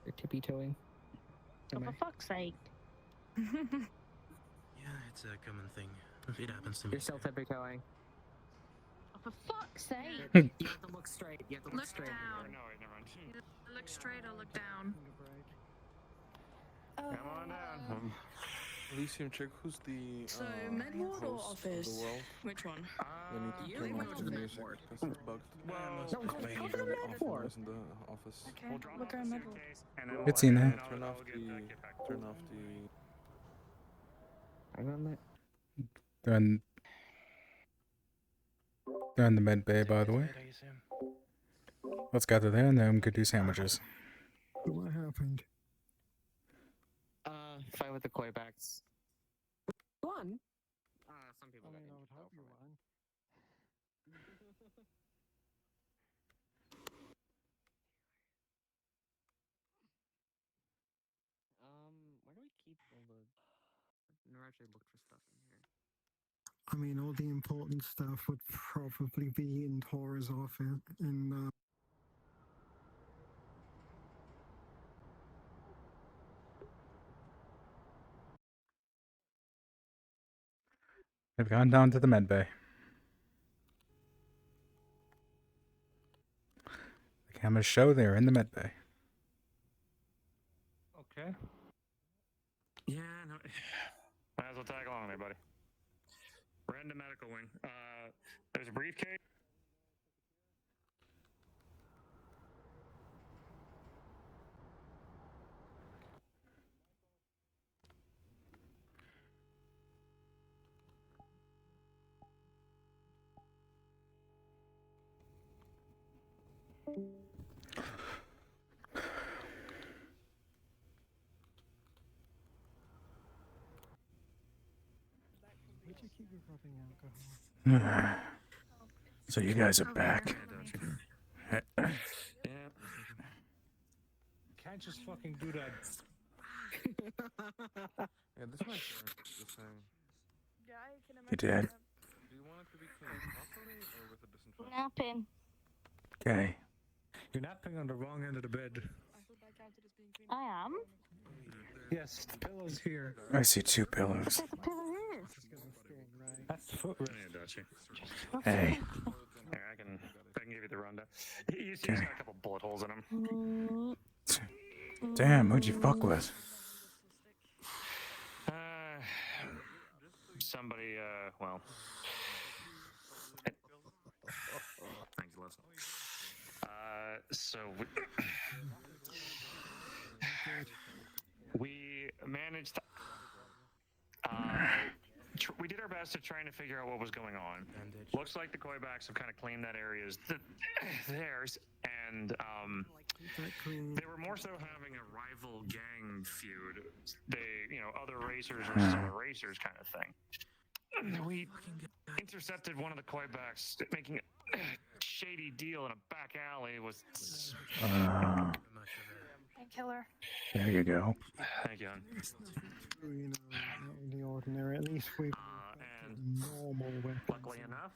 You're tippy-toeing. Oh, for fuck's sake. Yeah, it's a common thing. It happens to me. You're still tippy-toeing. Oh, for fuck's sake. You have to look straight. You have to look Look straight. down. No, wait, never mind. Either look straight or look down. Come on down. Elysium, check who's the So, med ward or host of the office? world. Which one? I need to You turn go off to the the music med because it's bugged. No, go to the med ward. Noise in the office. Okay, look around med ward. It's in there. Turn off the. I'm on that. They're in the med bay, by the way. Let's gather there and then we could do sandwiches. What happened? Fight with the koi backs. One? Some people I got mean, I injured, would though, hope you from it. won. Where do we keep all the... Never actually looked for stuff in here. I mean, all the important stuff would probably be in Tora's office. They've gone down to the med bay. The cameras show they're in the med bay. Okay. Yeah, no. Might as well tag along there, buddy. We're in the medical wing. There's a briefcase. Where'd you keep your rubbing alcohol? So you guys are back. Yeah. Can't just fucking do that. Yeah, this might be the same. Yeah, I can imagine. You did? Do you want it to be cleaned properly or with a disinfectant? Napping. Okay. You're napping on the wrong end of the bed. I thought that counted as being clean. I am. Yes, the pillow's here. I see 2 pillows. There's a pillow here. That's the footrest. Yeah, Dutchie. Hey. Here, I can give you the rundown. You see, he's got a couple bullet holes in him. Damn, who'd you fuck with? Somebody, well. Thanks, Les. So we managed to, we did our best at trying to figure out what was going on. Looks like the koi backs have kind of claimed that area as theirs, and they were more so having a rival gang feud. They, other racers versus other racers kind of thing. We intercepted one of the koi backs making a shady deal in a back alley with. Painkiller. There you go. Thank you. hon. Out of the ordinary. At least we've normal weapons. Luckily enough,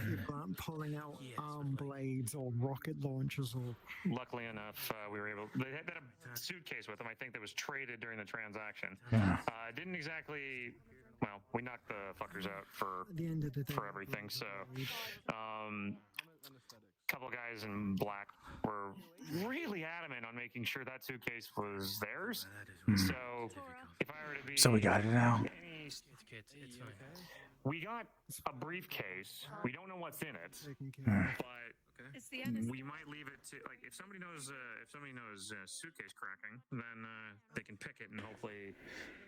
People aren't pulling out arm blades or rocket launchers or. luckily enough, we were able. They had a suitcase with them. I think that was traded during the transaction. Yeah. Didn't exactly. Well, we knocked the fuckers out for At the end of the day, everything. So, couple guys in black were really adamant on making sure that suitcase was theirs. So, if I were to be, So we got it now. It's we got a briefcase. We don't know what's in it, but It's the end. We might leave it to like if somebody knows suitcase cracking, then they can pick it and hopefully.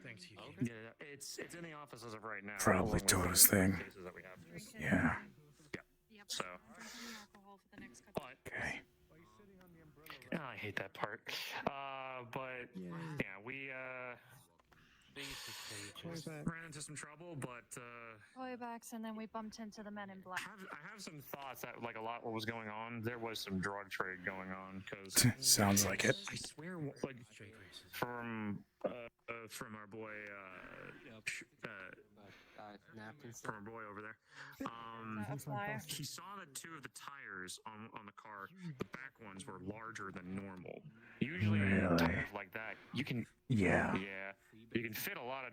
Thanks, you. Yeah, it's in the office as of right now. Probably along with the Toto's other thing. cases that we have. Yeah. Yeah. So. But. Okay. Oh, I hate that part. But yeah, we ran into some trouble, but Toybacks, and then we bumped into the men in black. I have some thoughts that like a lot what was going on. There was some drug trade going on because Sounds like it. I swear, like from our boy from our boy over there. He saw that two of the tires on the car, the back ones were larger than normal. Usually, tires like that, you can you can fit a lot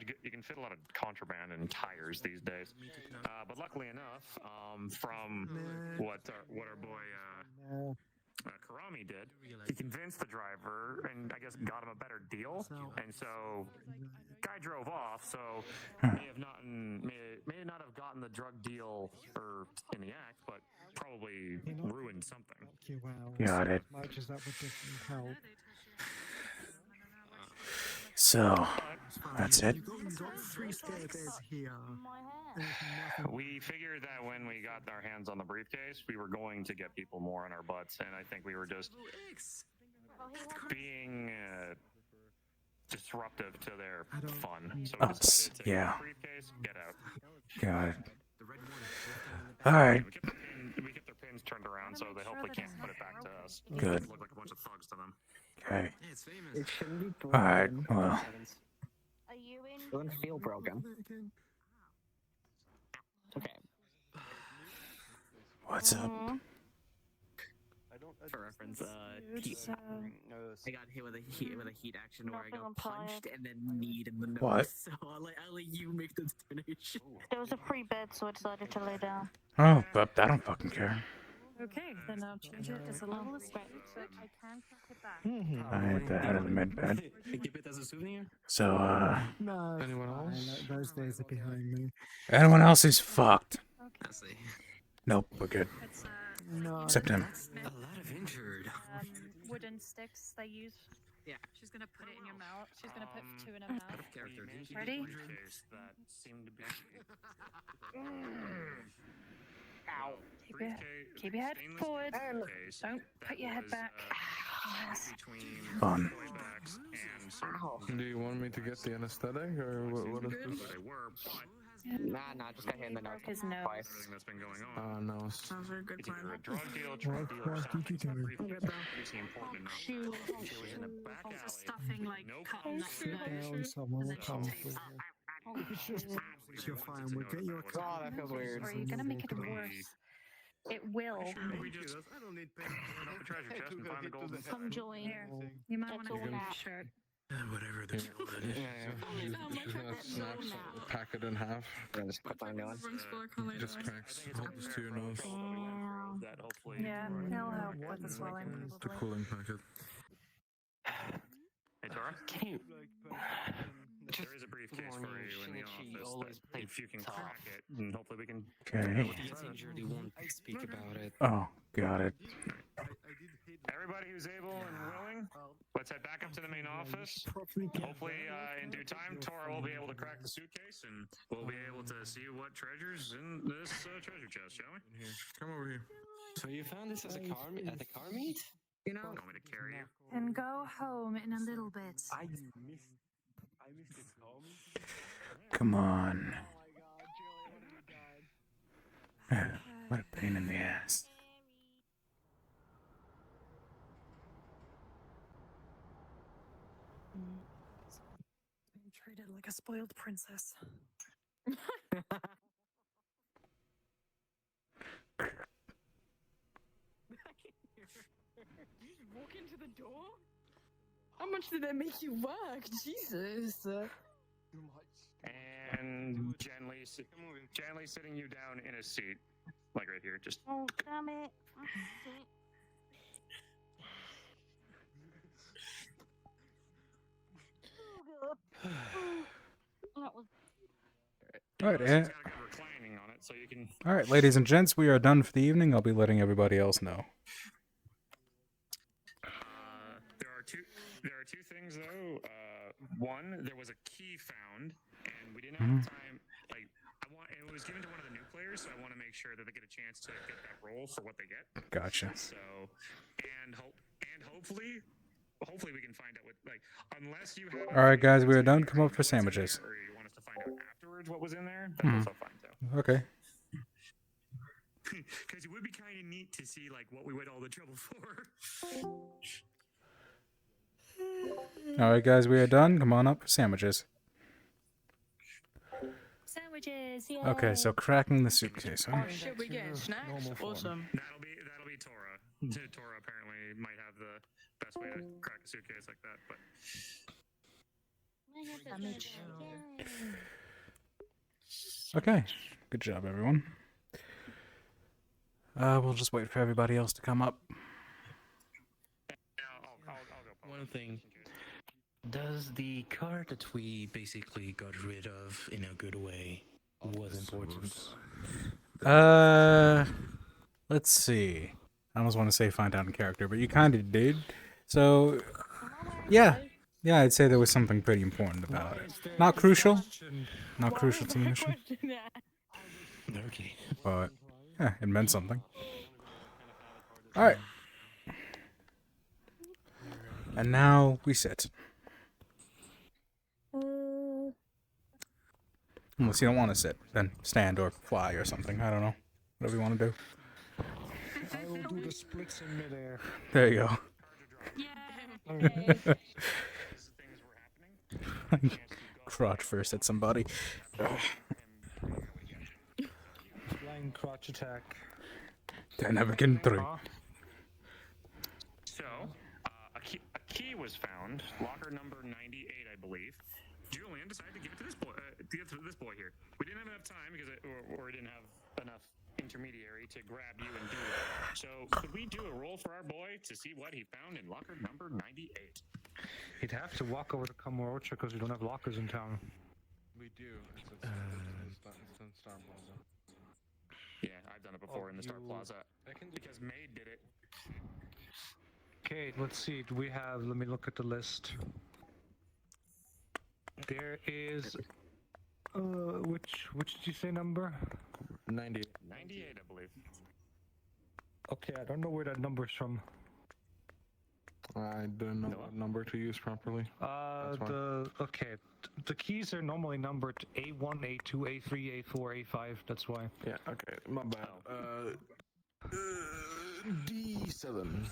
of contraband in tires these days. But luckily enough, from what our boy Karami did, he convinced the driver and I guess got him a better deal. And so, guy drove off. So may not have gotten the drug deal or in the act, but probably ruined something. Got it. Much as that would definitely help. So, that's it. You've got 3 spare beds here. We figured that when we got our hands on the briefcase, we were going to get people more on our butts, and I think we were just being disruptive to their fun. So we decided to get the briefcase, get out. Got it. Alright. We kept their pins turned around, so they hopefully can't put it back to us. Good. Look like a bunch of thugs to them. Okay. It shouldn't be broken. Alright, well. Are you in? It doesn't feel broken. Okay. What's up? For reference, I got hit with a heat action where I got punched and then kneed in the nose. What? So I'll let you make the determination. There was a free bed, so I decided to lay down. Oh, but I don't fucking care. Okay, then I'll change it. It's a little escape, so I can crack it back. I hit the head of the med bed. Keep it as a souvenir. So, No. Anyone else? Those days are behind me. anyone else is fucked. I see. Nope, we're good. No. Except him. A lot of injured. Wooden sticks they use. Yeah. She's gonna put it in your mouth. She's gonna put 2 in her mouth. Ready? Ready? That seemed to be. Ow. Keep your head forward. Don't put your head back. Yes. Fun. Do you want me to get the anesthetic or what is this? Nah, just got hit in the nose twice. That's been going Oh on. no. Sounds very good plan. A drug deal, or something. Obviously important enough. She was in a back alley. Stuffing like cotton nuts. Down, someone will come for you. You're fine. We'll get you a car. Oh, that feels weird. Or you're gonna make it worse. It will. We just open up the treasure chest and find the golden. Come join. Here. You might want to all get that. a shirt. Whatever the hell that is. She's gonna snap pack it in half. Just put on going. Just cracks. Hold this to your nose. That hopefully. Yeah, it'll help with the swelling. The cooling packet. Hey Tara, Can you? there is a briefcase for you in the office. That if you can crack it, and hopefully we can. Okay. He gets injured. He won't speak about it. Oh, got it. Everybody who's able and willing, let's head back up to the main office. Hopefully, in due time, Tora will be able to crack the suitcase, and we'll be able to see what treasures in this treasure chest, shall we? Come over here. So you found this as a car at the car meet? You know, Want me to carry you? and go home in a little bit. Come on. What a pain in the ass. Being treated like a spoiled princess. Walk into the door? How much did that make you work? Jesus. And gently sitting you down in a seat, like right here. Just. Oh, damn it. That was. Alright, It's got a good reclining on it, so you can All right, ladies and gents, we are done for the evening. I'll be letting everybody else know. There are two things though. One, there was a key found, and we didn't have time. Like, it was given to one of the new players, so I want to make sure that they get a chance to get that roll for what they get. Gotcha. So, hopefully we can find out what, like, unless you have. All right, guys, we are done. Come up for sandwiches. Or you want us to find out afterwards what was in there? That's also fine too. Okay. Because it would be kind of neat to see like what we went all the trouble for. All right, guys, we are done. Come on up for sandwiches. Sandwiches, yeah. Okay, so cracking the suitcase, huh? Oh shit, we getting snacks? Awesome. That'll be Tora. Tora apparently might have the best way to crack a suitcase like that, but. Okay, good job, everyone. We'll just wait for everybody else to come up. One thing. Does the car that we basically got rid of in a good way was important? Let's see. I almost want to say find out in character, but you kind of did. So, yeah, I'd say there was something pretty important about it. Not crucial. Not crucial to the mission. Okay. But, yeah, it meant something. Alright. And now we sit. Unless you don't want to sit, then stand or fly or something. I don't know. Whatever you want to do. I will do the splits in midair. There you go. Crotch first at somebody. Flying crotch attack. Then never can through. So, a key was found, locker number 98, I believe. Julian decided to give it to this boy. Here. We didn't have enough time because we didn't have enough intermediary to grab you and do it. So, could we do a roll for our boy to see what he found in locker number 98? He'd have to walk over to Kamurocho because we don't have lockers in town. We do. It's in Star Plaza. Yeah, I've done it before in the Star Plaza. Because Maid did it. Okay, let's see. Do we have? Let me look at the list. There is. Which did you say number? 98. 98, I believe. Okay, I don't know where that number's from. I don't know what number to use properly. Okay. The keys are normally numbered A1, A2, A3, A4, A5. That's why. Yeah. Okay. My bad. D7.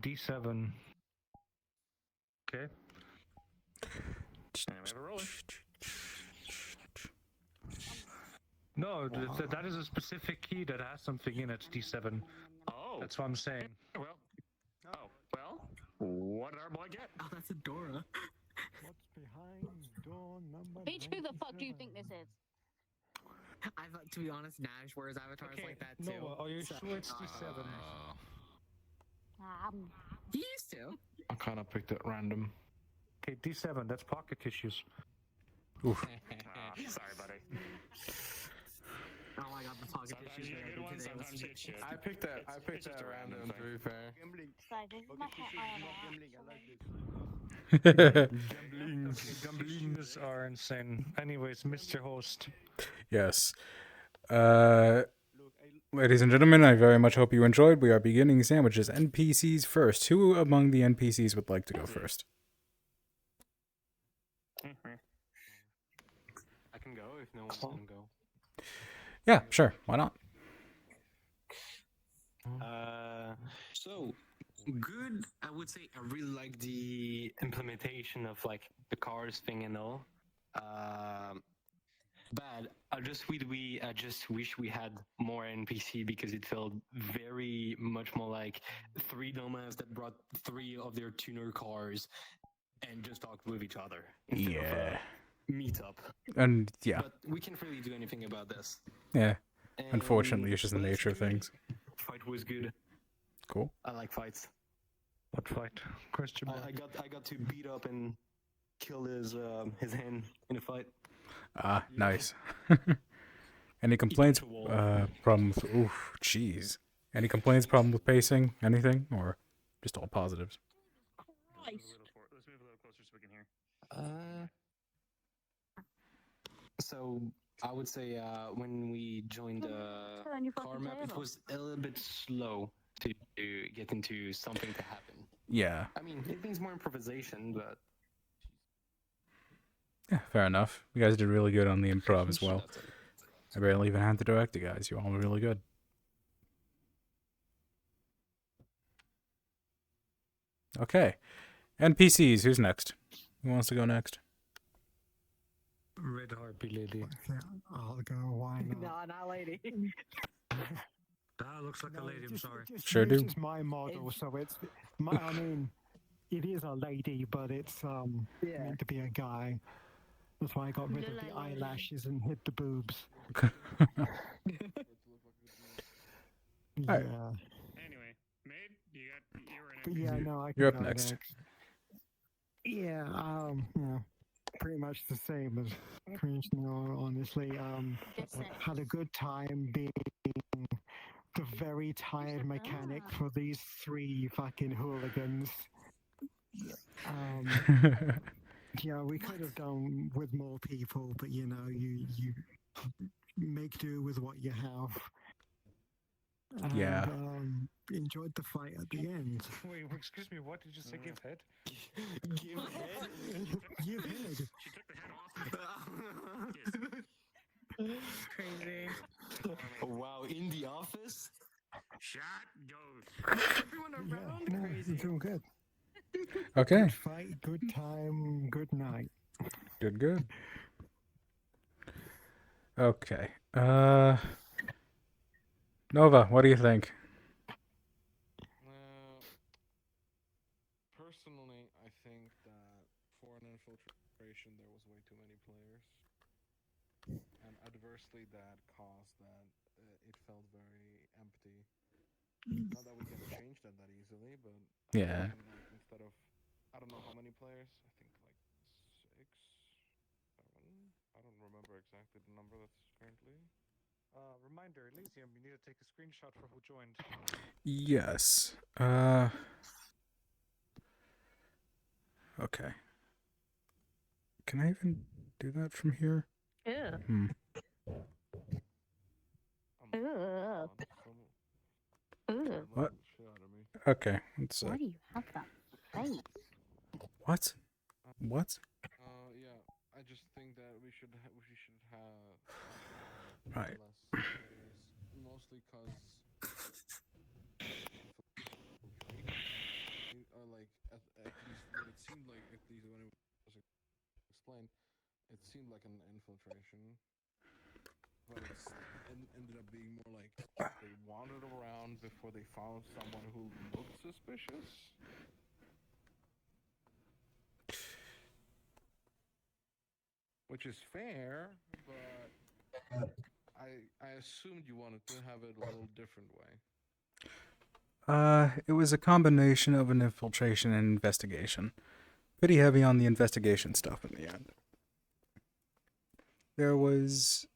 D7. Okay. And we have a roller. No, that is a specific key that has something in it. D7. Oh. That's what I'm saying. Well. What did our boy get? Oh, that's a Dora. What's behind door number? Bitch, who the fuck do you think this is? To be honest, Nash wears avatars like that too. No, are you sure it's D7? He used to. I kind of picked it random. Okay, D7. That's pocket tissues. Oof. Sorry, buddy. Oh my god, the pocket tissues. Sometimes you get shit. I picked that random. To be fair. Sorry, this is my Gamblings are insane. Anyways, Mr. Host. Yes. Ladies and gentlemen, I very much hope you enjoyed. We are beginning sandwiches. NPCs first. Who among the NPCs would like to go first? I can go if no one can go. Yeah, sure. Why not? So good. I would say I really like the implementation of like the cars thing and all. Bad. I just wish we had more NPC because it felt very much more like three dumbass that brought three of their tuner cars and just talked with each other instead of a meetup. And yeah. But we can't really do anything about this. Yeah. Unfortunately, it's just the nature of things. Fight was good. Cool. I like fights. What fight? Question mark. I got to beat up and kill his hen in a fight. Ah, nice. Any complaints? Problem with? Oof, jeez. Any complaints? Problem with pacing? Anything? Or just all positives? Let's move a little closer so we can hear. So I would say when we joined the car map, it was a little bit slow to get into something to happen. Yeah. I mean, it needs more improvisation, but Yeah, fair enough. You guys did really good on the improv as well. I barely even had to direct you guys. You all were really good. Okay. NPCs, who's next? Who wants to go next? Red Harpy lady. I'll go. Why not? No, not lady. That looks like a lady. I'm sorry. Sure do. This is my model, so it's. I mean, it is a lady, but it's meant to be a guy. That's why I got rid of the eyelashes and hid the boobs. Yeah. Anyway, Maid, you were in. But yeah, no, I can You're up go next. Yeah, yeah, pretty much the same as Cringe. No, honestly, had a good time being the very tired mechanic for these 3 fucking hooligans. Yeah, we could have done with more people, but you know, you make do with what you have. And, Yeah. enjoyed the fight at the end. Wait, excuse me. What did you say? Give head? give head. Give head. She took the head off. Crazy. Wow, in the office. Shot goes. Everyone Yeah, around no, crazy. it's all good. Okay. Good fight, good time, good night. Good, good. Okay. Nova, what do you think? Personally, I think that for an infiltration, there was way too many players, and adversely, that caused that it felt very empty. Not that we can change that easily, but Yeah. like, instead of I don't know how many players. I think like 6, 7. I don't remember exactly the number that's currently. Reminder, Elysium, you need to take a screenshot for who joined. Yes. Okay. Can I even do that from here? Yeah. What? Okay, let's Why do you have that face? What? What? Yeah, I just think that we should have Right. less players, mostly because like at least what it seemed like, at least when it was explained, it seemed like an infiltration, but ended up being more like they wandered around before they found someone who looked suspicious. Which is fair, but I assumed you wanted to have it a little different way. It was a combination of an infiltration and investigation. Pretty heavy on the investigation stuff in the end. There was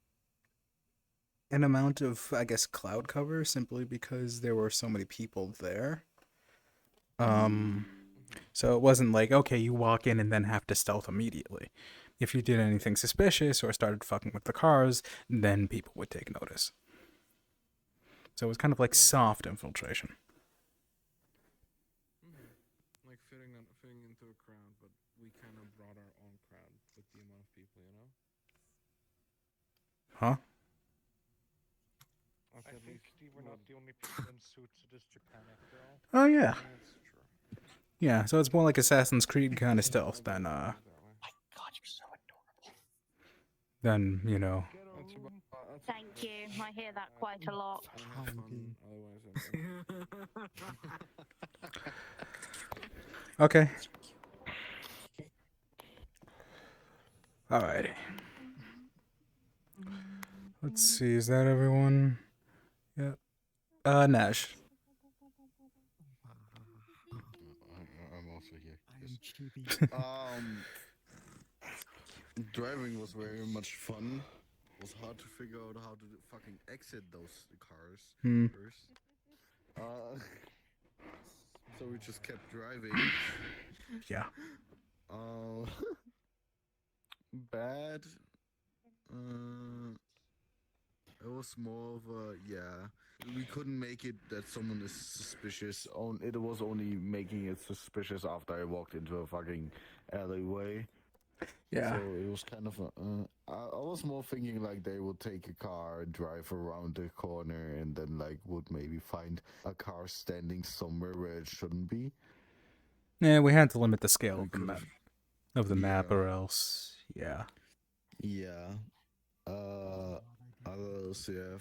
an amount of, I guess, cloud cover simply because there were so many people there. So it wasn't like, okay, you walk in and then have to stealth immediately. If you did anything suspicious or started fucking with the cars, then people would take notice. So it was kind of like soft infiltration. Like fitting into a crowd, but we kind of brought our own crowd with the amount of people, you know? Huh? I think we're not the only people in suits to this Japan though. Oh, yeah. That's true. Yeah, so it's more like Assassin's Creed kind of stealth than, God, you're so adorable. than, you know. Thank you. I hear that quite a lot. I have fun otherwise. Okay. Alrighty. Let's see, is that everyone? Yeah. Nash. I'm also here. I'm chibi. Driving was very much fun. was hard to figure out how to fucking exit those cars Hmm. first. So we just kept driving. Yeah. Bad. It was more of a We couldn't make it that someone is suspicious. It was only making it suspicious after I walked into a fucking alleyway. Yeah. So it was kind of I was more thinking like they would take a car, drive around the corner, and then like would maybe find a car standing somewhere where it shouldn't be. Yeah, we had to limit the scale of the Because- map, map, Yeah. or else, yeah. Yeah. Others, yeah.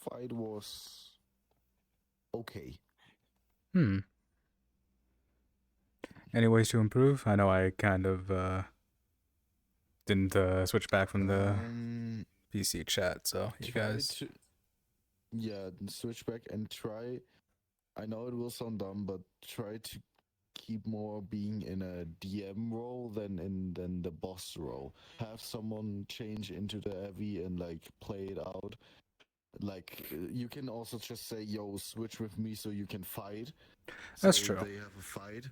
Fight was okay. Hmm. Any ways to improve? I know I kind of didn't switch back from the PC chat, so you guys. Switch back and try. I know it will sound dumb, but try to keep more being in a DM role than the boss role. Have someone change into the heavy and like play it out. Like you can also just say, "Yo, switch with me so you can fight." That's So true. They have a fight.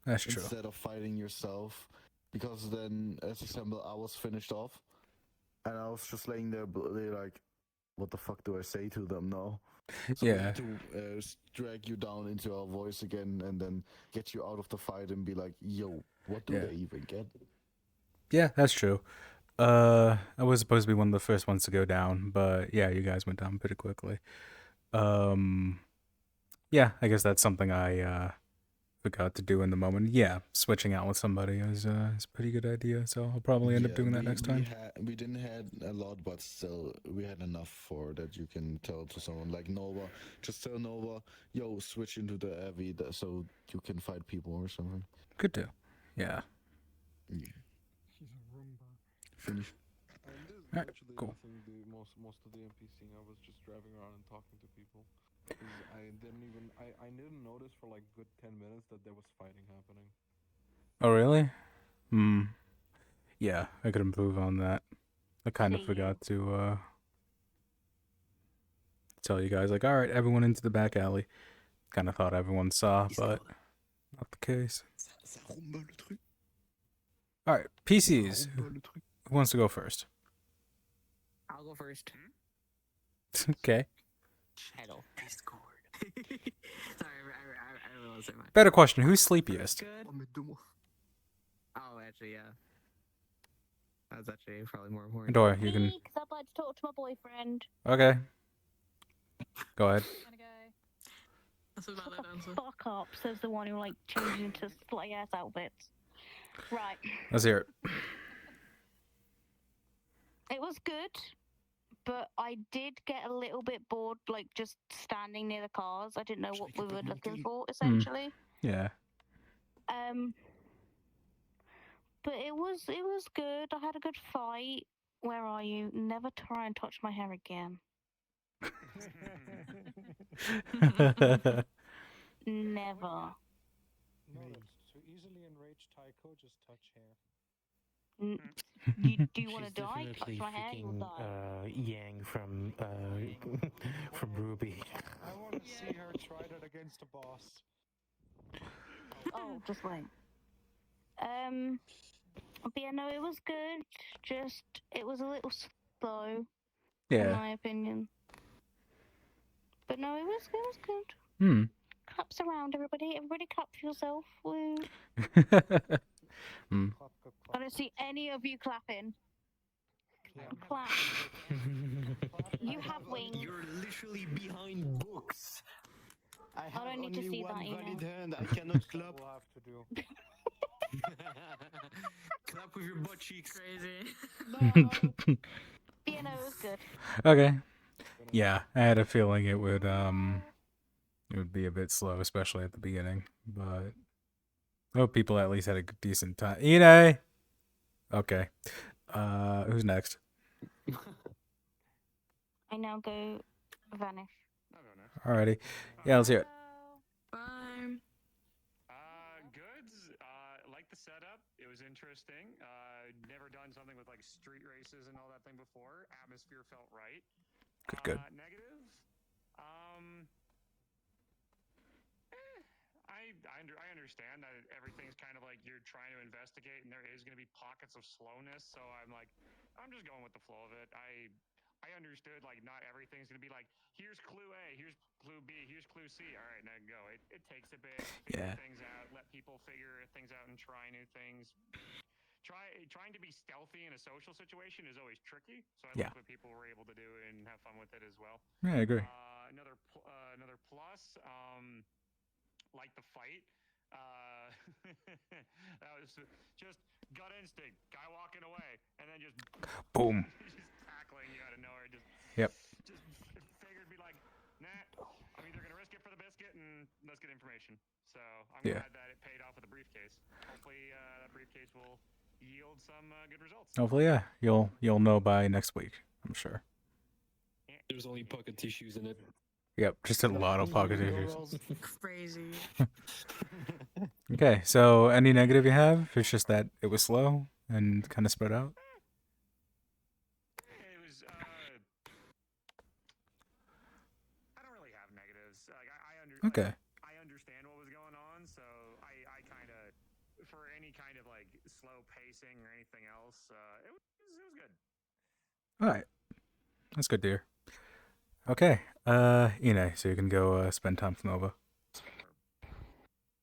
That's true. Instead of fighting yourself, because then, as example, I was finished off, and I was just laying there, like, what the fuck do I say to them now? So we Yeah. had to drag you down into our voice again, and then get you out of the fight and be like, "Yo, what do Yeah. they even get?" Yeah, that's true. I was supposed to be one of the first ones to go down, but yeah, you guys went down pretty quickly. Yeah, I guess that's something I forgot to do in the moment. Yeah, switching out with somebody is a pretty good idea, so I'll probably end up doing that next time. We didn't have a lot, but still, we had enough for that. You can tell to someone like Nova, just tell Nova, "Yo, switch into the heavy, so you can fight people or something." Could do. Yeah. Finish. This is Alright, actually cool. nothing. Most of the NPCing, I was just driving around and talking to people. 'Cause I didn't notice for like good 10 minutes that there was fighting happening. Oh, really? Yeah, I could improve on that. I kind of See forgot to tell you guys, like, alright, everyone into the back alley. Kind of thought everyone saw, but not the case. Alright, PCs. Who wants to go first? I'll go first. Okay. Channel Discord. Sorry, I realized it might. Better question, who's sleepiest? Good. Oh, actually, yeah. That's actually probably more important. Dora, you can. Because I'd like to talk to my boyfriend. Okay. Go ahead. That's a valid answer. Fuck up, says the one who like changes into slutty ass outfits. Right. Let's hear it. It was good, but I did get a little bit bored, like just standing near the cars. I didn't know what we were looking for, essentially. Yeah. But it was good. I had a good fight. Where are you? Never try and touch my hair again. Never. To easily enrage Tycho, just touch hair. Do you want to She's die? Touch definitely my hair, you'll die. Yang from from Ruby. I want to see her try that against a boss. Oh, just wait. But yeah, no, it was good. Just, it was a little slow, in Yeah. my opinion. But no, it was good. Hmm. Claps around, everybody. Everybody clap for yourself. Woo. Hmm. I don't see any of you clapping. Clap. You have wings. You're literally behind books. I have don't need to only see one that, you know. valid hand. I cannot clap. We'll have to do. Clap with your butt cheeks. Crazy. Yeah, no, it was good. Okay. Yeah, I had a feeling it would be a bit slow, especially at the beginning. But I hope people at least had a decent time. Ine! Okay. Who's next? I now go vanish. Alrighty. Yeah, let's hear it. Bye. Good. liked the setup. It was interesting. Never done something with like street races and all that thing before. Atmosphere felt right. Good. Negative. I understand that everything's kind of like you're trying to investigate, and there is going to be pockets of slowness. So I'm just going with the flow of it. I understood like not everything's going to be like here's clue A, here's clue B, here's clue C. All right, now go. It takes a bit to figure things out, let people figure things out, and try new things. Trying to be stealthy in a social situation is always tricky. So I like what people were able to do and have fun with it as well. Yeah, I agree. Another plus. Like the fight. That was just gut instinct. Guy walking away, and then just boom, just tackling you out of nowhere. Just figured be like, nah. I'm either gonna risk it for the biscuit, and let's get information. So I'm glad that it paid off with the briefcase. Hopefully, that briefcase will yield some good results. Hopefully, yeah. You'll know by next week, I'm sure. There's only pocket tissues in it. Yep, just a lot of pocket tissues. Crazy. Okay, so any negative you have? It's just that it was slow and kind of spread out. It was. I don't really have negatives. Like Okay. I understand what was going on, so I kind of, for any kind of like slow pacing or anything else, it was good. All right, that's good, dear. Okay, Ine, so you can go spend time with Nova.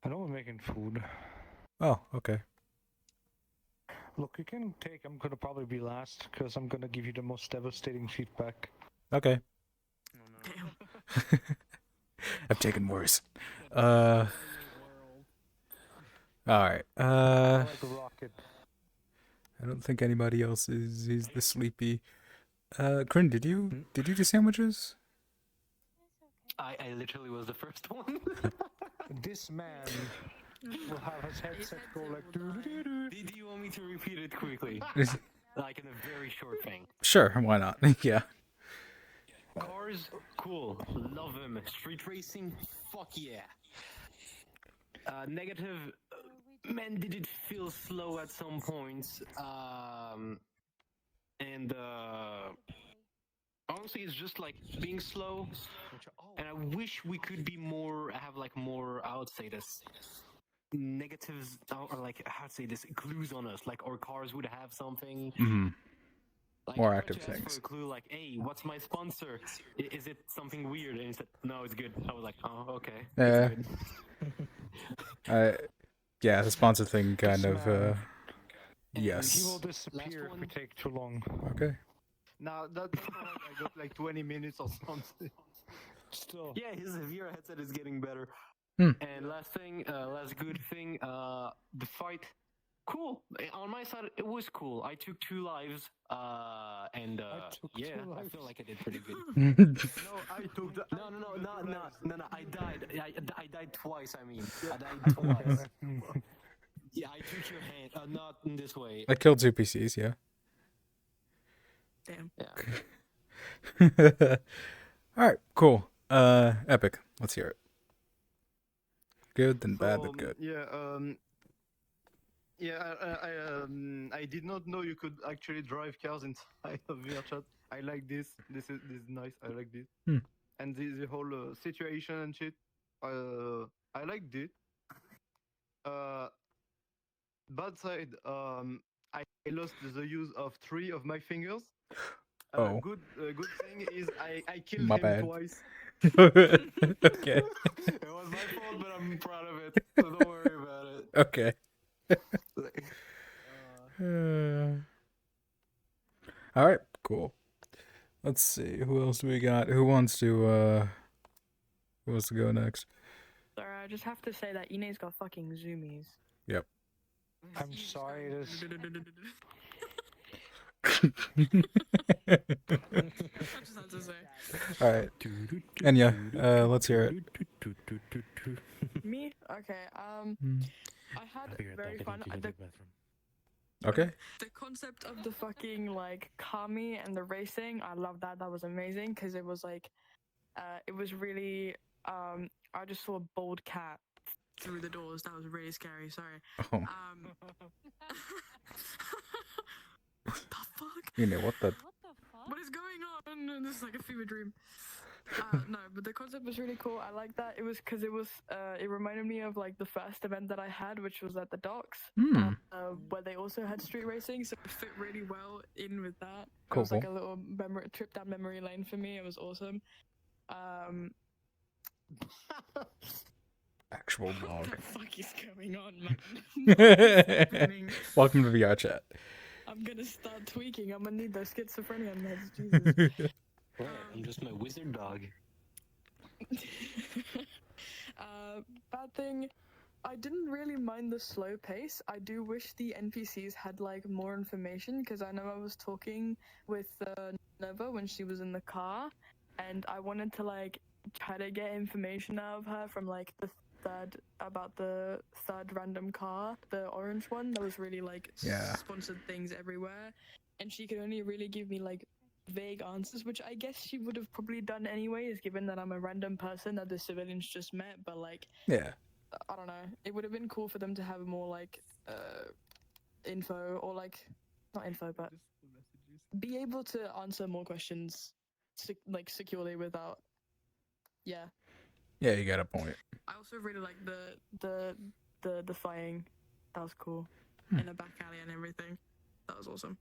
I know we're making food. Oh, okay. Look, you can take. I'm gonna probably be last because I'm gonna give you the most devastating feedback. Okay. I've taken worse. All right. Like a rocket. I don't think anybody else is the sleepy. Kryn, did you do sandwiches? I literally was the first one. This man will have his headset go like. Do you want me to repeat it quickly? Like in a very short thing. Sure, why not? Yeah. Cars, cool. Love them. Street racing, fuck yeah. Negative, man, did it feel slow at some points? And honestly, it's just like being slow. And I wish we could be more, have like more, I would say this, negatives, or like, how to say this, clues on us. Like our cars would have something. Mm-hmm. Like, More I active tried to ask things. for a clue like, hey, what's my sponsor? Is it something weird? And he said, no, it's good. I was like, oh, okay. Yeah. It's good. Yeah, the sponsor thing kind of. Yes. He will disappear if we take too long. Okay. Now that's alright. I got like 20 minutes or something. Still. Yeah, his VR headset is getting better. Hmm. And last good thing, the fight, cool. On my side, it was cool. I took 2 lives, and yeah, I feel like I did pretty good. No, I took the. No, I died. I died twice. I mean, I died twice. Yeah, I took your hand. Not in this way. I killed 2 PCs, yeah. Damn. Yeah. Alright, cool. Epic. Let's hear it. Good, then bad, but good. I did not know you could actually drive cars inside of VRChat. I like this. This is nice. I like this. And the whole situation and shit. I liked it. Bad side. I lost the use of 3 of my fingers. Good thing is I killed My him bad. twice. Okay. It was my fault, but I'm proud of it. So don't worry about it. Okay. Alright, cool. Let's see, who else do we got? Who wants to go next? Sorry, I just have to say that Ine's got fucking zoomies. Yep. I'm sorry. This. Alright. Enya, let's hear it. Me? Okay. I had very fun. Okay. The concept of the fucking like Kami and the racing, I love that. That was amazing because it was like, it was really. I just saw a bold cat through the doors. That was really scary. Sorry. Oh. What the fuck? You know what the? What is going on? This is like a fever dream. No, but the concept was really cool. I like that. It was because it reminded me of like the first event that I had, which was at the docks, where they also had street racing, so it fit really well in with that. It was like a little trip down memory lane for me. It was awesome. Actual dog. What the fuck is going on, man? Welcome to VR chat. I'm gonna start tweaking. I'm gonna need those schizophrenia meds. Jesus. I'm just my wizard dog. Bad thing, I didn't really mind the slow pace. I do wish the NPCs had like more information, because I know I was talking with Nova when she was in the car, and I wanted to like try to get information out of her from like the third random car, the orange one that was really like sponsored things everywhere, and she could only really give me like vague answers, which I guess she would have probably done anyways, given that I'm a random person that the civilians just met. But like, yeah, I don't know, it would have been cool for them to have more like info, or like not info, but be able to answer more questions like securely without Yeah, you got a point. I also really like the fighting. That was cool. In the back alley and everything. That was awesome.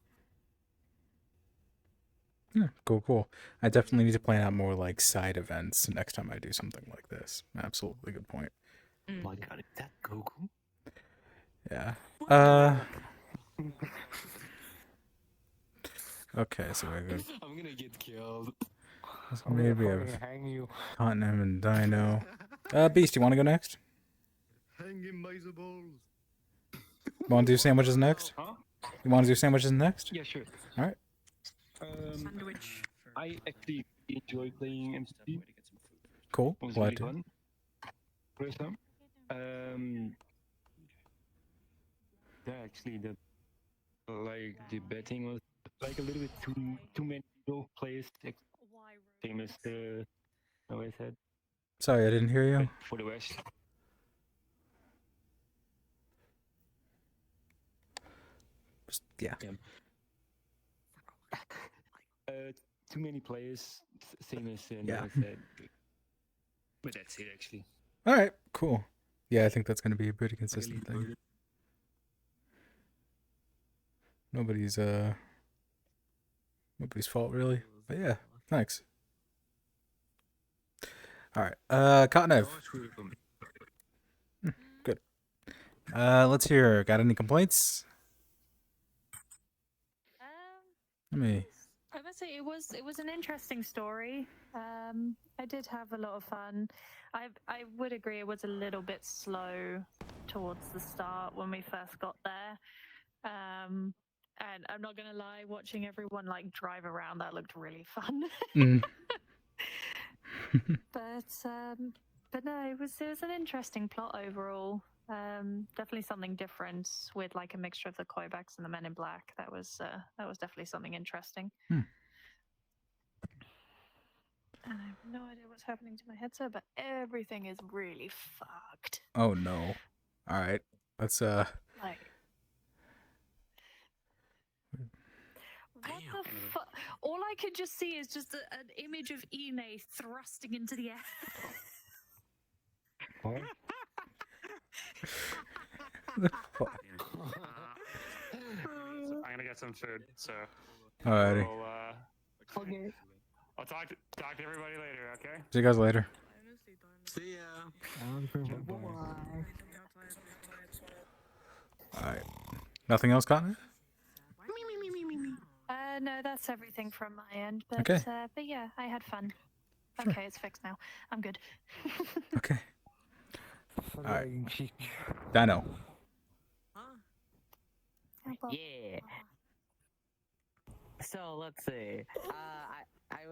Yeah, cool. I definitely need to plan out more like side events next time I do something like this. Absolutely good point. Oh my god, is that Goku? Yeah. Okay, so we're good. I'm gonna get killed. Maybe we have hang you. Tottenham and Dino. Beast, you want to go next? Hanging miser balls. You want to do sandwiches next? Huh? You want to do sandwiches next? Yeah, sure. All right. Sandwich. I actually enjoy playing MCP. Cool. It was Glad really to. fun. First time. Yeah, actually, the betting was like a little bit too many people plays. Famous, how I said. Sorry, I didn't hear you. For the West. Yeah. Too many players, same as Yeah. I said. But that's it, actually. All right. Cool. Yeah, I think that's going to be a pretty consistent thing. Nobody's fault really. But yeah, thanks. All right. Cotton Good. Let's hear. Got any complaints? Let me. I must say it was an interesting story. I did have a lot of fun. I would agree it was a little bit slow towards the start when we first got there. And I'm not gonna lie, watching everyone like drive around, that looked really fun. But no, it was an interesting plot overall. Definitely something different with like a mixture of the Koibaks and the Men in Black. That was definitely something interesting. And I have no idea what's happening to my headset, but everything is really fucked. Oh no. All right. Let's like. What the fuck? All I could just see is just an image of Ine thrusting into the air. What? I'm gonna get some food, so. Alrighty. Okay. I'll talk to everybody later, okay? See you guys later. See ya. All right. Nothing else, Cotton? No, that's everything from my end. But, Okay. But yeah, I had fun. Sure. Okay, it's fixed now. I'm good. Okay. All right. Dino. Yeah. So let's see. I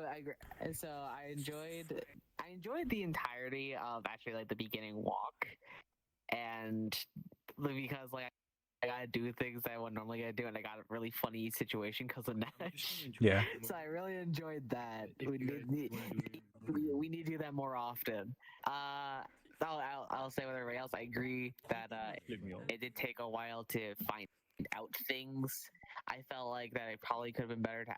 enjoyed the entirety of actually like the beginning walk, and because like I gotta do things that I would normally gotta do, and I got a really funny situation because of Nash. Yeah. So I really enjoyed that. We need to do that more often. I'll say with everybody else. I agree that it did take a while to find out things. I felt like that it probably could have been better to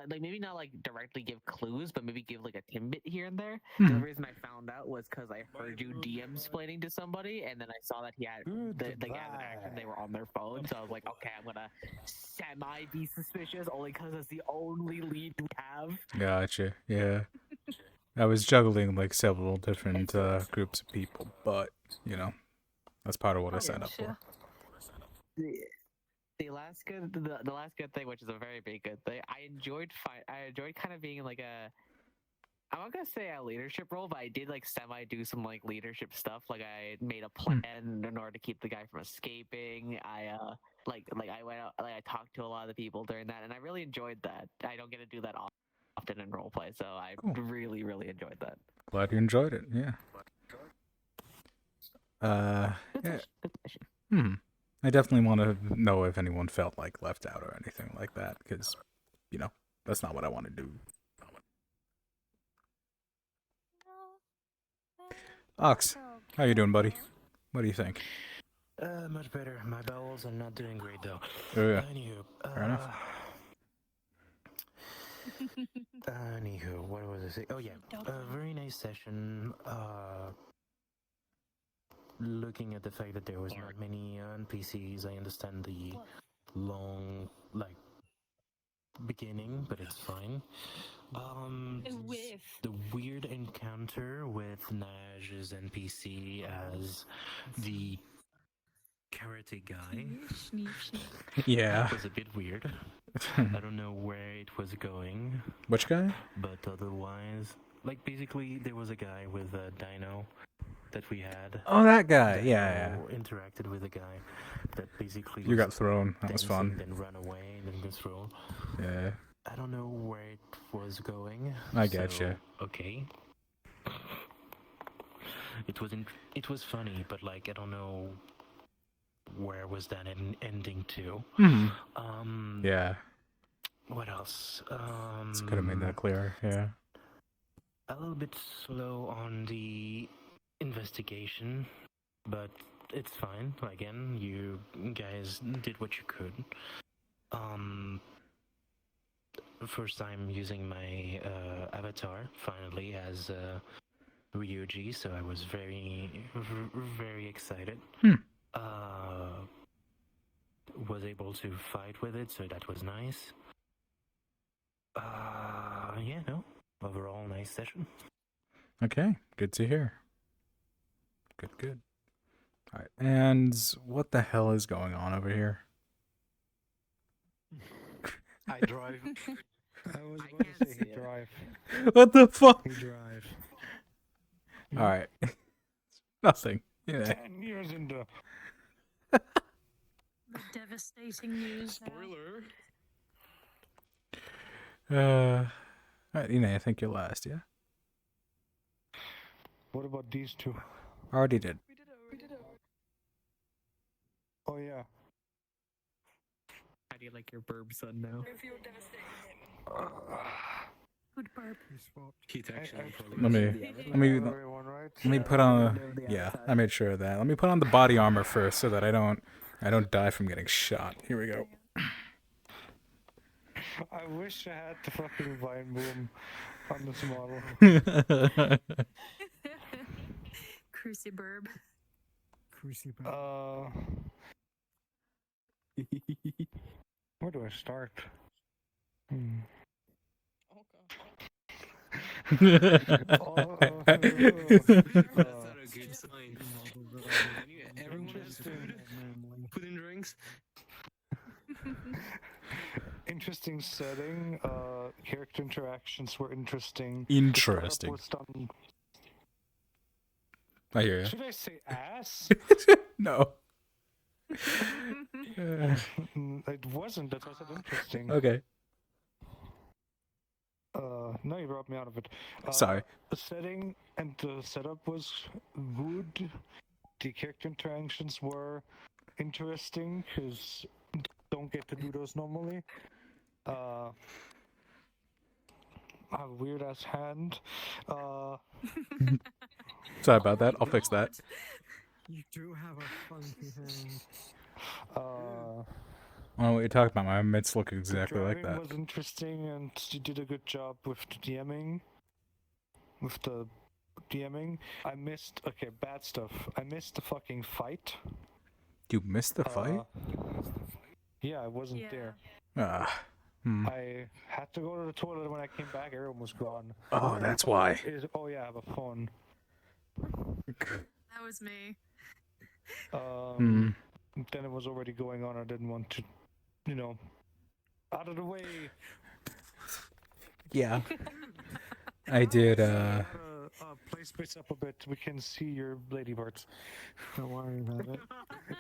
maybe not like directly give clues, but maybe give like a tidbit here and there. The reason I found out was because I heard you DM explaining to somebody, and then I saw that he had the guy with action. They were on their phone, so I was like, okay, I'm gonna semi be suspicious only because it's the only lead we have. Gotcha. Yeah. I was juggling like several different groups of people, but you know, that's part of what I signed up for. The last good thing, which is a very big good thing, I enjoyed kind of being in like I'm not gonna say a leadership role, but I did like semi do some like leadership stuff. Like I made a plan in order to keep the guy from escaping. I I went out, I talked to a lot of the people during that, and I really enjoyed that. I don't get to do that often in roleplay, so I really enjoyed that. Glad you enjoyed it. Yeah. Yeah. I definitely want to know if anyone felt like left out or anything like that, because, you know, that's not what I want to do. Ox, how you doing, buddy? What do you think? Much better. My bowels are not doing great though. Oh, yeah. Anywho, Fair enough. Anywho, what was I saying? Oh yeah, a very nice session. Looking at the fact that there was not many NPCs, I understand the long beginning, but it's fine. The weird encounter with Naj's NPC as the karate guy. Yeah. Was a bit weird. I don't know where it was going. Which guy? But otherwise, like basically there was a guy with a dino that we had. Oh, that guy. Yeah. Interacted with a guy that basically You got thrown. That was fun. Then ran away and then got thrown. Yeah. I don't know where it was going. I getcha. Okay. It was funny, but like I don't know where was that ending to. Yeah. What else? Could have made that clearer. Yeah. A little bit slow on the investigation, but it's fine. Again, you guys did what you could. First time using my avatar finally as Ryuji, so I was very excited. Was able to fight with it, so that was nice. Yeah, no. Overall, nice session. Okay, good to hear. Good. Alright, and what the hell is going on over here? I drive. I was about to say he drive. What the fuck? He drive. Alright. Nothing. Yeah. 10 years into... Devastating news. Spoiler. Alright, Ine, I think you're last, yeah? What about these two? Already did. Oh yeah. How do you like your burb son now? Good burp. Let me put on I made sure of that. Let me put on the body armor first so that I don't die from getting shot. Here we go. I wish I had the fucking vine boom on this model. Cruciburb. Where do I start? That's not a good sign. Everyone has food. Food and drinks. Interesting setting. Character interactions were interesting. Interesting. I hear you. Should I say ass? No. It wasn't. That was interesting. Okay. No, you brought me out of it. Sorry. The setting and the setup was good. The character interactions were interesting because don't get to do those normally. A weird ass hand. Sorry about that. I'll fix that. You do have a funky hand. Uh, Oh, what you're talking about? My mitts look exactly like driving that. was interesting, and you did a good job with the DMing. With the DMing, I missed. Okay, bad stuff. I missed the fucking fight. You missed the fight? Yeah, I wasn't there. I had to go to the toilet when I came back. Everyone was gone. Oh, that's why. Oh yeah, I have a phone. That was me. Then it was already going on. I didn't want to, out of the way. Yeah. I did, Play space up a bit. We can see your lady parts. Don't worry about it.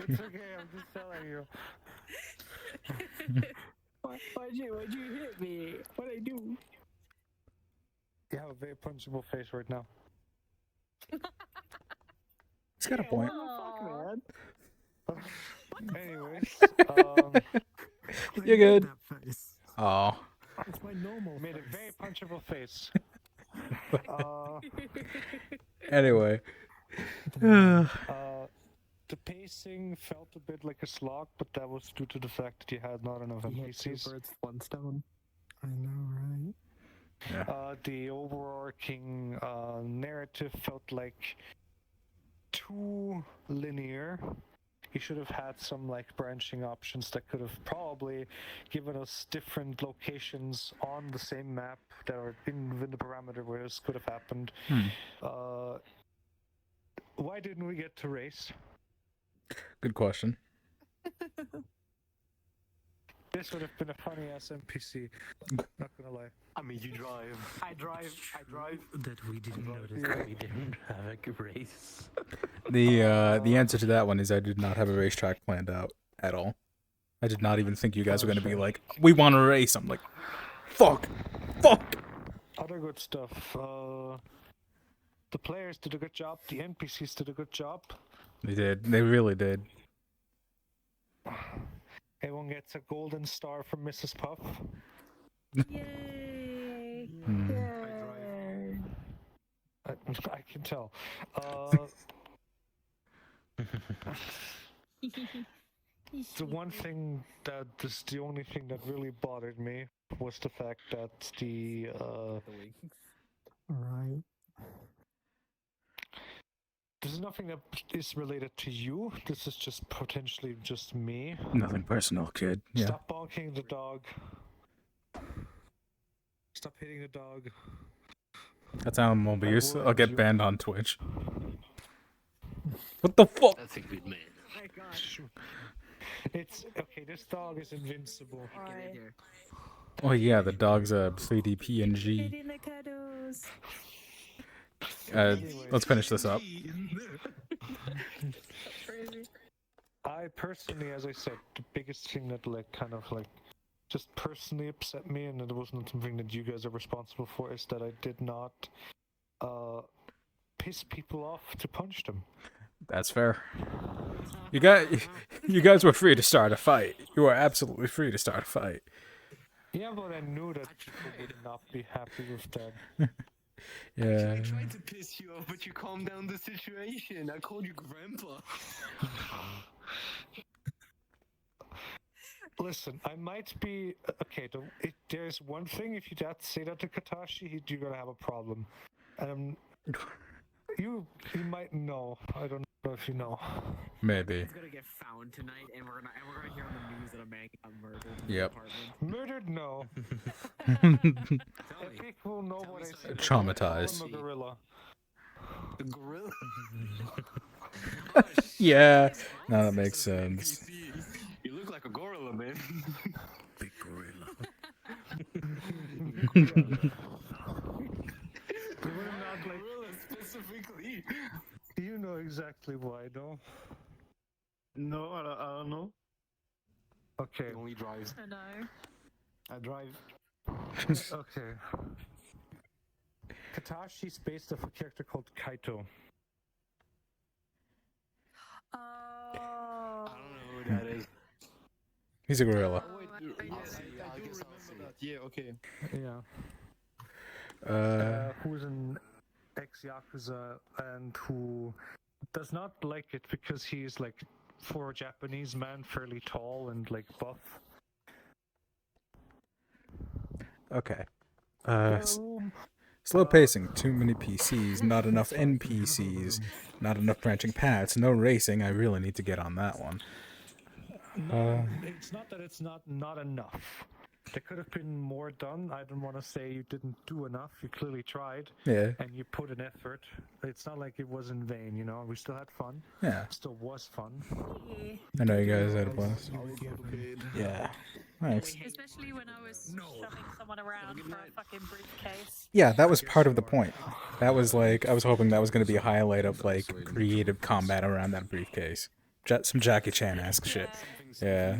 It's okay. I'm just telling you. Why'd you hit me? What'd I do? You have a very punchable face right now. He's got a point. Oh, fuck, man. Anyways, You're good. That face. Oh. It's my normal made face. a very punchable face. Anyway. The pacing felt a bit like a slog, but that was due to the fact that you had not enough You hit two NPCs. birds, one stone. I know, right? The overarching narrative felt like too linear. You should have had some like branching options that could have probably given us different locations on the same map that are in the parameter where this could have happened. Why didn't we get to race? Good question. This would have been a funny ass NPC. Not gonna lie. I made you drive. I drive. That we didn't notice that we didn't have a race. The answer to that one is I did not have a racetrack planned out at all. I did not even think you guys were going to be like, we want to race. I'm like, fuck. Other good stuff. The players did a good job. The NPCs did a good job. They did. They really did. Everyone gets a golden star from Mrs. Puff. Yay! I can tell. The one thing that is the only thing that really bothered me was the fact that the Right. this is nothing that is related to you. This is just potentially just me. Nothing personal, kid. Yeah. Stop bonking the dog. Stop hitting the dog. That's animal abuse. I'll get banned on Twitch. What the fuck? That's a good man. Oh my gosh. It's okay. This dog is invincible. Oh yeah, the dog's a 3D PNG. Hitting the cuddles. Let's finish this up. Crazy. I personally, as I said, the biggest thing that just personally upset me, and it wasn't something that you guys are responsible for, is that I did not piss people off to punch them. That's fair. You guys were free to start a fight. You were absolutely free to start a fight. Yeah, but I knew that people would not be happy with that. Yeah. I tried to piss you off, but you calmed down the situation. I called you grandpa. Listen, I might be okay. There's one thing: if you say that to Katashi, you're gonna have a problem. And you might know. I don't know if you know. Maybe. It's gonna get found tonight, and we're gonna hear on the news that a man got murdered. In Yep. the Murdered? No. People know what I said. Traumatized. I'm a gorilla. The gorilla? Yeah. No, that makes sense. You look like a gorilla, man. Big gorilla. Gorilla specifically. You know exactly why, though. No, I don't know. Okay. He only drives. I know. I drive. Okay. Katashi's based off a character called Kaito. Oh. I don't know who that is. He's a gorilla. Oh, wait, I I do guess remember that. Yeah, okay. Yeah. Who's an likes Yakuza and who does not like it because he's like, for a Japanese man, fairly tall and like buff. Okay. Slow pacing, too many PCs, not enough NPCs, not enough branching paths, no racing. I really need to get on that one. No, it's not that it's not enough. There could have been more done. I don't want to say you didn't do enough. You clearly tried. Yeah. And you put an effort. It's not like it was in vain, you know? We still had fun. Yeah. Still was fun. I know you guys had a blast. Yeah. Thanks. Especially when I was shoving someone around for a fucking briefcase. Yeah, that was part of the point. That was like, I was hoping that was going to be a highlight of like creative combat around that briefcase. Some Jackie Chan-esque shit. Yeah.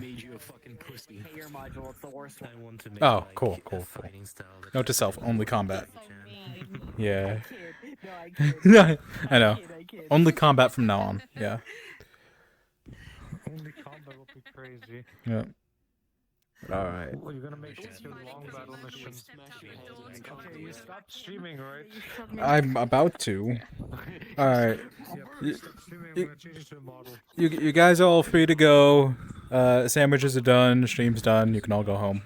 Oh, cool. Note to self, only combat. Yeah. I know. Only combat from now on. Yeah. Only combat will be crazy. Yeah. All right. Well, you're gonna make this a long battle mission. Okay, you stopped streaming, right? I'm about to. All right. You guys are all free to go. Sandwiches are done. Stream's done. You can all go home.